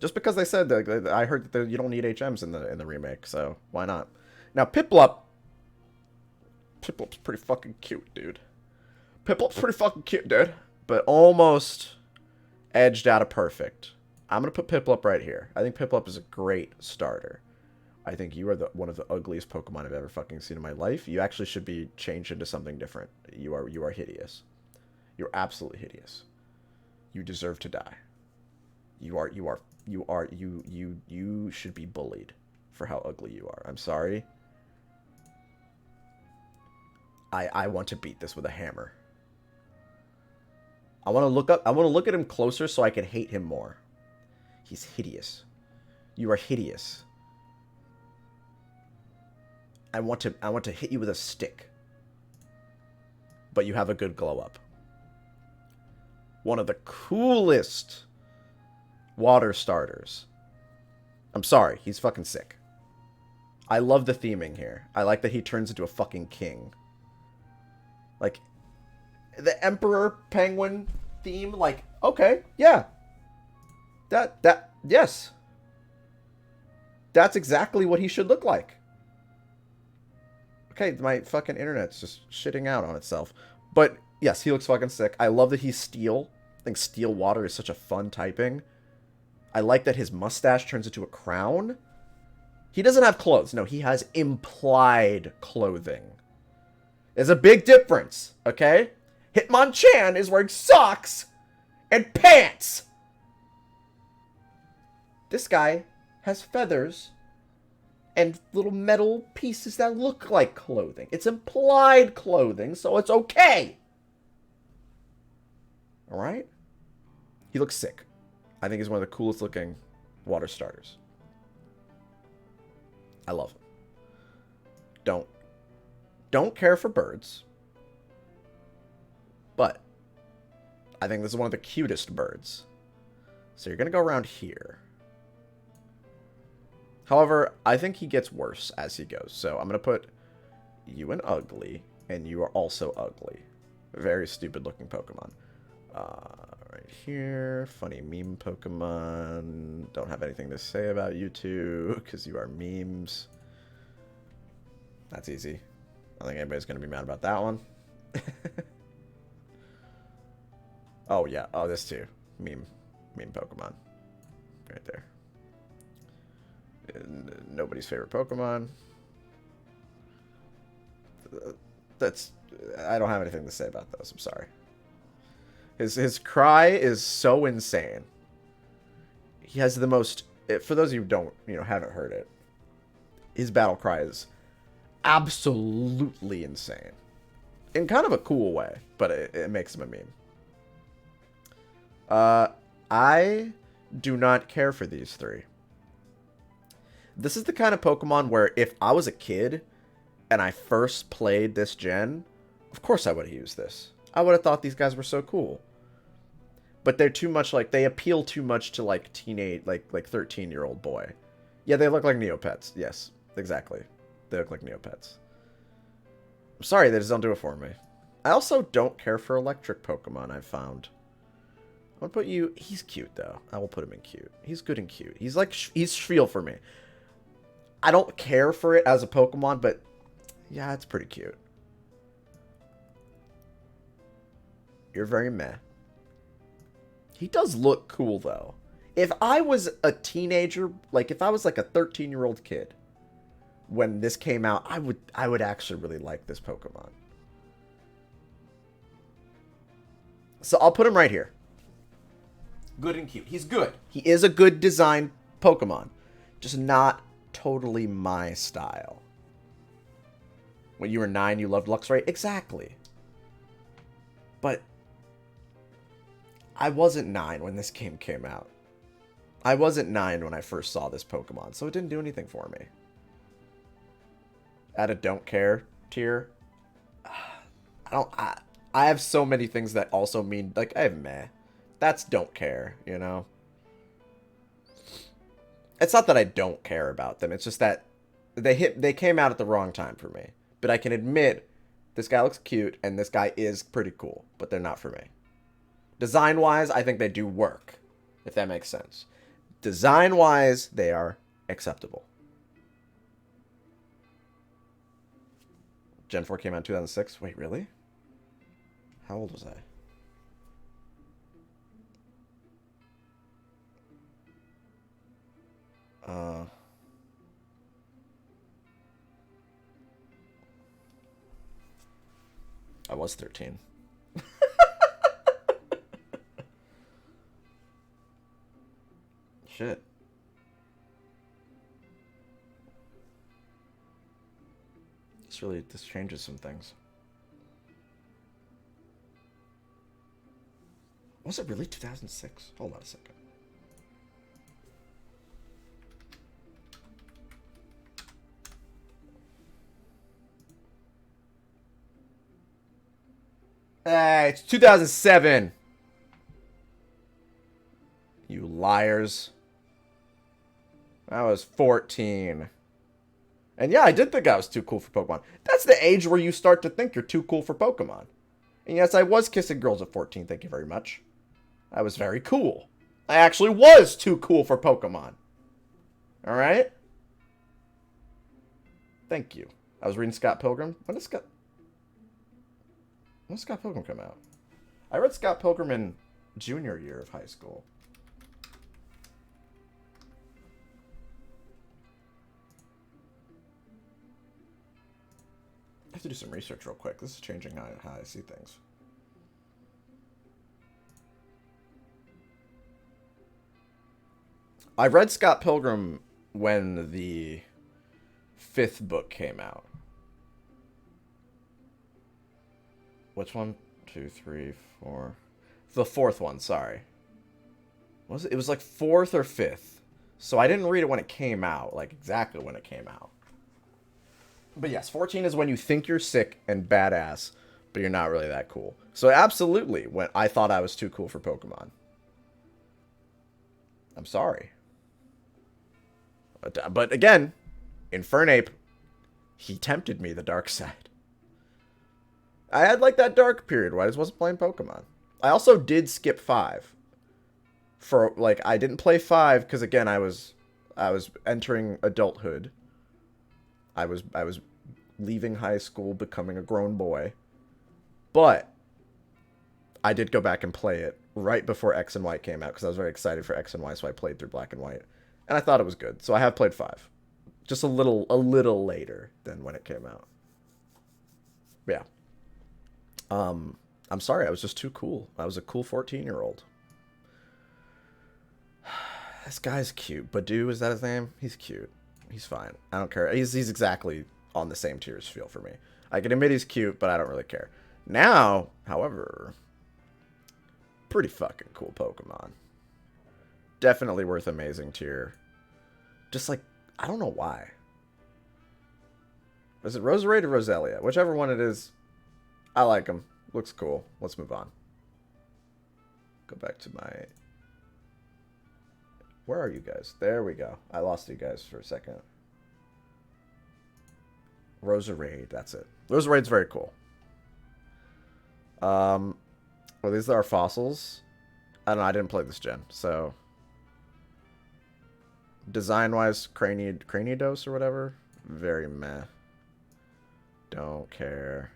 Just because they said that, I heard that you don't need HMs in the remake, so why not? Now Piplup's pretty fucking cute, dude. Piplup's pretty fucking cute, dude. But almost edged out of perfect. I'm going to put Piplup right here. I think Piplup is a great starter. I think you are one of the ugliest Pokemon I've ever fucking seen in my life. You actually should be changed into something different. You are hideous. You're absolutely hideous. You deserve to die. You should be bullied for how ugly you are. I'm sorry. I want to beat this with a hammer. I want to look at him closer so I can hate him more. He's hideous. You are hideous. I want to hit you with a stick. But you have a good glow up. One of the coolest water starters. I'm sorry, he's fucking sick. I love the theming here. I like that he turns into a fucking king. Like, the Emperor Penguin theme, like, okay, yeah. Yes. That's exactly what he should look like. Okay, my fucking internet's just shitting out on itself. But, yes, he looks fucking sick. I love that he's steel. I think steel water is such a fun typing. I like that his mustache turns into a crown. He doesn't have clothes. No, he has implied clothing. There's a big difference, okay? Hitmonchan is wearing socks and pants. This guy has feathers and little metal pieces that look like clothing. It's implied clothing, so it's okay. Alright? He looks sick. I think he's one of the coolest looking water starters. I love him. Don't care for birds. But I think this is one of the cutest birds. So you're going to go around here. However, I think he gets worse as he goes. So I'm going to put you in ugly, and you are also ugly. Very stupid looking Pokemon. Right here, funny meme Pokemon. Don't have anything to say about you two, because you are memes. That's easy. I don't think anybody's going to be mad about that one. Oh, yeah. Oh, this too. Meme Pokemon. Right there. Nobody's favorite Pokemon. That's... I don't have anything to say about those. I'm sorry. His cry is so insane. He has the most... For those of you who don't, haven't heard it, his battle cry is absolutely insane. In kind of a cool way, but it makes him a meme. I do not care for these three. This is the kind of Pokemon where if I was a kid and I first played this gen, of course I would have used this. I would have thought these guys were so cool. But they're too much like, they appeal too much to like teenage, like 13-year-old boy. Yeah, they look like Neopets. Yes, exactly. They look like Neopets. I'm sorry, they just don't do it for me. I also don't care for electric Pokemon, I've found. I'm gonna put you... He's cute, though. I will put him in cute. He's good and cute. He's like... He's Shriel for me. I don't care for it as a Pokemon, but... Yeah, it's pretty cute. You're very meh. He does look cool, though. If I was a teenager... Like, if I was like a 13-year-old kid... When this came out, I would actually really like this Pokemon. So I'll put him right here. Good and cute. He's good. He is a good design Pokemon. Just not totally my style. When you were 9, you loved Luxray? Exactly. But I wasn't 9 when this game came out. I wasn't 9 when I first saw this Pokemon, so it didn't do anything for me. At a don't care tier, I have so many things that also mean, like, I have meh. That's don't care, you know? It's not that I don't care about them. It's just that they came out at the wrong time for me. But I can admit, this guy looks cute, and this guy is pretty cool. But they're not for me. Design-wise, I think they do work. If that makes sense. Design-wise, they are acceptable. Gen 4 came out in 2006. Wait, really? How old was I? I was 13. Shit. This changes some things. Was it really 2006? Hold on a second. It's 2007. You liars. I was 14. And yeah, I did think I was too cool for Pokemon. That's the age where you start to think you're too cool for Pokemon. And yes, I was kissing girls at 14, thank you very much. I was very cool. I actually was too cool for Pokemon. Alright? Thank you. I was reading Scott Pilgrim. When did Scott Pilgrim come out? I read Scott Pilgrim in junior year of high school. I have to do some research real quick. This is changing how I see things. I read Scott Pilgrim when the 5th book came out. Which one? 2, 3, 4. The 4th one, sorry. Was it? It was like 4th or 5th. So I didn't read it when it came out, like exactly when it came out. But yes, 14 is when you think you're sick and badass, but you're not really that cool. So absolutely, when I thought I was too cool for Pokemon. I'm sorry. But again, Infernape, he tempted me the dark side. I had like that dark period where I just wasn't playing Pokemon. I also did skip 5. For like I didn't play 5 because again I was entering adulthood. I was leaving high school, becoming a grown boy. But I did go back and play it right before X and Y came out because I was very excited for X and Y, so I played through Black and White. And I thought it was good. So I have played 5. Just a little later than when it came out. Yeah. I'm sorry, I was just too cool. I was a cool 14-year-old. This guy's cute. Badu, is that his name? He's cute. He's fine. I don't care. He's exactly on the same tier as Feel for me. I can admit he's cute, but I don't really care. Now, however, pretty fucking cool Pokemon. Definitely worth amazing tier. Just like, I don't know why. Is it Roserade or Roselia? Whichever one it is, I like him. Looks cool. Let's move on. Go back to my... Where are you guys? There we go. I lost you guys for a second. Roserade, that's it. Roserade's very cool. Well, these are our fossils. I don't know, I didn't play this gen, so... Design-wise, Cranidos or whatever, very meh. Don't care.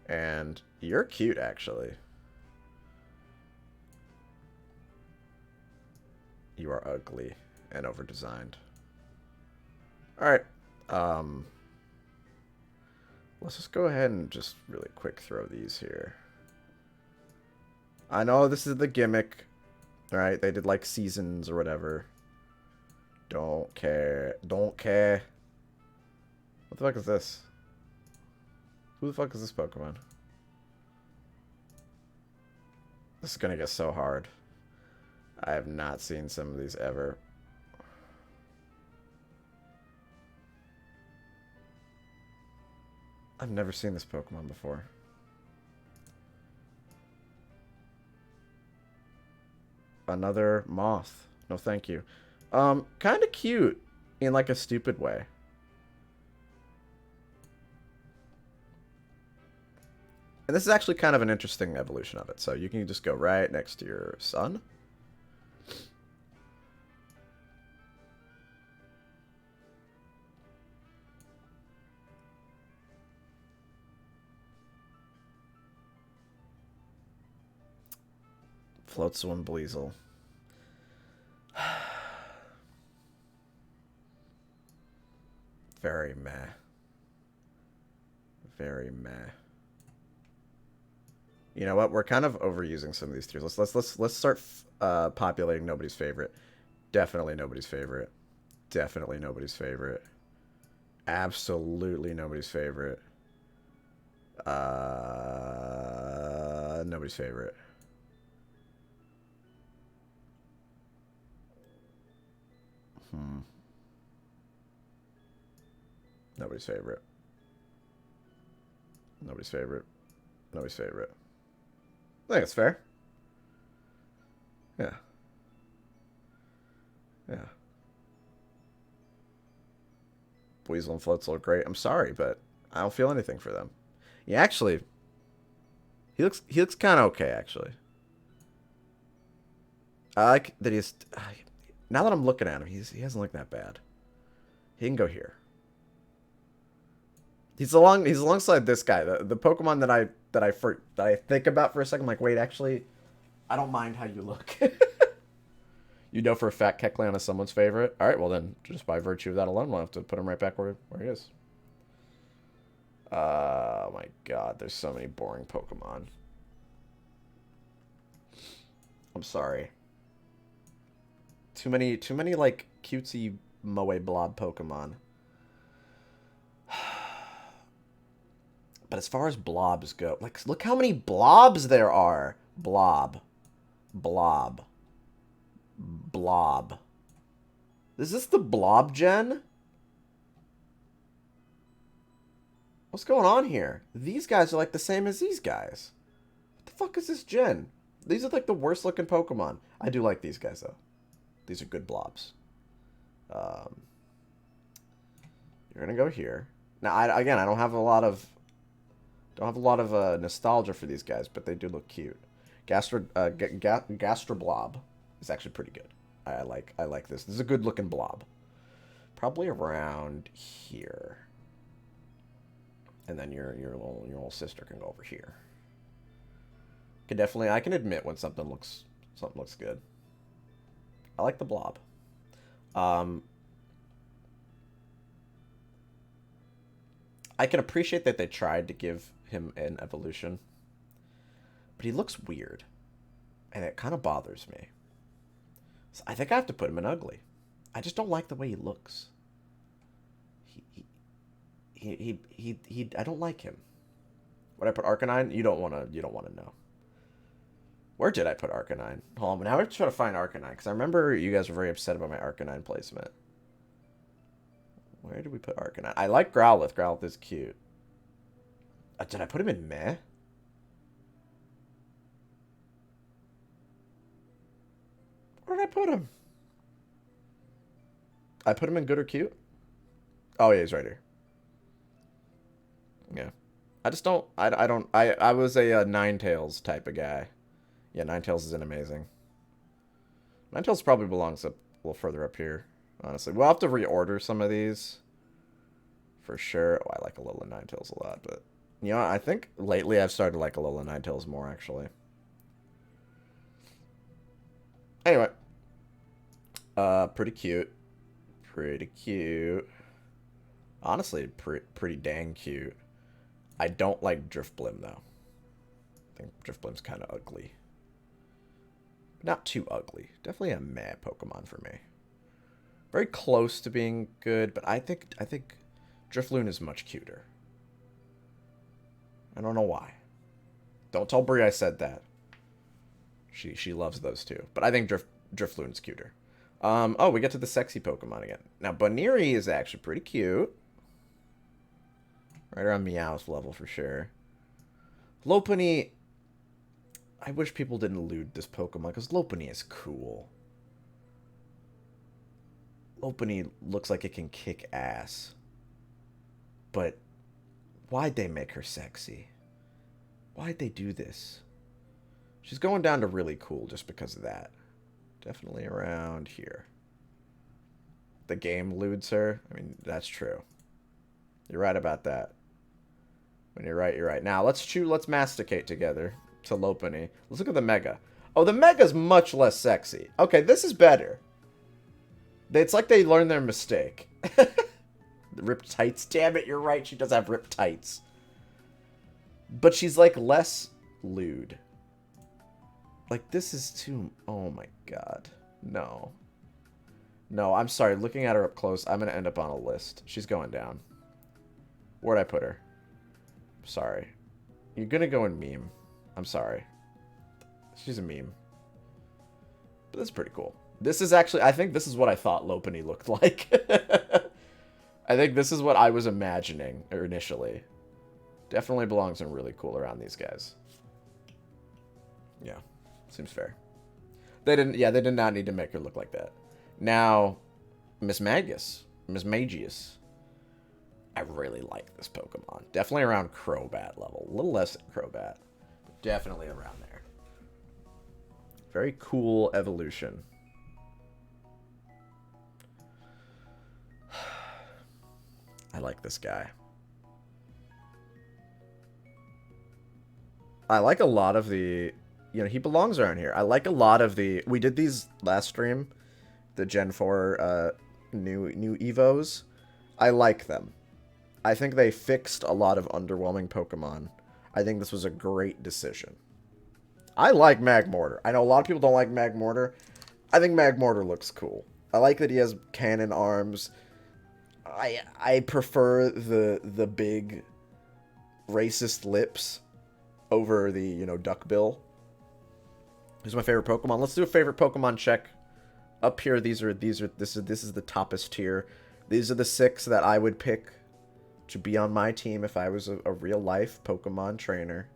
And you're cute, actually. You are ugly and over-designed. Alright. Let's just go ahead and just really quick throw these here. I know this is the gimmick. Alright, they did like seasons or whatever. Don't care. Don't care. What the fuck is this? Who the fuck is this Pokemon? This is gonna get so hard. I have not seen some of these ever. I've never seen this Pokemon before. Another moth. No, thank you. Kind of cute in like a stupid way. And this is actually kind of an interesting evolution of it. So you can just go right next to your son. Floatzel and Bleasel. Very meh. Very meh. You know what? We're kind of overusing some of these tiers. Let's start populating nobody's favorite. Definitely nobody's favorite. Definitely nobody's favorite. Absolutely nobody's favorite. Nobody's favorite. Nobody's favorite. Nobody's favorite. Nobody's favorite. I think it's fair. Yeah. Yeah. Weasel and Floatzel are great. I'm sorry, but I don't feel anything for them. Yeah, actually, he looks kind of okay, actually. I like that he's... Now that I'm looking at him, he doesn't look that bad. He can go here. He's alongside this guy, the Pokemon that I think about for a second. I'm like, wait, actually, I don't mind how you look. You know for a fact Kecleon is someone's favorite. All right, well then, just by virtue of that alone, we'll have to put him right back where he is. Oh my god, there's so many boring Pokemon. I'm sorry. Too many like cutesy moe blob Pokemon. But as far as blobs go, like, look how many blobs there are. Blob. Blob. Blob. Is this the Blob gen? What's going on here? These guys are like the same as these guys. What the fuck is this gen? These are like the worst looking Pokemon. I do like these guys though. These are good blobs. You're gonna go here. Now, again, I don't have a lot of nostalgia for these guys, but they do look cute. Gastroblob is actually pretty good. I like this. This is a good looking blob. Probably around here. And then your little sister can go over here. I can admit when something looks good. I like the blob. I can appreciate that they tried to give him an evolution, but he looks weird, and it kind of bothers me. So I think I have to put him in ugly. I just don't like the way he looks. He I don't like him. Would I put Arcanine? You don't want to know. Where did I put Arcanine? Hold on, now I have to try to find Arcanine, because I remember you guys were very upset about my Arcanine placement. Where did we put Arcanine? I like Growlithe. Growlithe is cute. Did I put him in meh? Where did I put him? I put him in good or cute? Oh, yeah, he's right here. Yeah. I just don't... I was a Ninetales type of guy. Yeah, Ninetales isn't amazing. Ninetales probably belongs a little further up here, honestly. We'll have to reorder some of these. For sure. Oh, I like Alola Ninetales a lot, but... You know, I think lately I've started to like Alola Ninetales more, actually. Anyway. Pretty cute. Pretty cute. Honestly, pretty dang cute. I don't like Drifblim, though. I think Drifblim's kind of ugly. Not too ugly. Definitely a meh Pokemon for me. Very close to being good, but I think Drifloon is much cuter. I don't know why. Don't tell Brie I said that. She loves those two. But I think Drifloon's cuter. Oh, we get to the sexy Pokemon again. Now, Baniri is actually pretty cute. Right around Meowth level for sure. Lopunny... I wish people didn't lewd this Pokemon, because Lopunny is cool. Lopunny looks like it can kick ass. But why'd they make her sexy? Why'd they do this? She's going down to really cool just because of that. Definitely around here. The game lewds her. I mean, that's true. You're right about that. When you're right, you're right. Now, let's masticate together to Lopunny. Let's look at the Mega. Oh, the Mega's much less sexy. Okay, this is better. It's like they learned their mistake. Ripped tights. Damn it, you're right. She does have ripped tights. But she's, like, less lewd. Like, this is too... Oh, my God. No. No, I'm sorry. Looking at her up close, I'm going to end up on a list. She's going down. Where'd I put her? Sorry. You're going to go in meme. I'm sorry. She's a meme. But this is pretty cool. This is actually... I think this is what I thought Lopunny looked like. I think this is what I was imagining initially. Definitely belongs in really cool around these guys. Yeah. Seems fair. They did not need to make her look like that. Now, Miss Magius. I really like this Pokemon. Definitely around Crobat level. A little less than Crobat. But definitely around there. Very cool evolution. I like this guy. I like a lot of the... You know, he belongs around here. I like a lot of the... We did these last stream. The Gen 4 new Evos. I like them. I think they fixed a lot of underwhelming Pokemon. I think this was a great decision. I like Magmortar. I know a lot of people don't like Magmortar. I think Magmortar looks cool. I like that he has cannon arms. I prefer the big racist lips over the, you know, duckbill. Who's my favorite Pokemon? Let's do a favorite Pokemon check Up here, this is the toppest tier. These are the 6 that I would pick to be on my team if I was a real life Pokemon trainer.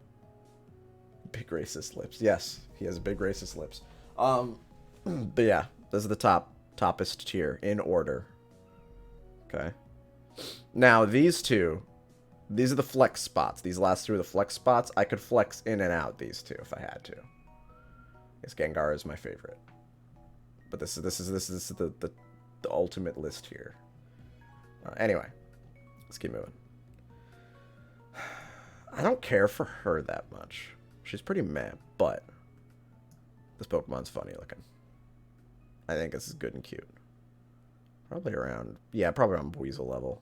Big racist lips. Yes, he has big racist lips. But yeah, this is the toppest tier in order. Okay. Now these two, these are the flex spots. These last 2 are the flex spots. I could flex in and out these 2 if I had to. Yes, Gengar is my favorite. But this is the ultimate list here. Anyway, let's keep moving. I don't care for her that much. She's pretty meh, but this Pokemon's funny looking. I think this is good and cute. Probably around, yeah, probably around Weasel level.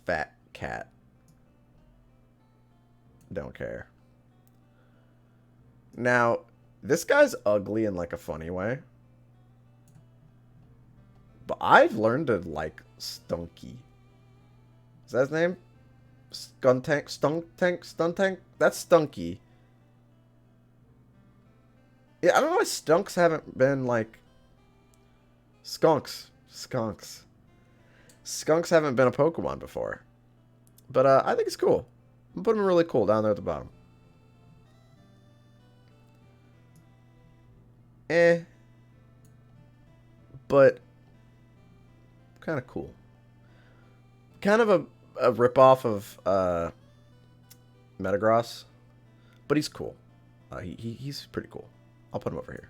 Fat cat. Don't care. Now, this guy's ugly in like a funny way. But I've learned to like Stunky. Is that his name? Stuntank? That's Stunky. Yeah, I don't know why Stunks haven't been like... Skunks haven't been a Pokemon before. But I think it's cool. I'm putting him really cool down there at the bottom. But kind of cool. Kind of a ripoff of Metagross, but he's cool. He's pretty cool. I'll put him over here.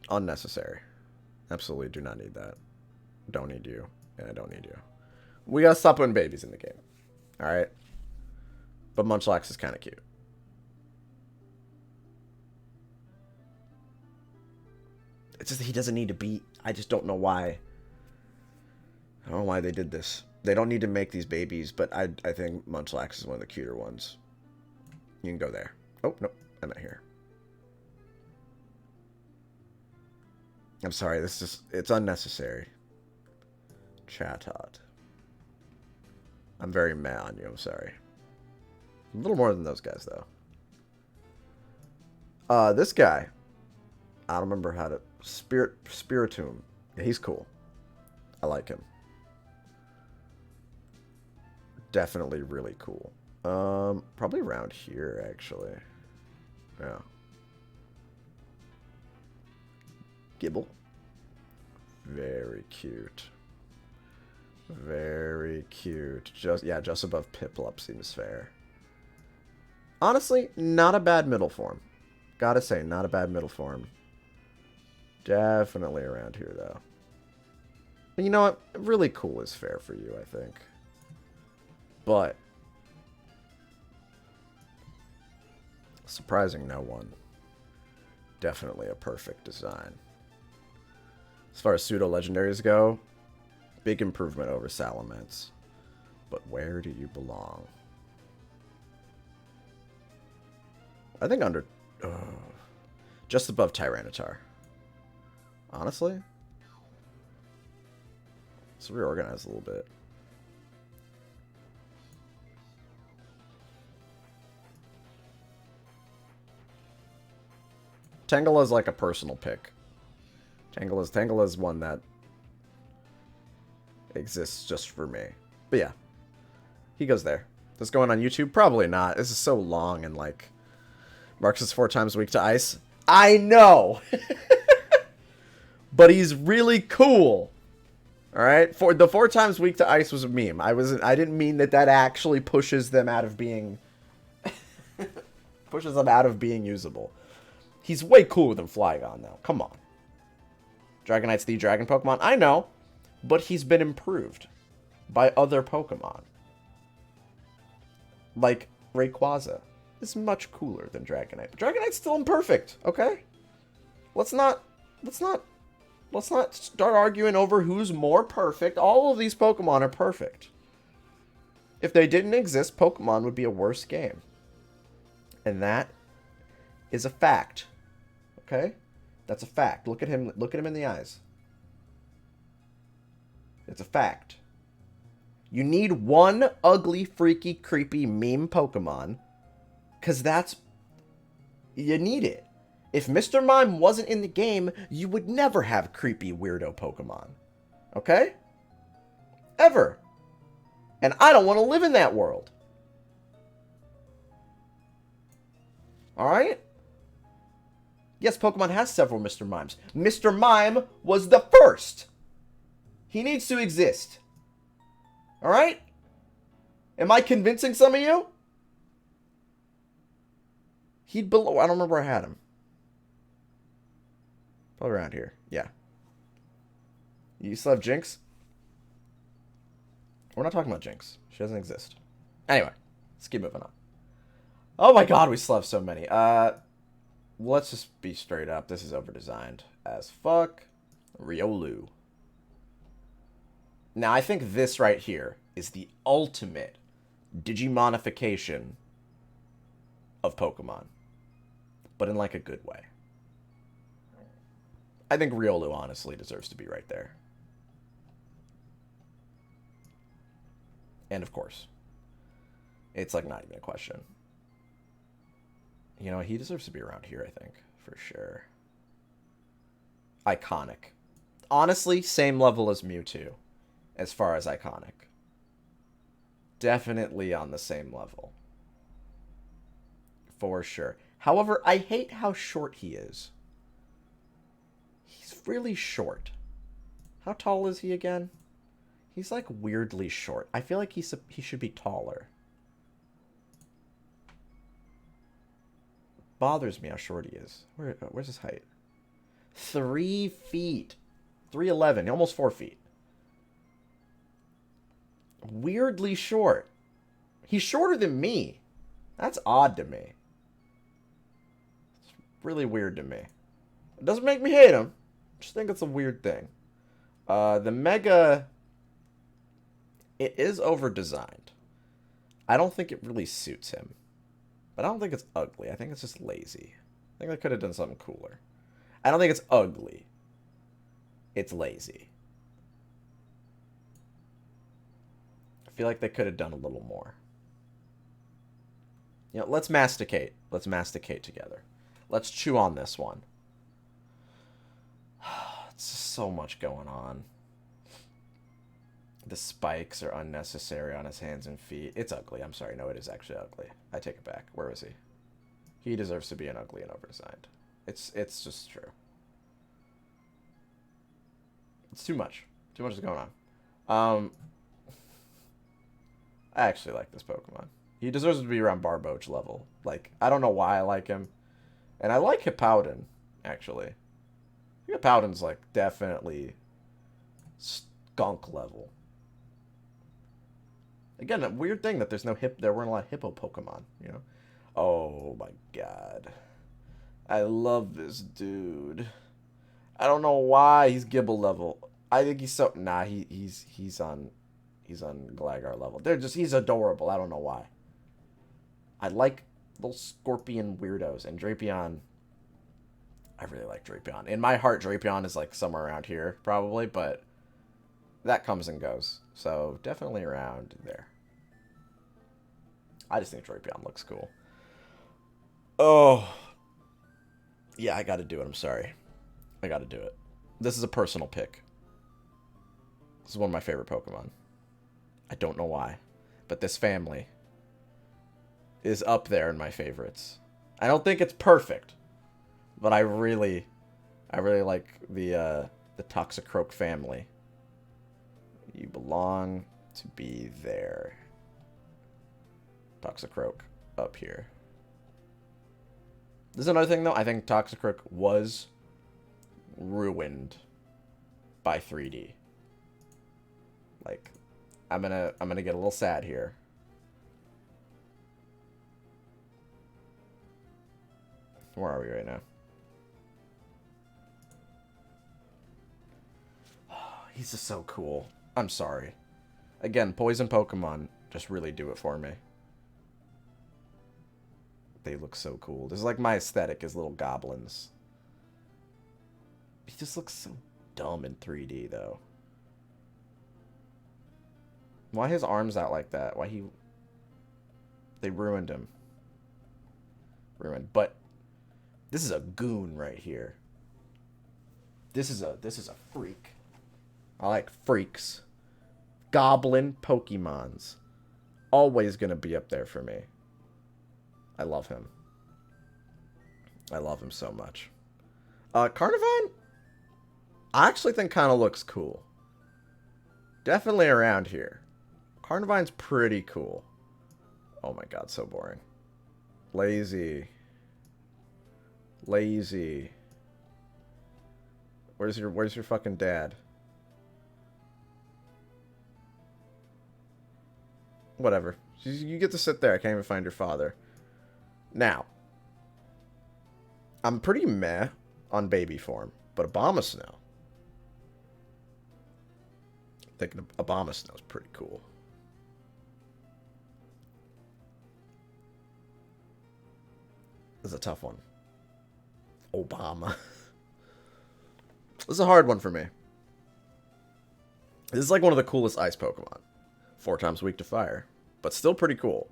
Unnecessary. Absolutely do not need that. Don't need you, and I don't need you. We gotta stop putting babies in the game. Alright? But Munchlax is kind of cute. It's just he doesn't need to be... I just don't know why. I don't know why they did this. They don't need to make these babies, but I think Munchlax is one of the cuter ones. You can go there. Oh, no. I'm not here. I'm sorry. This is... It's unnecessary. Chatot. I'm very mad on you. I'm sorry. A little more than those guys, though. This guy. I don't remember how to... Spiritomb. Yeah, he's cool. I like him. Definitely really cool. Probably around here, actually. Yeah. Gibble. Very cute. Very cute. Just above Piplup seems fair. Honestly, not a bad middle form. Gotta say, not a bad middle form. Definitely around here, though. But you know what? Really cool is fair for you, I think. But surprising no one. Definitely a perfect design. As far as pseudo-legendaries go, big improvement over Salamence. But where do you belong? I think under... just above Tyranitar. Honestly? Let's reorganize a little bit. Tangela is like a personal pick. Tangela is one that exists just for me. But yeah. He goes there. Does going on YouTube? Probably not. This is so long and like... Marks is 4 times weak to ice. I know! But he's really cool. Alright? For the 4 times weak to ice was a meme. I didn't mean that actually pushes them out of being... pushes them out of being usable. He's way cooler than Flygon, though. Come on. Dragonite's the dragon Pokemon. I know. But he's been improved by other Pokemon. Like Rayquaza is much cooler than Dragonite. But Dragonite's still imperfect, okay? Let's not start arguing over who's more perfect. All of these Pokemon are perfect. If they didn't exist, Pokemon would be a worse game. And that is a fact. Okay? That's a fact. Look at him in the eyes. It's a fact. You need one ugly, freaky, creepy meme Pokemon. Because that's... You need it. If Mr. Mime wasn't in the game, you would never have creepy weirdo Pokemon. Okay? Ever. And I don't want to live in that world. Alright? Yes, Pokemon has several Mr. Mimes. Mr. Mime was the first. He needs to exist. Alright? Am I convincing some of you? He'd below. I don't remember where I had him. Probably around here. Yeah. You still have Jinx? We're not talking about Jinx. She doesn't exist. Anyway, let's keep moving on. Oh my god, we still have so many. Let's just be straight up. This is over-designed as fuck. Riolu. Now, I think this right here is the ultimate Digimonification of Pokemon. But in, like, a good way. I think Riolu, honestly, deserves to be right there. And, of course, it's, like, not even a question. You know, he deserves to be around here, I think, for sure. Iconic. Honestly, same level as Mewtwo, as far as iconic. Definitely on the same level. For sure. However, I hate how short he is. He's really short. How tall is he again? He's like weirdly short. I feel like he should be taller. Bothers me how short he is. Where's his height? 3 feet. 3'11", almost 4 feet. Weirdly short. He's shorter than me. That's odd to me. It's really weird to me. It doesn't make me hate him. I just think it's a weird thing. The Mega... It is over-designed. I don't think it really suits him. But I don't think it's ugly. I think it's just lazy. I think they could have done something cooler. I don't think it's ugly. It's lazy. I feel like they could have done a little more. You know, let's masticate. Let's masticate together. Let's chew on this one. It's just so much going on. The spikes are unnecessary on his hands and feet. It's ugly. I'm sorry. No, it is actually ugly. I take it back. Where is he? He deserves to be an ugly and overdesigned. It's just true. It's too much. Too much is going on. I actually like this Pokemon. He deserves to be around Barboach level. Like, I don't know why I like him. And I like Hippowdon, actually. Hippowdon's, like, definitely skunk level. Again, a weird thing that there's no there weren't a lot of hippo Pokemon, you know? Oh my god. I love this dude. I don't know why he's Gibble level. I think he's so he's on Gligar level. He's adorable. I don't know why. I like little scorpion weirdos, and Drapion. I really like Drapion. In my heart, Drapion is like somewhere around here, probably, but that comes and goes. So definitely around there. I just think Drapion looks cool. Oh. Yeah, I gotta do it. I'm sorry. I gotta do it. This is a personal pick. This is one of my favorite Pokemon. I don't know why. But this family is up there in my favorites. I don't think it's perfect. But I really like the Toxicroak family. You belong to be there. Toxicroak up here. This is another thing, though. I think Toxicroak was ruined by 3D. Like, I'm gonna get a little sad here. Where are we right now? Oh, he's just so cool. I'm sorry. Again, poison Pokemon just really do it for me. They look so cool. This is like my aesthetic is little goblins. He just looks so dumb in 3D, though. Why his arms out like that? Why he... They ruined him. Ruined. But This is a goon right here. This is a freak. I like freaks. Goblin Pokemons. Always gonna be up there for me. I love him. I love him so much. Carnivine, I actually think kind of looks cool. Definitely around here. Carnivine's pretty cool. Oh my god, so boring. Lazy. Lazy. Where's your fucking dad? Whatever. You get to sit there. I can't even find your father. Now, I'm pretty meh on baby form, but Abomasnow. I think Abomasnow is pretty cool. This is a tough one. Obama. This is a hard one for me. This is like one of the coolest ice Pokemon. 4 times weak to fire, but still pretty cool.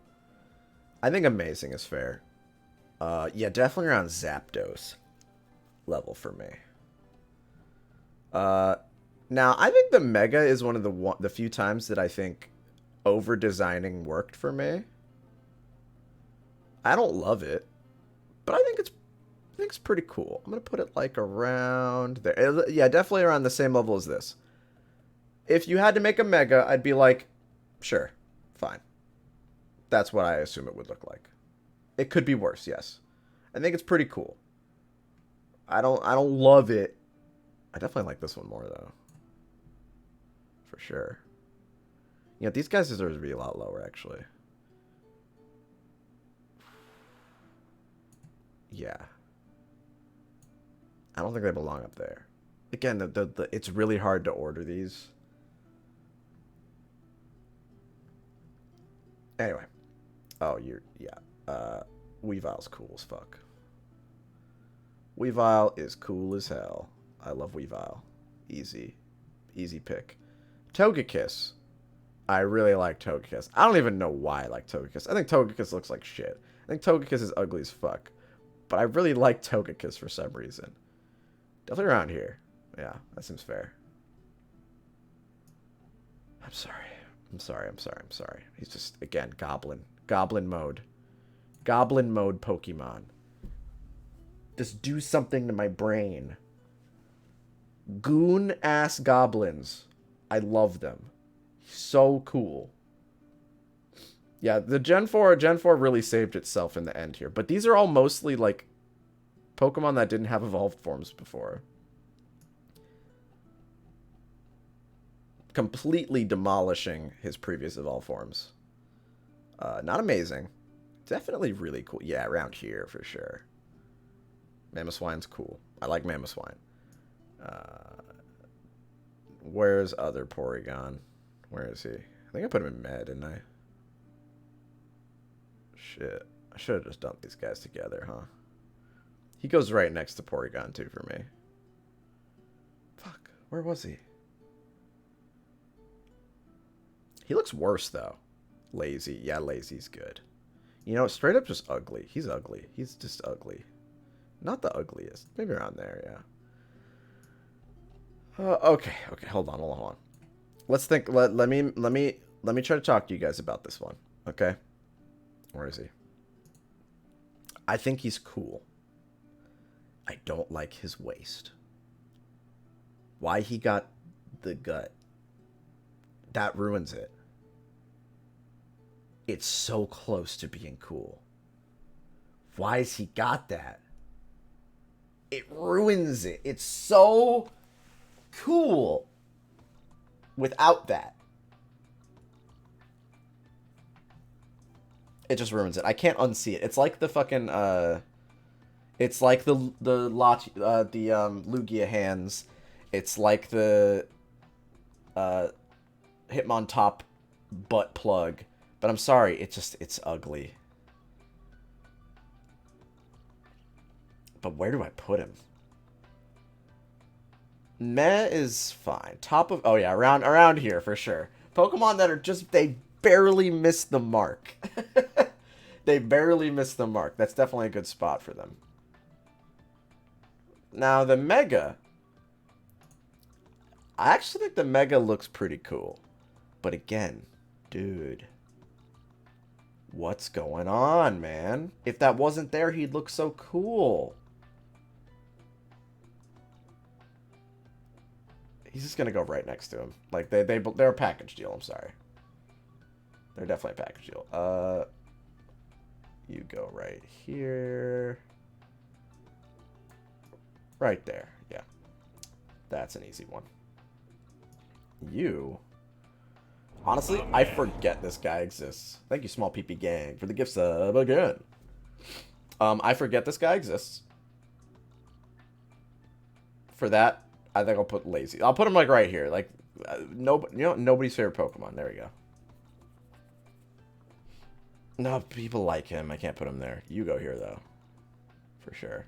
I think amazing is fair. Yeah, definitely around Zapdos level for me. Now, I think the Mega is one of the few times that I think over-designing worked for me. I don't love it, but I think it's pretty cool. I'm going to put it like around there. Yeah, definitely around the same level as this. If you had to make a Mega, I'd be like, sure, fine. That's what I assume it would look like. It could be worse, yes. I think it's pretty cool. I don't love it. I definitely like this one more though. For sure. You know, these guys deserve to be a lot lower actually. Yeah. I don't think they belong up there. Again, it's really hard to order these. Anyway. Oh, Weavile's cool as fuck. Weavile is cool as hell. I love Weavile. Easy. Easy pick. Togekiss. I really like Togekiss. I don't even know why I like Togekiss. I think Togekiss looks like shit. I think Togekiss is ugly as fuck. But I really like Togekiss for some reason. Definitely around here. Yeah, that seems fair. I'm sorry. I'm sorry. He's just, again, Goblin. Goblin mode. Goblin mode Pokemon. Just do something to my brain. Goon-ass goblins. I love them. So cool. Yeah, the Gen 4 really saved itself in the end here. But these are all mostly, like, Pokemon that didn't have evolved forms before. Completely demolishing his previous evolved forms. Not amazing. Definitely really cool. Yeah, around here for sure. Mamoswine's cool. I like Mamoswine. Where's other Porygon? Where is he? I think I put him in Med, didn't I? Shit. I should have just dumped these guys together, huh? He goes right next to Porygon, too, for me. Fuck. Where was he? He looks worse, though. Lazy. Yeah, Lazy's good. You know, straight up just ugly. He's ugly. He's just ugly. Not the ugliest. Maybe around there, yeah. Okay. Hold on. Let's think. Let me try to talk to you guys about this one. Okay. Where is he? I think he's cool. I don't like his waist. Why he got the gut? That ruins it. It's so close to being cool. Why has he got that? It ruins it. It's so cool without that. It just ruins it. I can't unsee it. It's like the fucking it's like the Lugia hands. It's like the Hitmontop butt plug. But I'm sorry, it's ugly. But where do I put him? Meh is fine. Top of... Oh, yeah, around here, for sure. Pokemon that are just... They barely miss the mark. They barely miss the mark. That's definitely a good spot for them. Now, the Mega... I actually think the Mega looks pretty cool. But again, dude... What's going on, man? If that wasn't there, he'd look so cool. He's just gonna go right next to him. Like, they're a package deal, I'm sorry. They're definitely a package deal. You go right here. Right there, yeah. That's an easy one. You... Honestly, I forget this guy exists. Thank you, Small PP Gang, for the gift sub again. I forget this guy exists. For that, I think I'll put Lazy. I'll put him, like, right here. Like, nobody's favorite Pokemon. There we go. No, people like him. I can't put him there. You go here, though. For sure.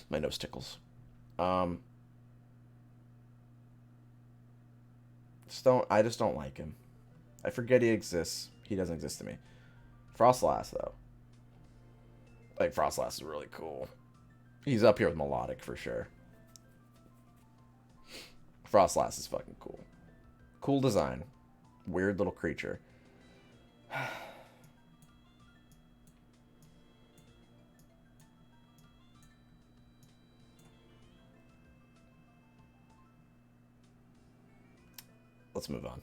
My nose tickles. I just don't like him. I forget he exists. He doesn't exist to me. Frostlass, though. Like, Frostlass is really cool. He's up here with Melodic, for sure. Frostlass is fucking cool. Cool design. Weird little creature. Let's move on.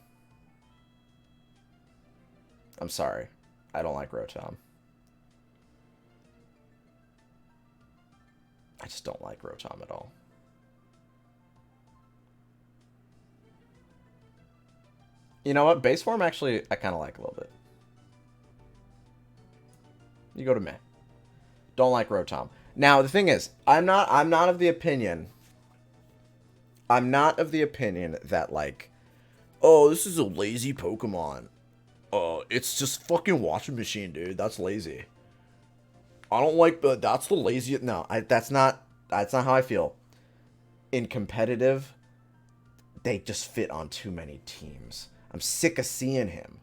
I'm sorry. I don't like Rotom. I just don't like Rotom at all. You know what? Base form, actually, I kind of like a little bit. You go to Meh. Don't like Rotom. Now, the thing is, I'm not of the opinion that, like, oh, this is a lazy Pokemon. It's just fucking washing machine, dude. That's lazy. I don't like that's the laziest. No, that's not how I feel. In competitive, they just fit on too many teams. I'm sick of seeing him.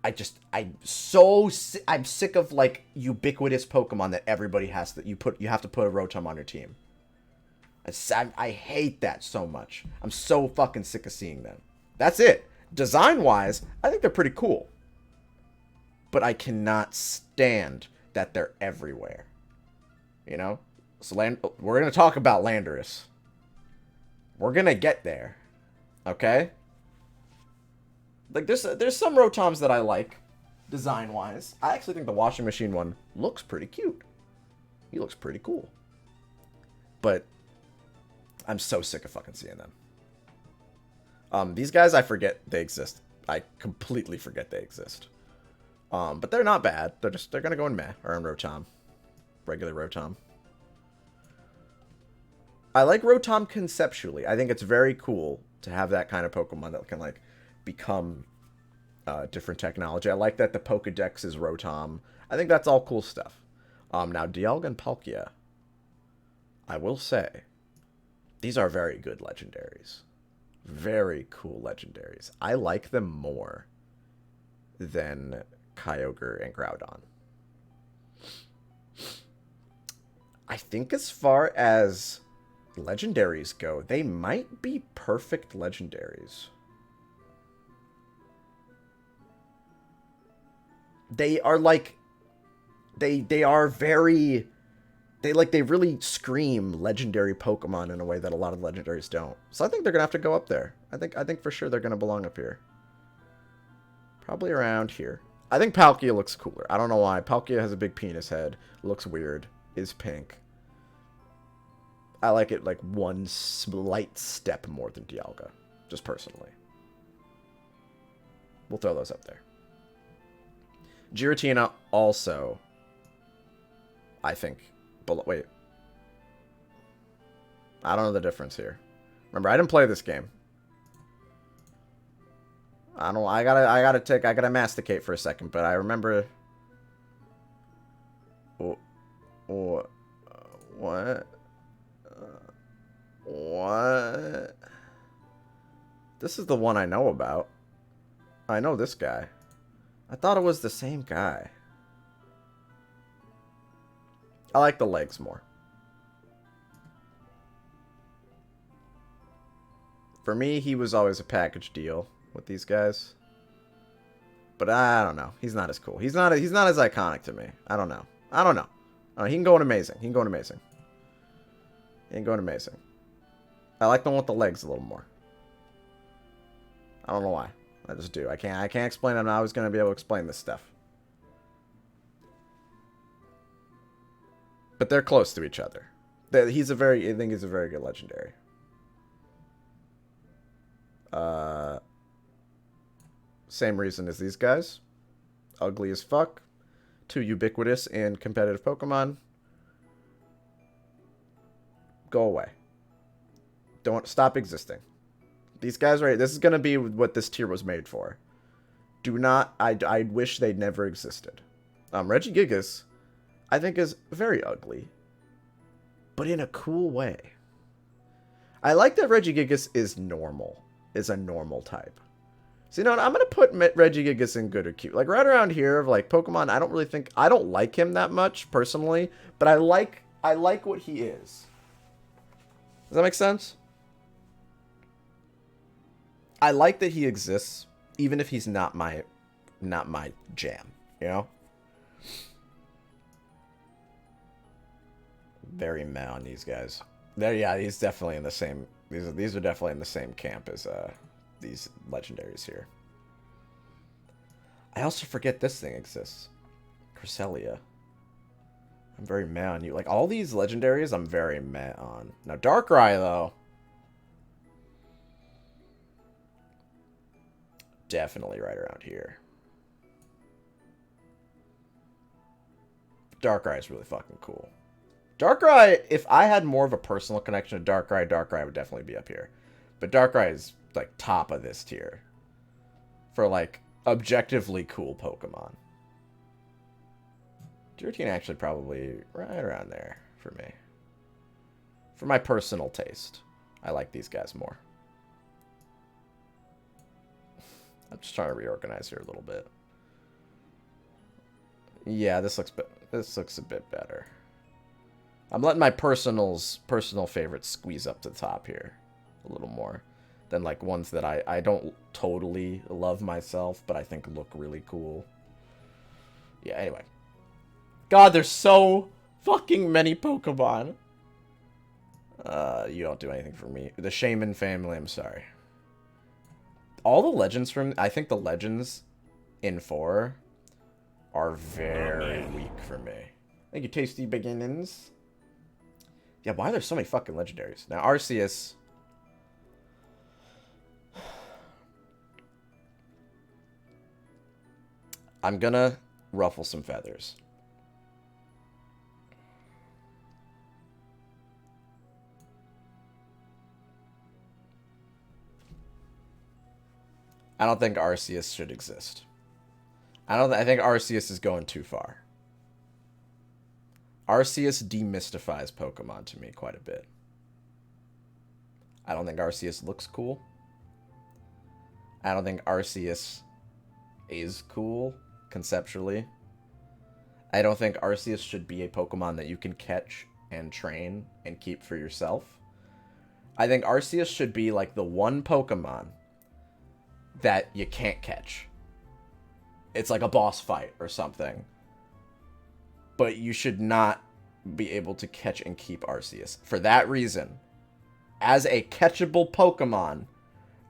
I'm sick of, like, ubiquitous Pokemon that everybody has to, you have to put a Rotom on your team. I hate that so much. I'm so fucking sick of seeing them. That's it. Design-wise, I think they're pretty cool. But I cannot stand that they're everywhere. You know? So we're going to talk about Landorus. We're going to get there. Okay? Like, there's some Rotoms that I like, design-wise. I actually think the washing machine one looks pretty cute. He looks pretty cool. But I'm so sick of fucking seeing them. These guys, I forget they exist. I completely forget they exist. But they're not bad. They're gonna go in Meh or in Rotom. Regular Rotom. I like Rotom conceptually. I think it's very cool to have that kind of Pokemon that can, like, become different technology. I like that the Pokedex is Rotom. I think that's all cool stuff. Now, Dialga and Palkia, I will say, these are very good legendaries. Very cool legendaries. I like them more than Kyogre and Groudon. I think as far as legendaries go, they might be perfect legendaries. They are like... They are very... They really scream legendary Pokemon in a way that a lot of legendaries don't. So I think they're gonna have to go up there. I think for sure they're gonna belong up here. Probably around here. I think Palkia looks cooler. I don't know why. Palkia has a big penis head. Looks weird. Is pink. I like it like one slight step more than Dialga. Just personally. We'll throw those up there. Giratina also, I think... Wait. I don't know the difference here. Remember, I didn't play this game. I gotta masticate for a second, but I remember... What? What? This is the one I know about. I know this guy. I thought it was the same guy. I like the legs more. For me, he was always a package deal with these guys. But I don't know. He's not as cool. He's not as iconic to me. I don't know. He can go in amazing. He can go in amazing. He can go in amazing. I like the one with the legs a little more. I don't know why. I just do. I can't explain it. I'm not always going to be able to explain this stuff. But they're close to each other. I think he's a very good legendary. Same reason as these guys. Ugly as fuck. Too ubiquitous in competitive Pokemon. Go away. Don't stop existing. These guys right. This is gonna be what this tier was made for. Do not. I wish they never existed. Regigigas, I think, is very ugly, but in a cool way. I like that Regigigas is normal. Is a normal type. So, you know what? I'm going to put Regigigas in good or cute. Like, right around here of, like, Pokemon, I don't like him that much, personally. But I like what he is. Does that make sense? I like that he exists, even if he's not my jam, you know? Very meh on these guys. Yeah, he's definitely in the same... These are definitely in the same camp as these legendaries here. I also forget this thing exists. Cresselia. I'm very meh on you. Like, all these legendaries, I'm very meh on. Now, Darkrai, though. Definitely right around here. Darkrai is really fucking cool. Darkrai, if I had more of a personal connection to Darkrai would definitely be up here. But Darkrai is, like, top of this tier. For, like, objectively cool Pokemon. Giratina actually probably right around there for me. For my personal taste, I like these guys more. I'm just trying to reorganize here a little bit. Yeah, this looks a bit better. I'm letting my personal favorites squeeze up to the top here a little more than like ones that I don't totally love myself, but I think look really cool. Yeah, anyway. God, there's so fucking many Pokemon. You don't do anything for me. The Shaman family, I'm sorry. All the legends from... I think the legends in 4 are very weak for me. Thank you, Tasty Beginnings. Yeah, why are there so many fucking legendaries? Now, Arceus... I'm gonna ruffle some feathers. I don't think Arceus should exist. I think Arceus is going too far. Arceus demystifies Pokemon to me quite a bit. I don't think Arceus looks cool. I don't think Arceus is cool, conceptually. I don't think Arceus should be a Pokemon that you can catch and train and keep for yourself. I think Arceus should be like the one Pokemon that you can't catch. It's like a boss fight or something. But you should not be able to catch and keep Arceus. For that reason, as a catchable Pokemon,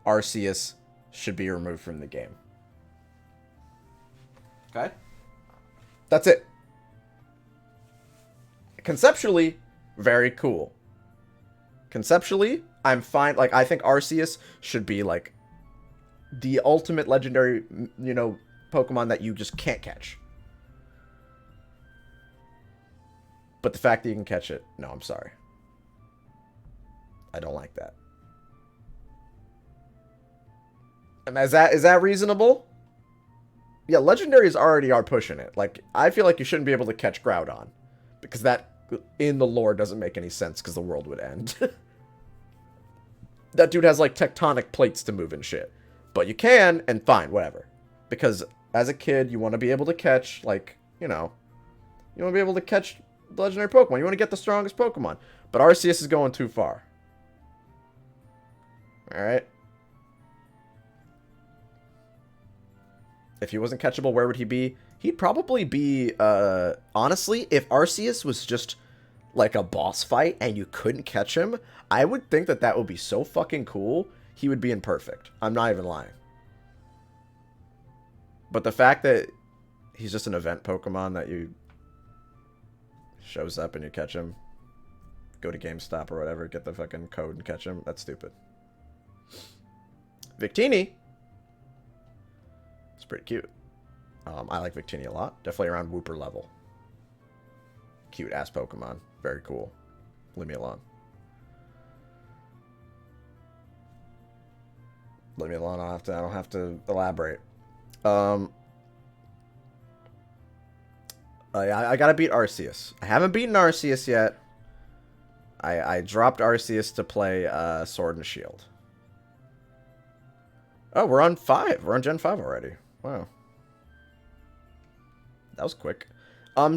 Arceus should be removed from the game. Okay? That's it. Conceptually, very cool. Conceptually, I'm fine. Like, I think Arceus should be, like, the ultimate legendary, you know, Pokemon that you just can't catch. But the fact that you can catch it, no, I'm sorry. I don't like that. And is that reasonable? Yeah, legendaries already are pushing it. Like, I feel like you shouldn't be able to catch Groudon. Because that, in the lore, doesn't make any sense because the world would end. That dude has, like, tectonic plates to move and shit. But you can, and fine, whatever. Because as a kid, you want to be able to catch, like, you know, you want to be able to catch the legendary Pokemon. You want to get the strongest Pokemon. But Arceus is going too far. Alright. If he wasn't catchable, where would he be? He'd probably be, honestly, if Arceus was just like a boss fight and you couldn't catch him, I would think that that would be so fucking cool. He would be in perfect. I'm not even lying. But the fact that he's just an event Pokemon that you shows up and you catch him, go to GameStop or whatever, get the fucking code and catch him, that's stupid. Victini. It's pretty cute. I like Victini a lot. Definitely around Wooper level. Cute ass Pokemon. Very cool. Leave me alone. Leave me alone. I don't have to elaborate. I gotta beat Arceus. I haven't beaten Arceus yet. I dropped Arceus to play Sword and Shield. Oh, we're on 5. We're on Gen 5 already. Wow. That was quick.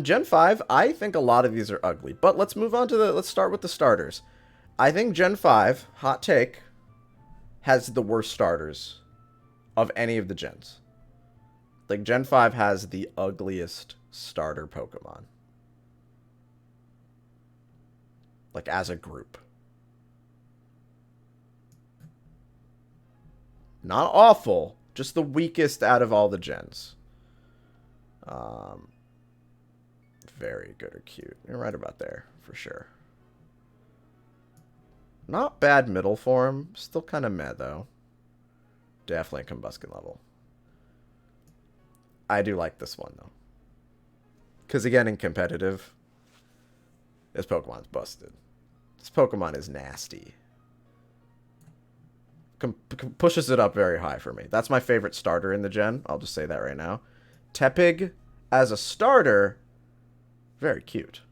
Gen 5, I think a lot of these are ugly. But let's move on to let's start with the starters. I think Gen 5, hot take, has the worst starters of any of the gens. Like, Gen 5 has the ugliest starter Pokemon. Like, as a group. Not awful, just the weakest out of all the gens. Very good or cute. You're right about there, for sure. Not bad middle form. Still kind of meh, though. Definitely Combuskin level. I do like this one, though. Because, again, in competitive, this Pokemon's busted. This Pokemon is nasty. Pushes it up very high for me. That's my favorite starter in the gen. I'll just say that right now. Tepig, as a starter, very cute.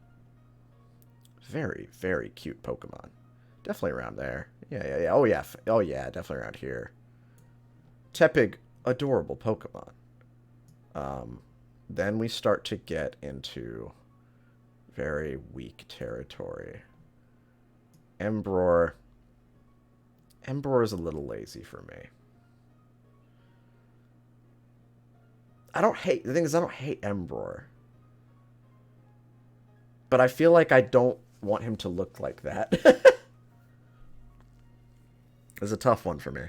Very, very cute Pokemon. Definitely around there. Yeah. Oh, yeah. Oh, yeah. Definitely around here. Tepig, adorable Pokemon. Then we start to get into very weak territory. Embror. Embror is a little lazy for me. The thing is, I don't hate Embror. But I feel like I don't want him to look like that. It's a tough one for me.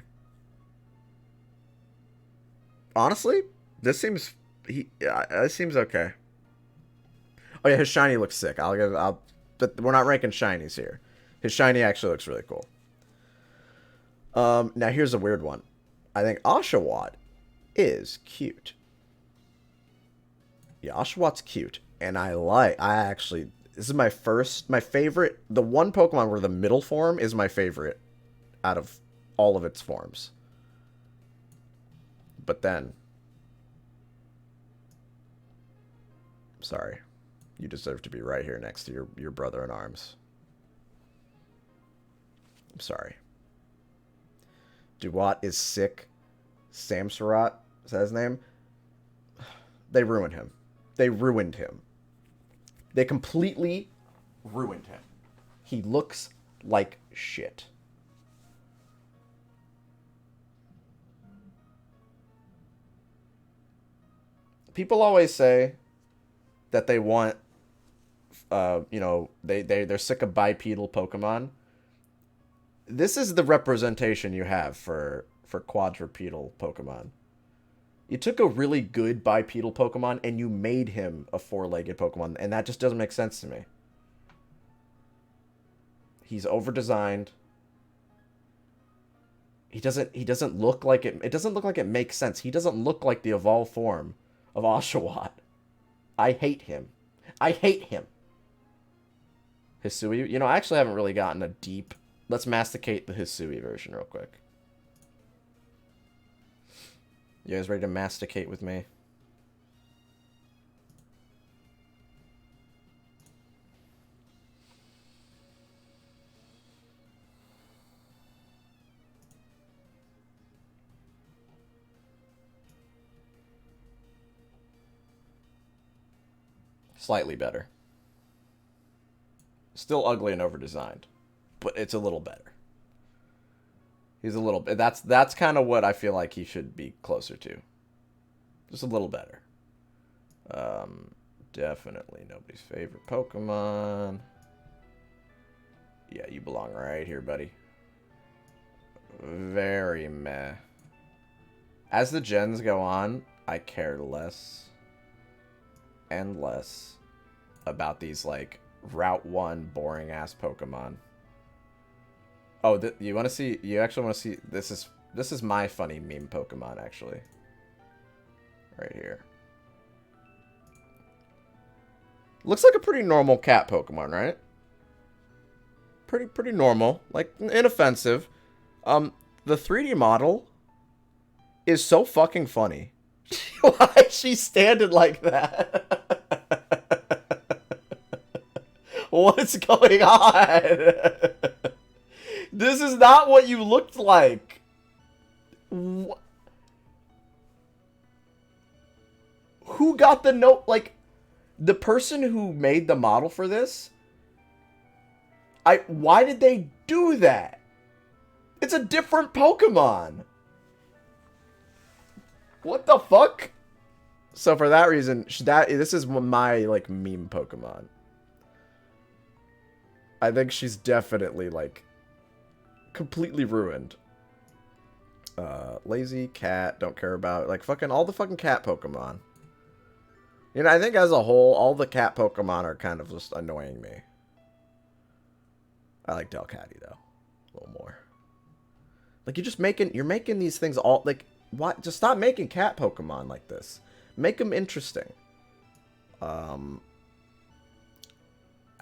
Honestly, this seems okay. Oh yeah, his shiny looks sick. But we're not ranking shinies here. His shiny actually looks really cool. Now here's a weird one. I think Oshawott is cute. Yeah, Oshawot's cute. And this is my favorite, the one Pokemon where the middle form is my favorite out of all of its forms. But then, sorry, you deserve to be right here next to your brother in arms. I'm sorry. Duat is sick. Samsarat, is that his name? They ruined him. They ruined him. They completely ruined him. He looks like shit. People always say that they want, they're sick of bipedal Pokemon. This is the representation you have for quadrupedal Pokemon. You took a really good bipedal Pokemon and you made him a four-legged Pokemon, and that just doesn't make sense to me. He's over-designed. He doesn't look like it. It doesn't look like it makes sense. He doesn't look like the evolved form of Oshawott. I hate him. I hate him. Hisui. I actually haven't really gotten a deep... Let's masticate the Hisui version real quick. You guys ready to masticate with me? Slightly better. Still ugly and overdesigned, but it's a little better. He's a little bit. That's kind of what I feel like he should be closer to. Just a little better. Definitely nobody's favorite Pokemon. Yeah, you belong right here, buddy. Very meh. As the gens go on, I care less and less about these, like, Route 1 boring-ass Pokemon. Oh, you want to see... You actually want to see... This is my funny meme Pokemon, actually. Right here. Looks like a pretty normal cat Pokemon, right? Pretty normal. Like, inoffensive. The 3D model is so fucking funny. Why is she standing like that? What's going on? This is not what you looked like. Who got the note? Like, the person who made the model for this, why did they do that? It's a different Pokemon. What the fuck? So for that reason, this is my, like, meme Pokemon. I think she's definitely, like, completely ruined. Lazy cat, don't care about, like, fucking all the fucking cat Pokemon. You know, I think as a whole, all the cat Pokemon are kind of just annoying me. I like Delcatty, though. A little more. Like, you're making these things all, like, what? Just stop making cat Pokemon like this. Make them interesting.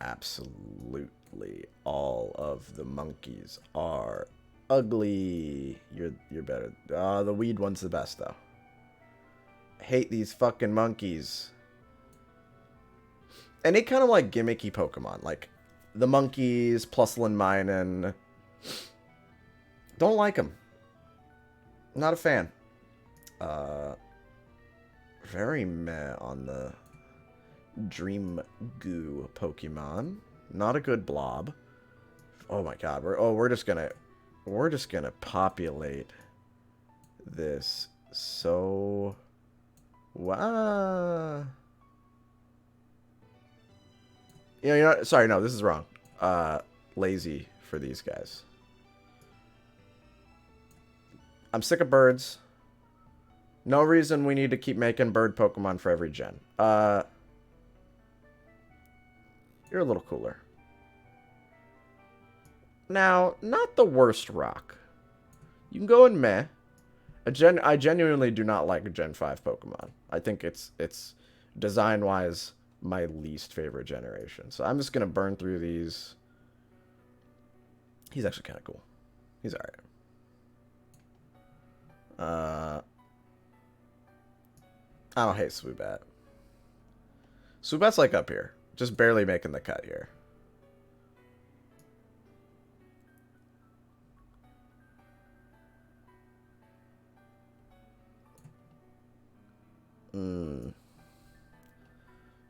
Absolutely all of the monkeys are ugly. You're better. The weed one's the best, though. Hate these fucking monkeys. And they kind of like gimmicky Pokemon. Like, the monkeys, Plusle and Minun. Don't like them. Not a fan. Very meh on the Dream Goo Pokemon. Not a good blob. Oh my god. We're just gonna populate this. So wow. You know, sorry, no, this is wrong. Lazy for these guys. I'm sick of birds. No reason we need to keep making bird Pokemon for every gen. You're a little cooler. Now, not the worst rock. You can go in meh. I genuinely do not like a Gen 5 Pokemon. I think it's design-wise my least favorite generation. So I'm just going to burn through these. He's actually kind of cool. He's alright. I don't hate Swoobat. Swoobat's like up here. Just barely making the cut here.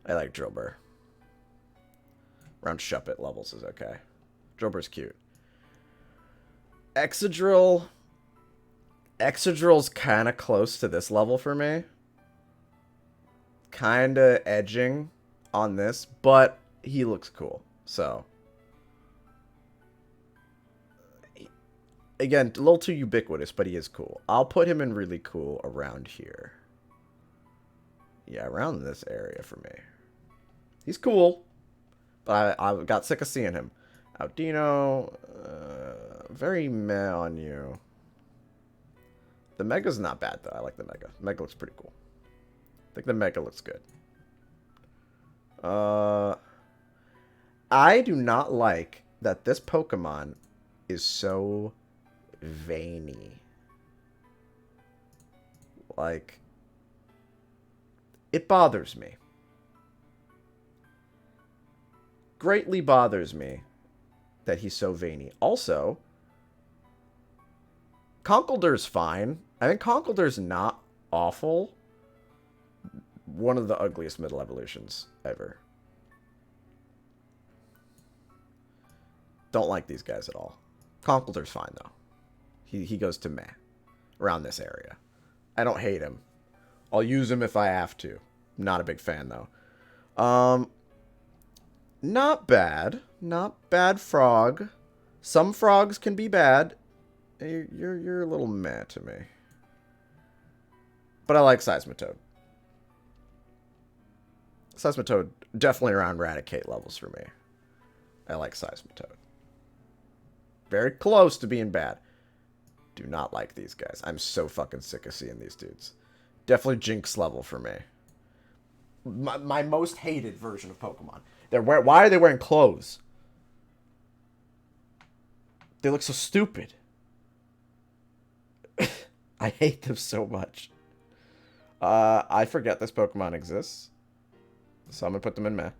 I like Drillbur. Around Shuppet levels is okay. Drillbur's cute. Exegdrill's kind of close to this level for me. Kind of edging on this, but he looks cool. So, again, a little too ubiquitous, but he is cool. I'll put him in really cool around here. Yeah, around this area for me. He's cool, but I got sick of seeing him. Audino, very meh on you. The Mega's not bad, though. I like the Mega. Mega looks pretty cool. I think the Mega looks good. I do not like that this Pokemon is so veiny. Like, it bothers me. Greatly bothers me that he's so veiny. Also, Conkeldurr's fine. I think Conkeldurr's not awful. One of the ugliest middle evolutions ever. Don't like these guys at all. Conkeldurr's fine, though. He goes to meh. Around this area. I don't hate him. I'll use him if I have to. Not a big fan, though. Not bad. Not bad frog. Some frogs can be bad. You're a little meh to me. But I like Seismitoad. Seismitoad definitely around Raticate levels for me. I like Seismitoad. Very close to being bad. Do not like these guys. I'm so fucking sick of seeing these dudes. Definitely Jinx level for me. My most hated version of Pokemon. Why are they wearing clothes? They look so stupid. I hate them so much. I forget this Pokemon exists. So I'm going to put them in meh. I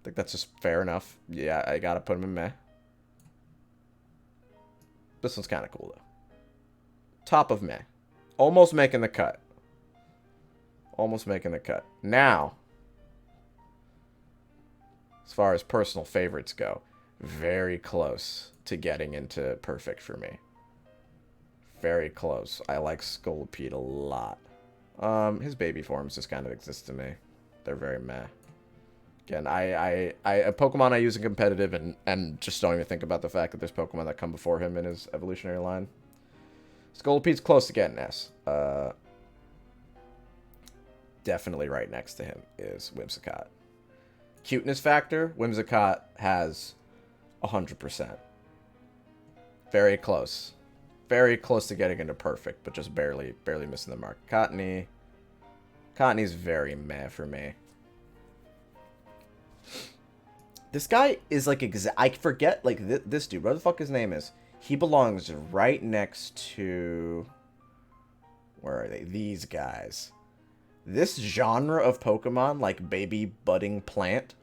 think that's just fair enough. Yeah, I got to put them in meh. This one's kind of cool, though. Top of meh. Almost making the cut. Almost making the cut. Now, as far as personal favorites go, very close to getting into perfect for me. Very close. I like Scolipede a lot. His baby forms just kind of exist to me. They're very meh. Again, a Pokemon I use in competitive and just don't even think about the fact that there's Pokemon that come before him in his evolutionary line. Scolipede's close to getting S. Definitely right next to him is Whimsicott. Cuteness factor, Whimsicott has 100%. Very close. Very close to getting into perfect, but just barely missing the mark. Cottony. Cottony's very meh for me. This guy is like I forget like this dude. What the fuck his name is? He belongs right next to. Where are they? These guys. This genre of Pokemon, like baby budding plant,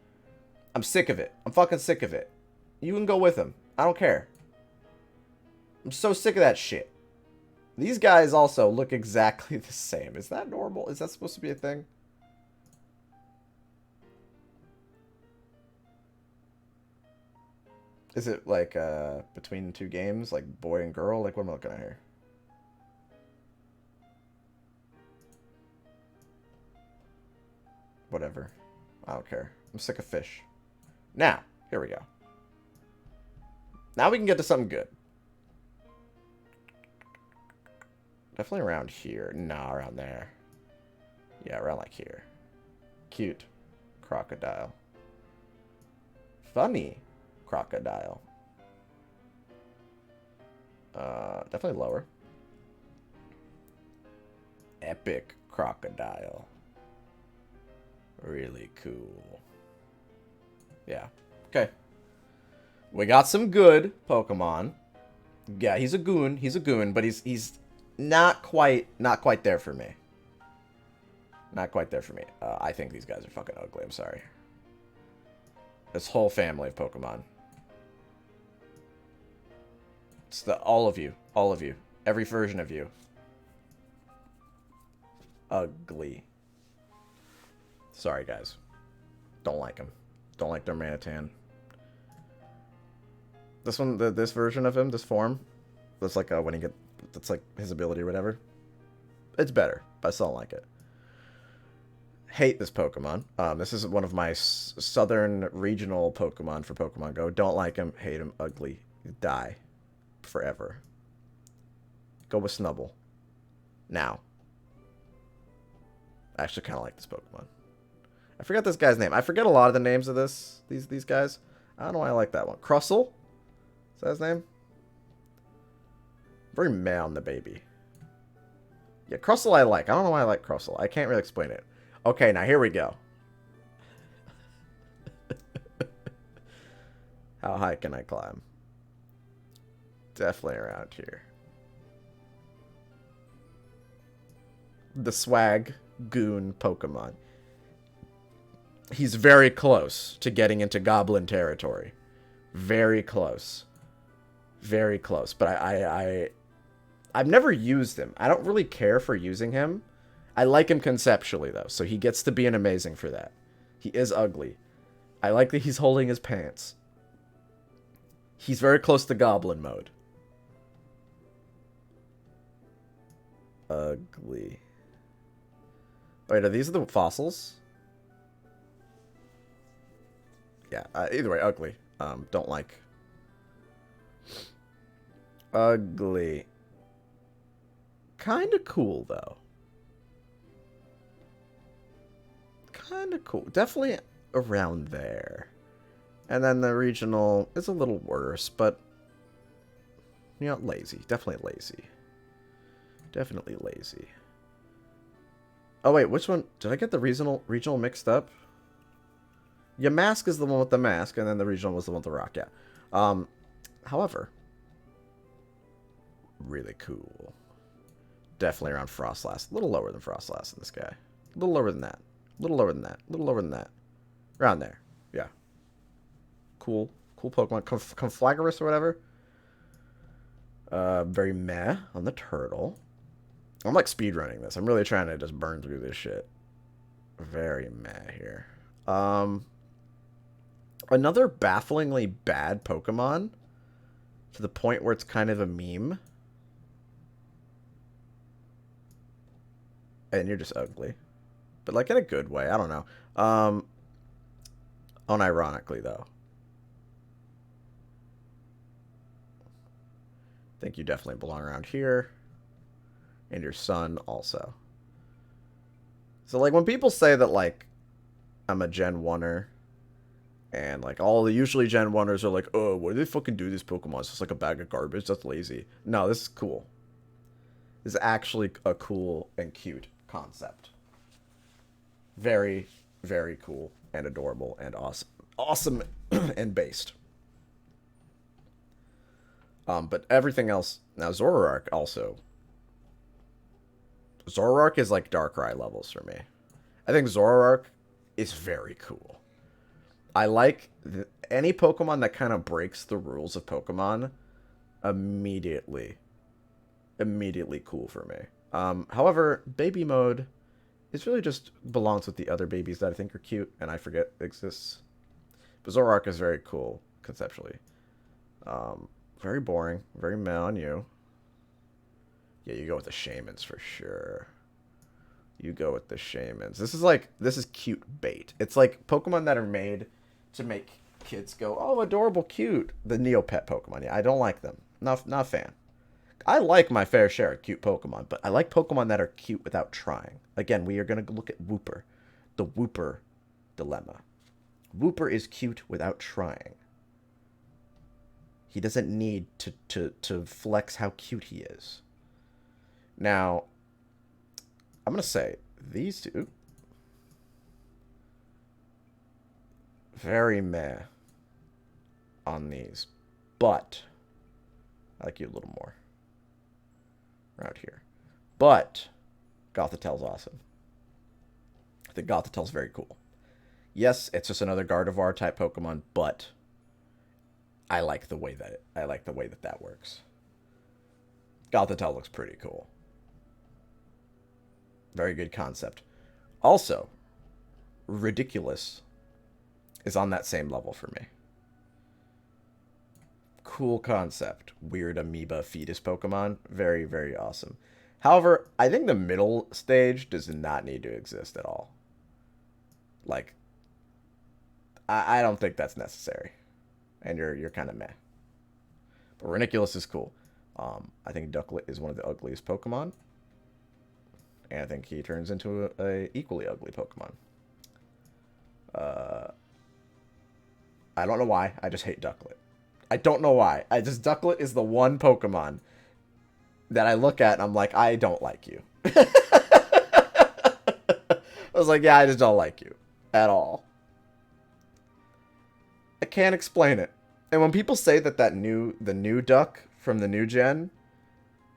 I'm sick of it. I'm fucking sick of it. You can go with him. I don't care. I'm so sick of that shit. These guys also look exactly the same. Is that normal? Is that supposed to be a thing? Is it like between two games, like boy and girl? Like what am I looking at here? Whatever. I don't care. I'm sick of fish. Now, here we go. Now we can get to something good. Definitely around here. Nah, around there. Yeah, around like here. Cute. Crocodile. Funny. Crocodile. Definitely lower. Epic Crocodile. Really cool. Yeah. Okay. We got some good Pokemon. Yeah, he's a goon. He's a goon, but he's not quite there for me. Not quite there for me. I think these guys are fucking ugly. I'm sorry. This whole family of Pokemon. It's all of you. All of you. Every version of you. Ugly. Sorry, guys. Don't like him. Don't like their Manatan. This one, this version of him, this form, that's like when he get, that's like his ability or whatever. It's better, but I still don't like it. Hate this Pokemon. This is one of my southern regional Pokemon for Pokemon Go. Don't like him. Hate him. Ugly. Die. Forever. Go with Snubble. Now. I actually kind of like this Pokemon. I forgot this guy's name. I forget a lot of the names of these guys. I don't know why I like that one. Crustle? Is that his name? Very meh on the baby. Yeah, Crustle I like. I don't know why I like Crustle. I can't really explain it. Okay, now here we go. How high can I climb? Definitely around here. The swag goon Pokemon. He's very close to getting into Goblin territory. Very close. Very close. But I've never used him. I don't really care for using him. I like him conceptually, though, so he gets to be an amazing for that. He is ugly. I like that he's holding his pants. He's very close to Goblin mode. Ugly. Wait, are these the fossils? Yeah, either way, ugly. Don't like. Ugly. Kinda cool, though. Kinda cool. Definitely around there. And then the regional is a little worse, but... You know, lazy. Definitely lazy. Definitely lazy. Oh, wait, which one? Did I get the regional mixed up? Yeah, Mask is the one with the mask, and then the regional was the one with the rock, yeah. However, really cool. Definitely around Frostlass. A little lower than Frostlass in this guy. A little lower than that. A little lower than that. A little lower than that. Around there. Yeah. Cool. Cool Pokemon. Conflagorus or whatever. Very meh on the turtle. I'm like speedrunning this. I'm really trying to just burn through this shit. Very meh here. Another bafflingly bad Pokemon. To the point where it's kind of a meme. And you're just ugly. But like in a good way. I don't know. Unironically though. I think you definitely belong around here. And your son also. So like when people say that like I'm a Gen 1er. And like all the usually Gen 1ers are like, oh, what do they fucking do this Pokemon? It's just like a bag of garbage. That's lazy. No, this is cool. This is actually a cool and cute concept. Very, very cool and adorable and awesome. Awesome and based. But everything else... Now, Zoroark also... Zoroark is like Darkrai levels for me. I think Zoroark is very cool. I like any Pokemon that kind of breaks the rules of Pokemon immediately cool for me. However, baby mode is really just belongs with the other babies that I think are cute and I forget exists. But Zoroark is very cool conceptually. Very boring, very meh on you. Yeah, you go with the Shamans for sure. You go with the Shamans. This is cute bait. It's like Pokemon that are made to make kids go, oh, adorable, cute. The Neopet Pokemon. Yeah, I don't like them. Not a fan. I like my fair share of cute Pokemon, but I like Pokemon that are cute without trying. Again, we are going to look at Wooper. The Wooper dilemma. Wooper is cute without trying. He doesn't need to flex how cute he is. Now, I'm going to say these two... Very meh on these. But I like you a little more. Around here. But Gothitel's awesome. I think Gothitel's very cool. Yes, it's just another Gardevoir type Pokemon, but I like the way that works. Gothitelle looks pretty cool. Very good concept. Also, Ridiculous is on that same level for me. Cool concept. Weird amoeba fetus Pokemon. Very, very awesome. However, I think the middle stage does not need to exist at all. Like, I don't think that's necessary. And you're kind of meh. But Ridiculous is cool. I think Ducklet is one of the ugliest Pokemon. And I think he turns into a equally ugly Pokemon. I don't know why. I just hate Ducklet. I don't know why. Ducklet is the one Pokemon that I look at and I'm like, I don't like you. I was like, yeah, I just don't like you. At all. I can't explain it. And when people say that the new duck from the new gen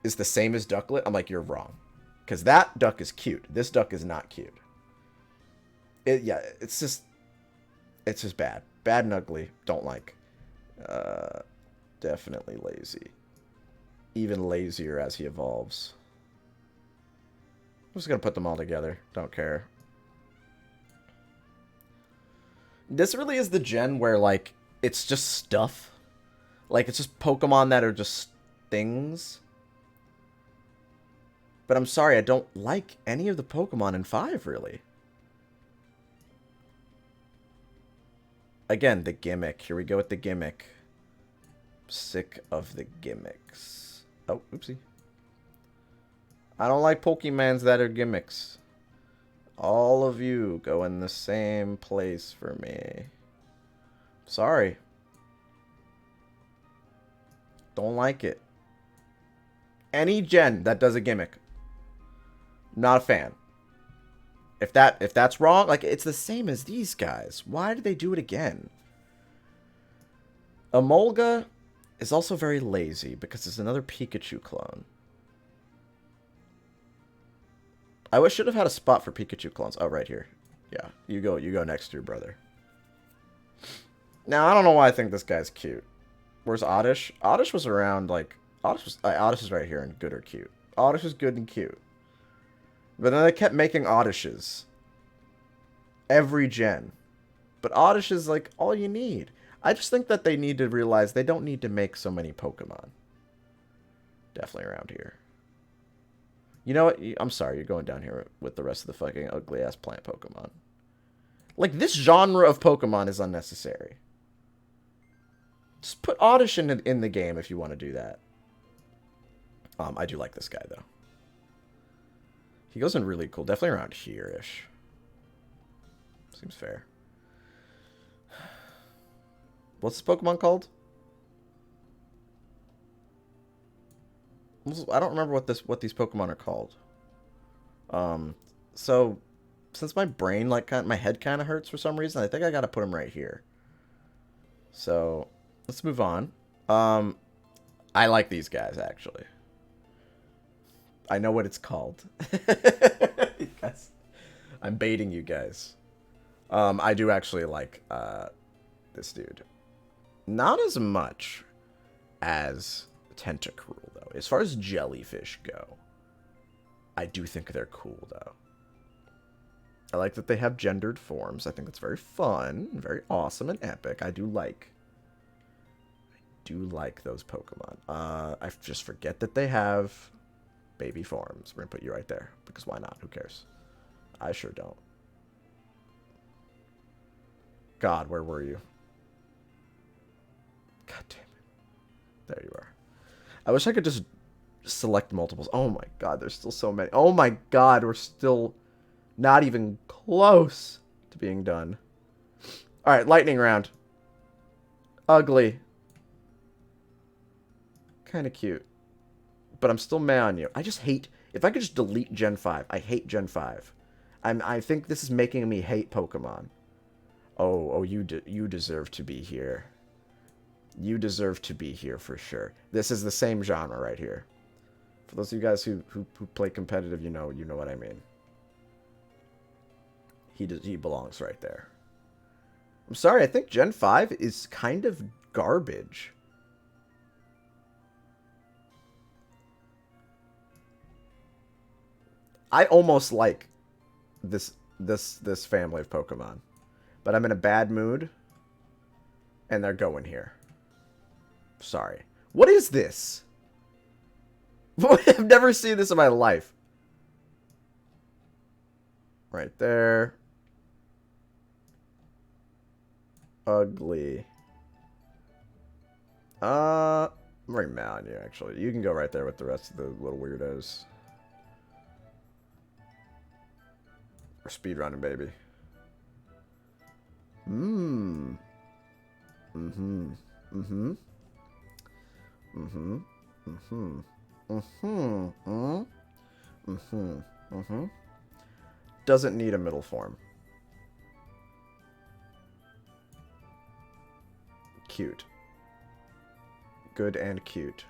is the same as Ducklet, I'm like, you're wrong. Because that duck is cute. This duck is not cute. It's just bad. Bad and ugly. Don't like. Definitely lazy. Even lazier as he evolves. I'm just going to put them all together. Don't care. This really is the gen where, like, it's just stuff. Like, it's just Pokemon that are just things. But I'm sorry, I don't like any of the Pokemon in 5, really. Again, the gimmick. Here we go with the gimmick. Sick of the gimmicks. Oh, oopsie. I don't like Pokemons that are gimmicks. All of you go in the same place for me. Sorry. Don't like it. Any gen that does a gimmick. Not a fan. If that's wrong, like, it's the same as these guys. Why did they do it again? Emolga is also very lazy because it's another Pikachu clone. I should have had a spot for Pikachu clones. Oh, right here. Yeah, you go next to your brother. Now, I don't know why I think this guy's cute. Where's Oddish? Oddish was around, like... Oddish is right here in good or cute. Oddish is good and cute. But then they kept making Oddishes. Every gen. But Oddish is, like, all you need. I just think that they need to realize they don't need to make so many Pokemon. Definitely around here. You know what? I'm sorry, you're going down here with the rest of the fucking ugly-ass plant Pokemon. Like, this genre of Pokemon is unnecessary. Just put Oddish in the game if you want to do that. I do like this guy, though. He goes in really cool. Definitely around here-ish. Seems fair. What's this Pokemon called? I don't remember what these Pokemon are called. So since my brain, like, my head kind of hurts for some reason, I think I gotta put him right here. So let's move on. I like these guys, actually. I know what it's called. Guys, I'm baiting you guys. I do actually like this dude. Not as much as Tentacruel, though. As far as jellyfish go, I do think they're cool, though. I like that they have gendered forms. I think that's very fun, very awesome, and epic. I do like those Pokemon. I just forget that they have baby forms. We're gonna put you right there, because why not? Who cares? I sure don't. God, where were you? God damn it. There you are. I wish I could just select multiples. Oh my god, there's still so many. Oh my god, we're still not even close to being done. Alright, lightning round. Ugly. Kind of cute. But I'm still mad on you. I just hate... If I could just delete Gen 5. I hate Gen 5. I think this is making me hate Pokemon. Oh, you deserve to be here. You deserve to be here for sure. This is the same genre right here. For those of you guys who play competitive, you know what I mean. He belongs right there. I'm sorry, I think Gen 5 is kind of garbage. I almost like this family of Pokemon. But I'm in a bad mood. And they're going here. Sorry. What is this? I've never seen this in my life. Right there. Ugly. I'm very mad on you, actually. You can go right there with the rest of the little weirdos. We're speedrunning, baby. Doesn't need a middle form. Cute. Good and cute.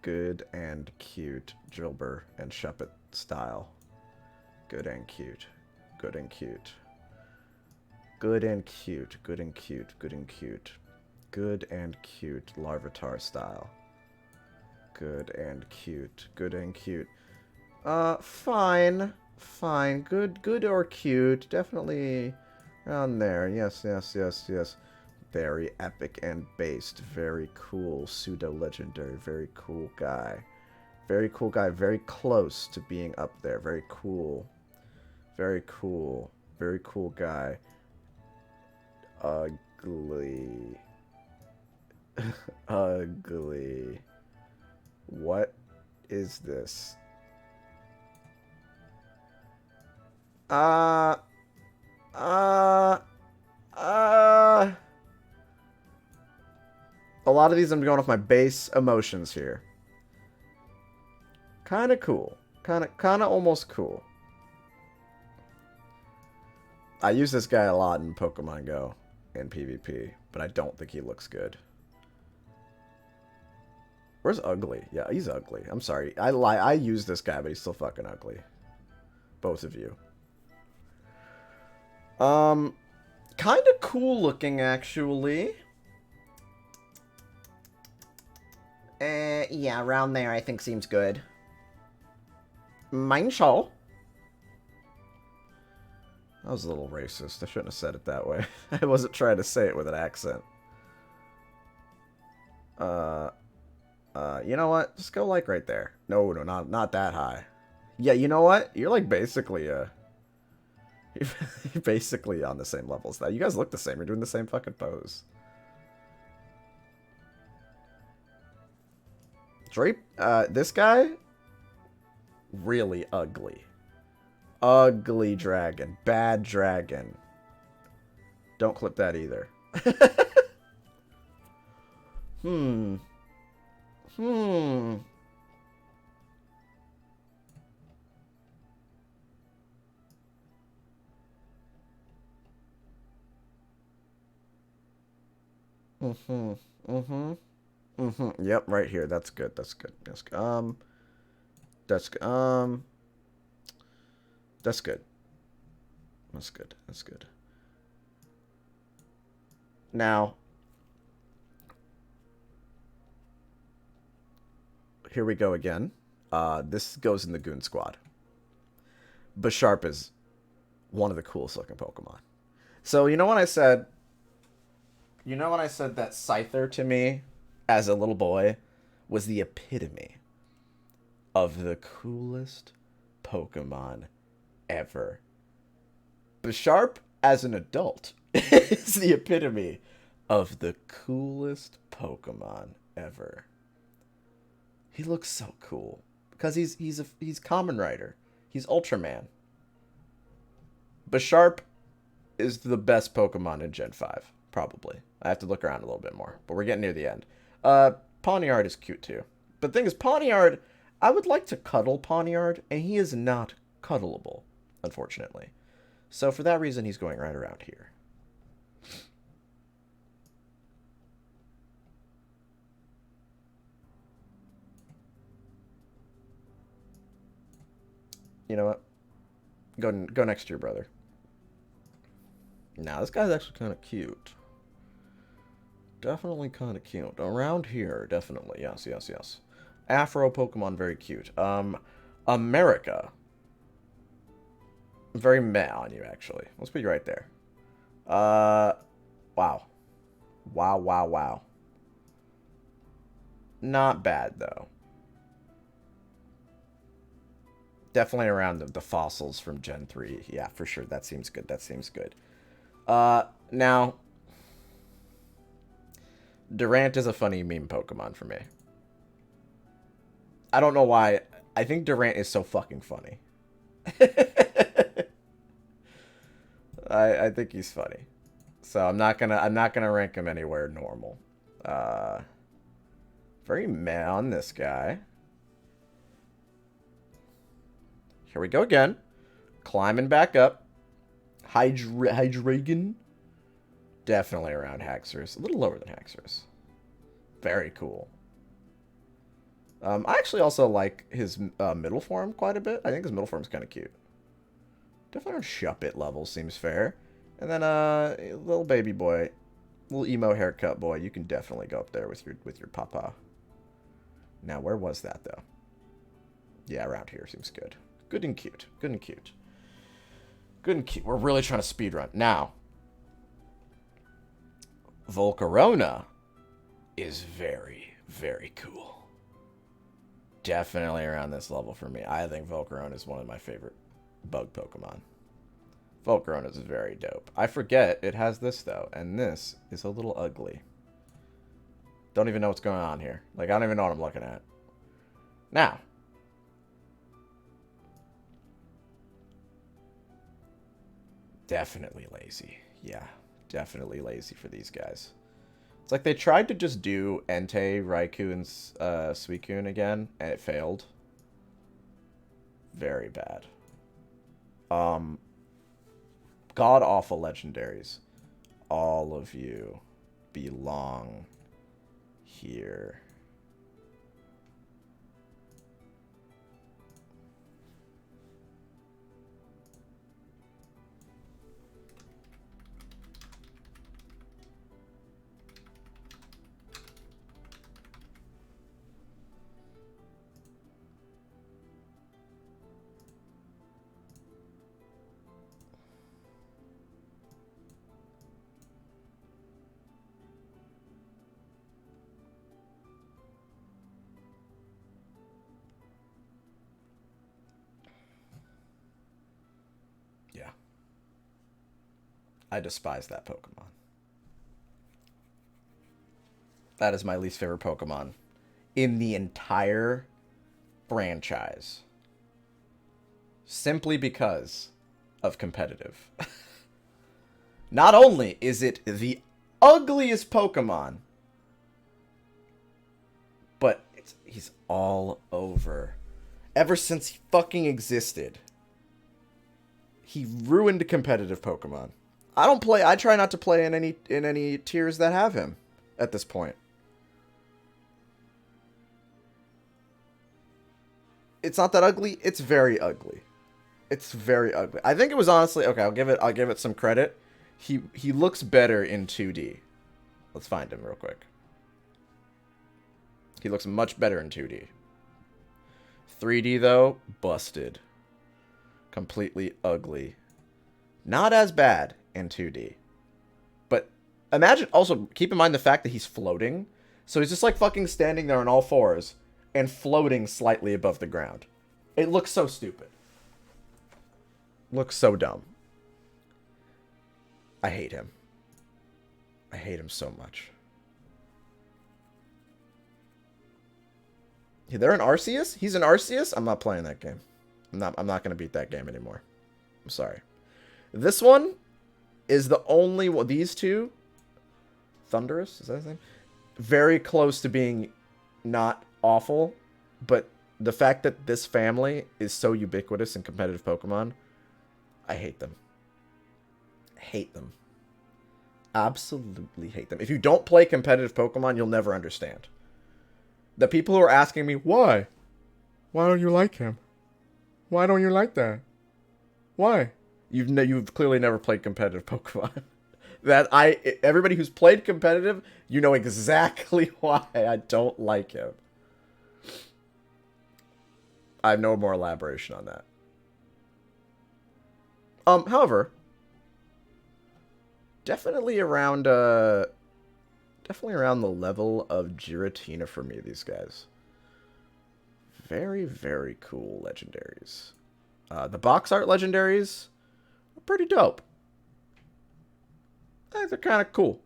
Good and cute. Drilbur and Shuppet style. Good and cute. Good and cute. Good and cute. Good and cute. Good and cute. Good and cute. Larvitar style. Good and cute. Good and cute. Fine. Fine. Good or cute. Definitely around there. Yes. Very epic and based. Very cool. Pseudo-legendary. Very cool guy. Very cool guy. Very close to being up there. Very cool. Very cool. Very cool guy. Ugly. Ugly. What is this? A lot of these I'm going off my base emotions here. Kind of cool. Kind of almost cool. I use this guy a lot in Pokemon Go and PvP, but I don't think he looks good. Where's Ugly? Yeah, he's ugly. I'm sorry. I lie. I use this guy, but he's still fucking ugly. Both of you. Kind of cool looking, actually. Yeah, around there I think seems good. Mine show. That was a little racist. I shouldn't have said it that way. I wasn't trying to say it with an accent. You know what? Just go like right there. No, not that high. Yeah, you know what? You're like basically, you're basically on the same level as that. You guys look the same. You're doing the same fucking pose. This guy, really ugly. Ugly dragon. Bad dragon. Don't clip that either. Hmm. Yep, right here. That's good. That's good. That's good. That's good. That's good. That's good. That's good. Now, here we go again. This goes in the Goon Squad. Bisharp is one of the coolest looking Pokemon. So, you know when I said... You know when I said that Scyther to me, as a little boy, was the epitome of the coolest Pokemon ever. Bisharp, as an adult, is the epitome of the coolest Pokemon ever. He looks so cool because he's Kamen Rider. He's Ultraman. Bisharp is the best Pokemon in Gen 5, probably. I have to look around a little bit more, but we're getting near the end. Pawniard is cute too. But the thing is, Pawniard, I would like to cuddle Pawniard, and he is not cuddleable, unfortunately. So for that reason, he's going right around here. You know what? Go next to your brother. Now, this guy's actually kind of cute. Definitely kind of cute. Around here, definitely. Yes, yes, yes. Afro Pokemon, very cute. America. Very meh on you, actually. Let's put you right there. Wow. Wow, wow, wow. Not bad, though. Definitely around the fossils from Gen 3. Yeah, for sure. That seems good. That seems good. Now... Durant is a funny meme Pokemon for me. I don't know why. I think Durant is so fucking funny. I think he's funny. So I'm not gonna rank him anywhere normal. Very meh on this guy. Here we go again. Climbing back up. Hydreigon. Definitely around Haxorus. A little lower than Haxorus. Very cool. I actually also like his middle form quite a bit. I think his middle form's kind of cute. Definitely on Shuppet level seems fair. And then little baby boy, little emo haircut boy. You can definitely go up there with your papa. Now where was that though? Yeah, around here seems good. Good and cute. Good and cute. Good and cute. We're really trying to speedrun now. Volcarona is very, very cool. Definitely around this level for me. I think Volcarona is one of my favorite bug Pokemon. Volcarona is very dope. I forget it has this, though, and this is a little ugly. Don't even know what's going on here. Like, I don't even know what I'm looking at. Now. Definitely lazy. Yeah, definitely lazy for these guys. It's like they tried to just do Entei, Raikou, and Suicune again, and it failed. Very bad. God-awful legendaries. All of you belong here. Yeah. I despise that Pokemon. That is my least favorite Pokemon in the entire franchise. Simply because of competitive. Not only is it the ugliest Pokemon, but he's all over. Ever since he fucking existed, he ruined competitive Pokemon. I try not to play in any tiers that have him at this point. It's not that ugly. It's very ugly. It's very ugly. I think it was honestly okay. I'll give it some credit. He looks better in 2D. Let's find him real quick. He looks much better in 2D. 3D though, busted. Completely ugly. Not as bad in 2D. But imagine, also keep in mind the fact that he's floating. So he's just like fucking standing there on all fours and floating slightly above the ground. It looks so stupid. Looks so dumb. I hate him. I hate him so much. They're an Arceus? He's an Arceus? I'm not playing that game. I'm not going to beat that game anymore. I'm sorry. This one is the only one. These two, Thunderous, is that his name? Very close to being not awful, but the fact that this family is so ubiquitous in competitive Pokemon, I hate them. Hate them. Absolutely hate them. If you don't play competitive Pokemon, you'll never understand. The people who are asking me, why? Why don't you like him? Why don't you like that? Why? You've clearly never played competitive Pokemon. Everybody who's played competitive, you know exactly why I don't like him. I have no more elaboration on that. However, definitely around the level of Giratina for me, these guys. Very, very cool legendaries. The box art legendaries are pretty dope. I think they're kind of cool.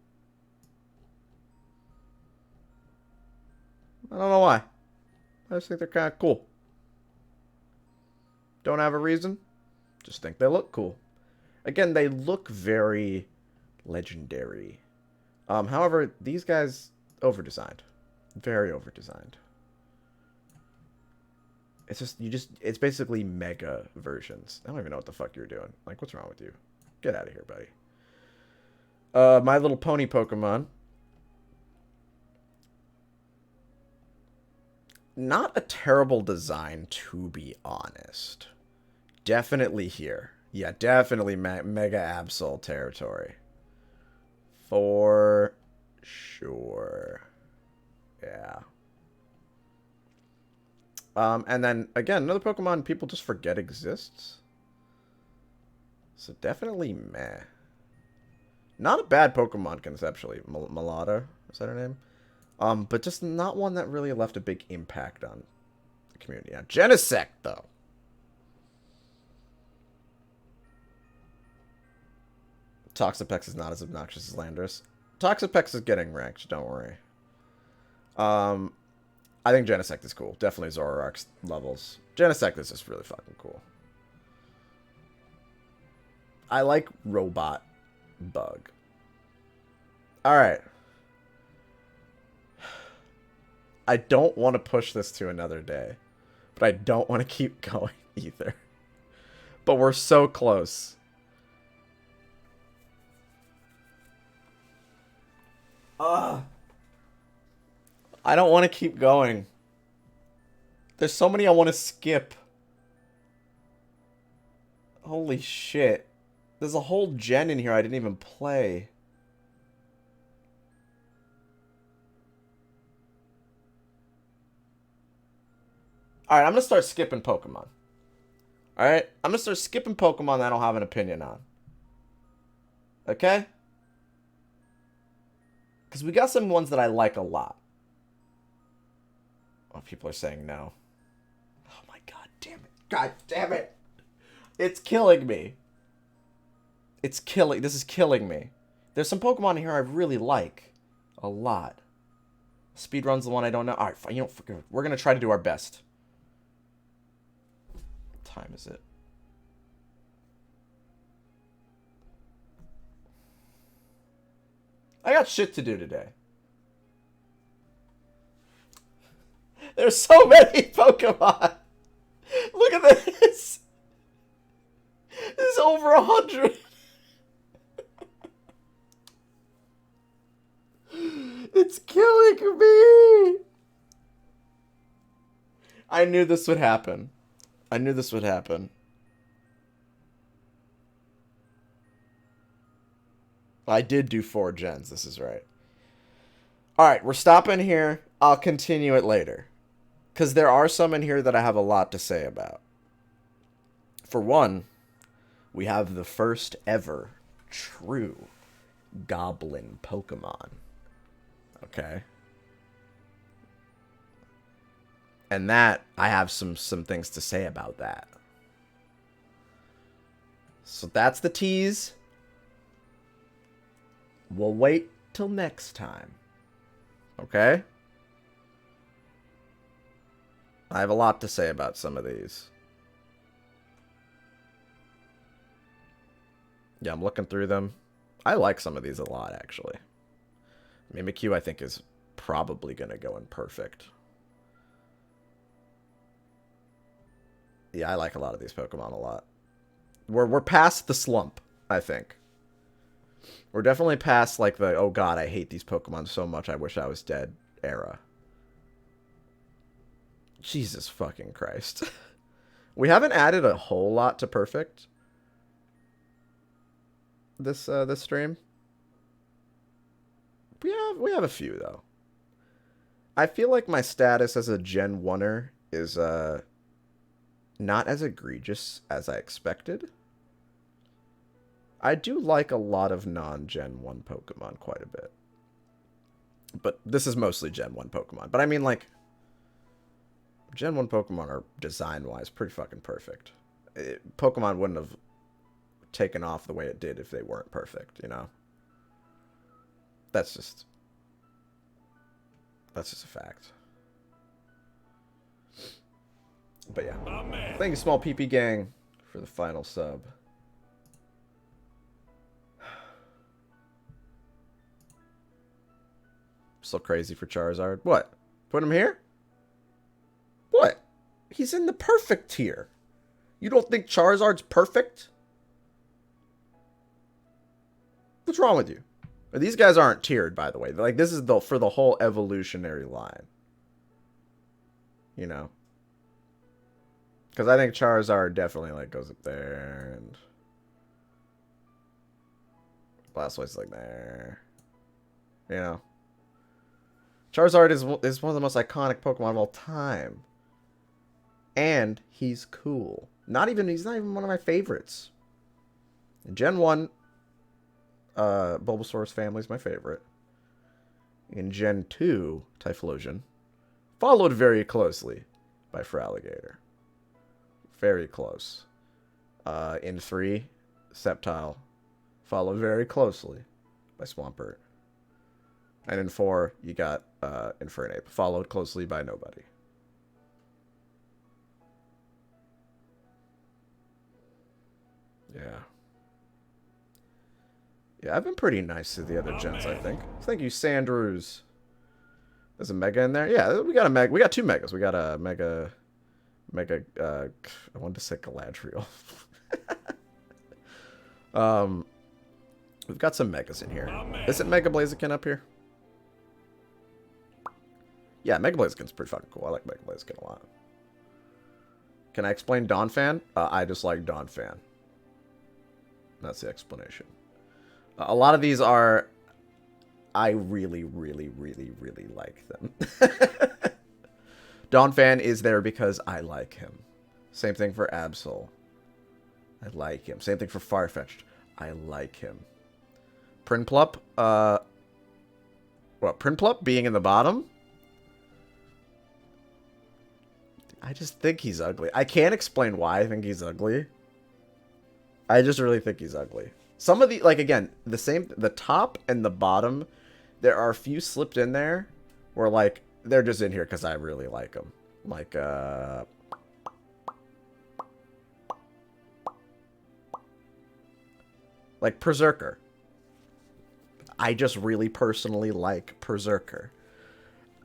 I don't know why. I just think they're kind of cool. Don't have a reason. Just think they look cool. Again, they look very legendary. However, these guys over-designed. Very over-designed. It's basically mega versions. I don't even know what the fuck you're doing. Like, what's wrong with you? Get out of here, buddy. My Little Pony Pokemon. Not a terrible design, to be honest. Definitely here. Yeah, definitely Mega Absol territory. For sure. Yeah. And then, again, another Pokemon people just forget exists. So definitely meh. Not a bad Pokemon conceptually. Malata, is that her name? But just not one that really left a big impact on the community. Now, Genesect, though. Toxapex is not as obnoxious as Landorus. Toxapex is getting ranked, don't worry. I think Genesect is cool. Definitely Zoroark's levels. Genesect is just really fucking cool. I like Robot Bug. Alright. I don't want to push this to another day. But I don't want to keep going either. But we're so close. I don't want to keep going. There's so many I want to skip. Holy shit. There's a whole gen in here I didn't even play. Alright, I'm going to start skipping Pokemon. Alright? I'm going to start skipping Pokemon that I don't have an opinion on. Okay? Because we got some ones that I like a lot. Oh, people are saying no. Oh my god damn it. God damn it. It's killing me. This is killing me. There's some Pokemon here I really like. A lot. Speedrun's the one I don't know. Alright, fine. You know, we're going to try to do our best. What time is it? I got shit to do today. There's so many Pokemon. Look at this. This is over 100. It's killing me. I knew this would happen. I knew this would happen. I did do 4 gens. This is right. Alright, we're stopping here. I'll continue it later. Because there are some in here that I have a lot to say about. For one, we have the first ever true Goblin Pokemon. Okay. And that, I have some things to say about that. So that's the tease. We'll wait till next time. Okay? I have a lot to say about some of these. Yeah, I'm looking through them. I like some of these a lot, actually. Mimikyu, I think, is probably going to go in perfect. Yeah, I like a lot of these Pokemon a lot. We're past the slump, I think. We're definitely past, like, the, oh god, I hate these Pokemon so much, I wish I was dead era. Jesus fucking Christ. We haven't added a whole lot to perfect this stream. We have a few, though. I feel like my status as a Gen 1er is not as egregious as I expected. I do like a lot of non-Gen 1 Pokemon quite a bit. But this is mostly Gen 1 Pokemon. But I mean, like, Gen 1 Pokemon are, design-wise, pretty fucking perfect. Pokemon wouldn't have taken off the way it did if they weren't perfect, you know? That's just a fact. But yeah. Thank you, Small PP Gang, for the final sub. Still crazy for Charizard. What? Put him here? What? He's in the perfect tier. You don't think Charizard's perfect? What's wrong with you? These guys aren't tiered, by the way. Like, this is for the whole evolutionary line. You know? Because I think Charizard definitely, like, goes up there, and Blastoise's like there. You know? Charizard is one of the most iconic Pokemon of all time. And he's cool. He's not even one of my favorites. In Gen 1, Bulbasaur's family is my favorite. In Gen 2, Typhlosion. Followed very closely by Feraligatr. Very close. In 3, Sceptile. Followed very closely by Swampert. And in 4, you got Infernape. Followed closely by nobody. Yeah. Yeah, I've been pretty nice to the other gens, I think. Thank you, Sandrews. There's a Mega in there? Yeah, we got a Mega. We got 2 Megas. We got a Mega... I wanted to say Galadriel. We've got some Megas in here. Is it Mega Blaziken up here? Yeah, Mega Blaziken's pretty fucking cool. I like Mega Blaziken a lot. Can I explain Donphan? I just like Donphan. That's the explanation. A lot of these are... I really, really, really, really like them. Donphan is there because I like him. Same thing for Absol. I like him. Same thing for Farfetch'd. I like him. Prinplup, Prinplup being in the bottom? I just think he's ugly. I can't explain why I think he's ugly. I just really think he's ugly. Some of the, like, again, the top and the bottom, there are a few slipped in there where, like, they're just in here because I really like them. Like, Berserker. I just really personally like Berserker.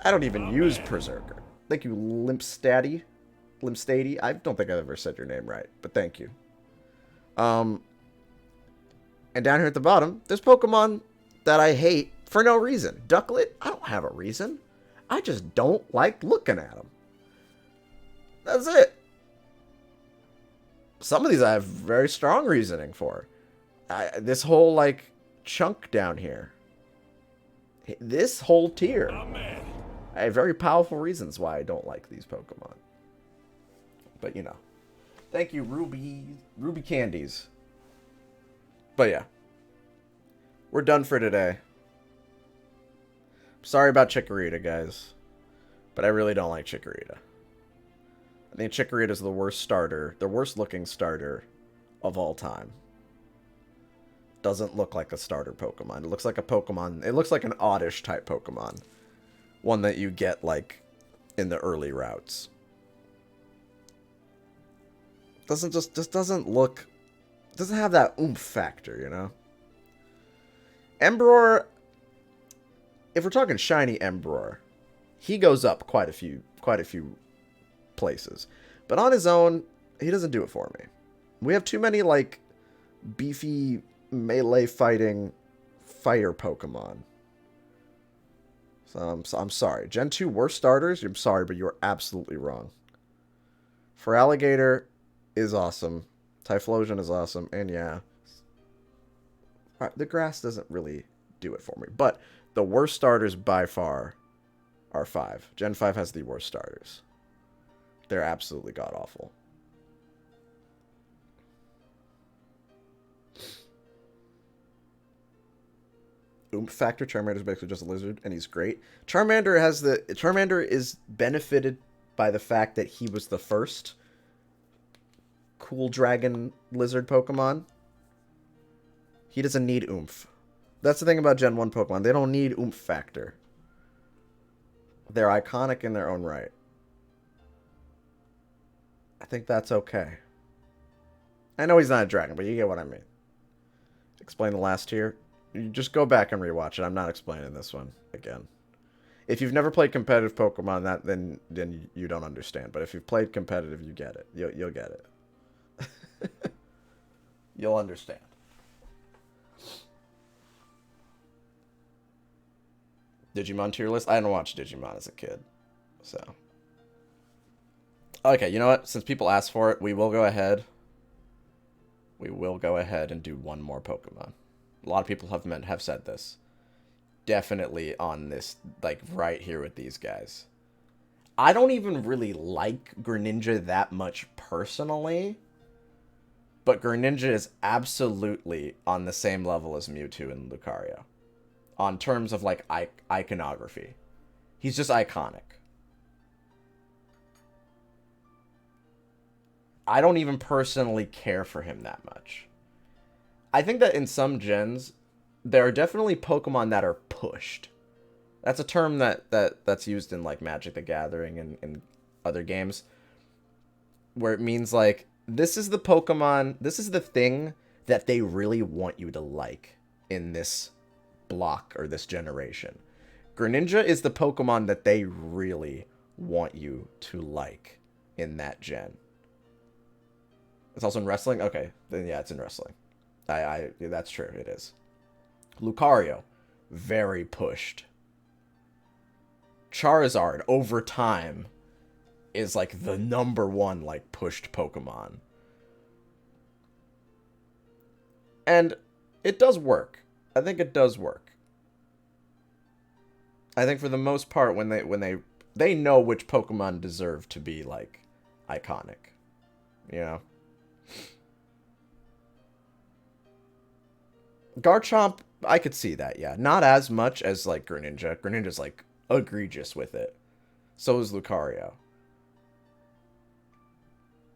I don't even use Berserker. Thank you, Limpstady. I don't think I've ever said your name right, but thank you. And down here at the bottom, there's Pokemon that I hate for no reason. Ducklet, I don't have a reason. I just don't like looking at them. That's it. Some of these I have very strong reasoning for. This whole, like, chunk down here. This whole tier. Oh, man. I have very powerful reasons why I don't like these Pokemon. But, you know. Thank you, Ruby Candies. But, yeah. We're done for today. Sorry about Chikorita, guys. But I really don't like Chikorita. I think Chikorita is the worst starter, the worst looking starter of all time. Doesn't look like a starter Pokemon. It looks like a Pokemon. It looks like an Oddish type Pokemon. One that you get, like, in the early routes. Just doesn't look... Doesn't have that oomph factor, you know? Embror... If we're talking shiny Embror, he goes up quite a few places. But on his own, he doesn't do it for me. We have too many, like, beefy melee fighting fire Pokemon. So I'm sorry. Gen 2 worst starters? I'm sorry, but you're absolutely wrong. Feraligatr is awesome. Typhlosion is awesome. And yeah, the grass doesn't really do it for me. But the worst starters by far are 5. Gen 5 has the worst starters. They're absolutely god-awful. Oomph factor. Charmander is basically just a lizard, and he's great. Charmander is benefited by the fact that he was the first cool dragon lizard Pokemon. He doesn't need oomph. That's the thing about Gen 1 Pokemon. They don't need oomph factor. They're iconic in their own right. I think that's okay. I know he's not a dragon, but you get what I mean. Explain the last tier. You just go back and rewatch it. I'm not explaining this one again. If you've never played competitive Pokemon, then you don't understand. But if you've played competitive, you get it. You'll get it. You'll understand. Digimon tier list? I didn't watch Digimon as a kid. So. Okay, you know what? Since people asked for it, we will go ahead. We will go ahead and do one more Pokemon. A lot of people have said this. Definitely on this, like, right here with these guys. I don't even really like Greninja that much personally. But Greninja is absolutely on the same level as Mewtwo and Lucario. On terms of, like, iconography. He's just iconic. I don't even personally care for him that much. I think that in some gens, there are definitely Pokemon that are pushed. That's a term that's used in, like, Magic the Gathering and other games. Where it means, like, this is the Pokemon, this is the thing that they really want you to like in this block or this generation. Greninja is the Pokemon that they really want you to like in that gen. It's also in wrestling? Okay, then yeah, it's in wrestling. That's true, it is. Lucario, very pushed. Charizard, over time, is like the #1 like pushed Pokemon. And it does work. I think it does work. I think for the most part when they know which Pokemon deserve to be like iconic. You know? Garchomp, I could see that, yeah. Not as much as like Greninja. Greninja's like egregious with it. So is Lucario.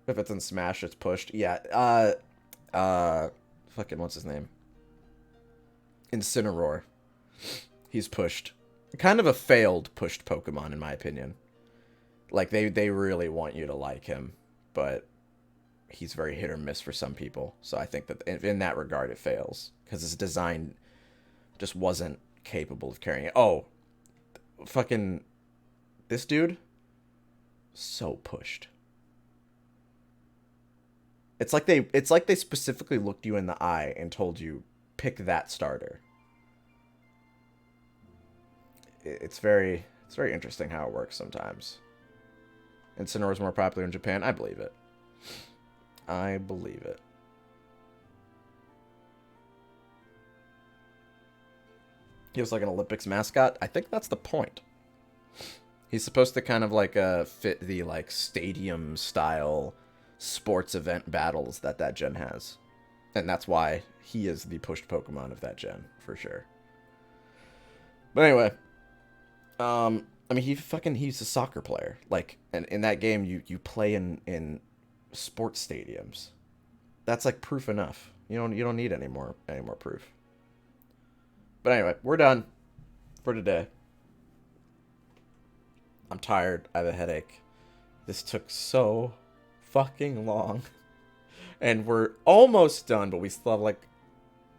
If it's in Smash, it's pushed. Yeah, fucking, what's his name? Incineroar. He's pushed. Kind of a failed pushed Pokemon, in my opinion. Like, they really want you to like him, but he's very hit or miss for some people. So I think that in that regard, it fails. Because his design just wasn't capable of carrying it. Oh, fucking, this dude, so pushed. It's like they specifically looked you in the eye and told you, pick that starter. It's very interesting how it works sometimes. Incineroar is more popular in Japan. I believe it. I believe it. He was like an Olympics mascot. I think that's the point. He's supposed to kind of like fit the like stadium style sports event battles that gen has. And that's why he is the pushed Pokemon of that gen, for sure. But anyway, I mean, he's a soccer player. Like, and in that game, you play in sports stadiums. That's like proof enough. You don't need any more proof. But anyway, we're done for today. I'm tired. I have a headache. This took so fucking long. And we're almost done, but we still have like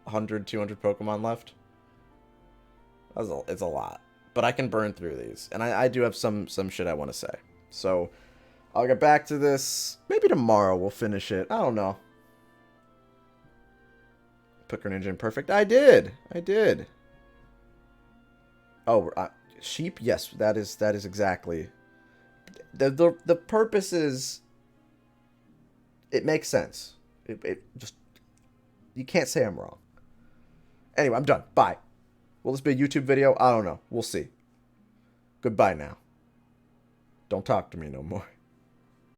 100, 200 Pokemon left. It's a lot. But I can burn through these. And I do have some shit I want to say. So I'll get back to this. Maybe tomorrow we'll finish it. I don't know. Put Greninja in perfect. I did. Oh, sheep? Yes, that is exactly. The purpose is, it makes sense. It just, you can't say I'm wrong. Anyway, I'm done. Bye. Will this be a YouTube video? I don't know. We'll see. Goodbye now. Don't talk to me no more.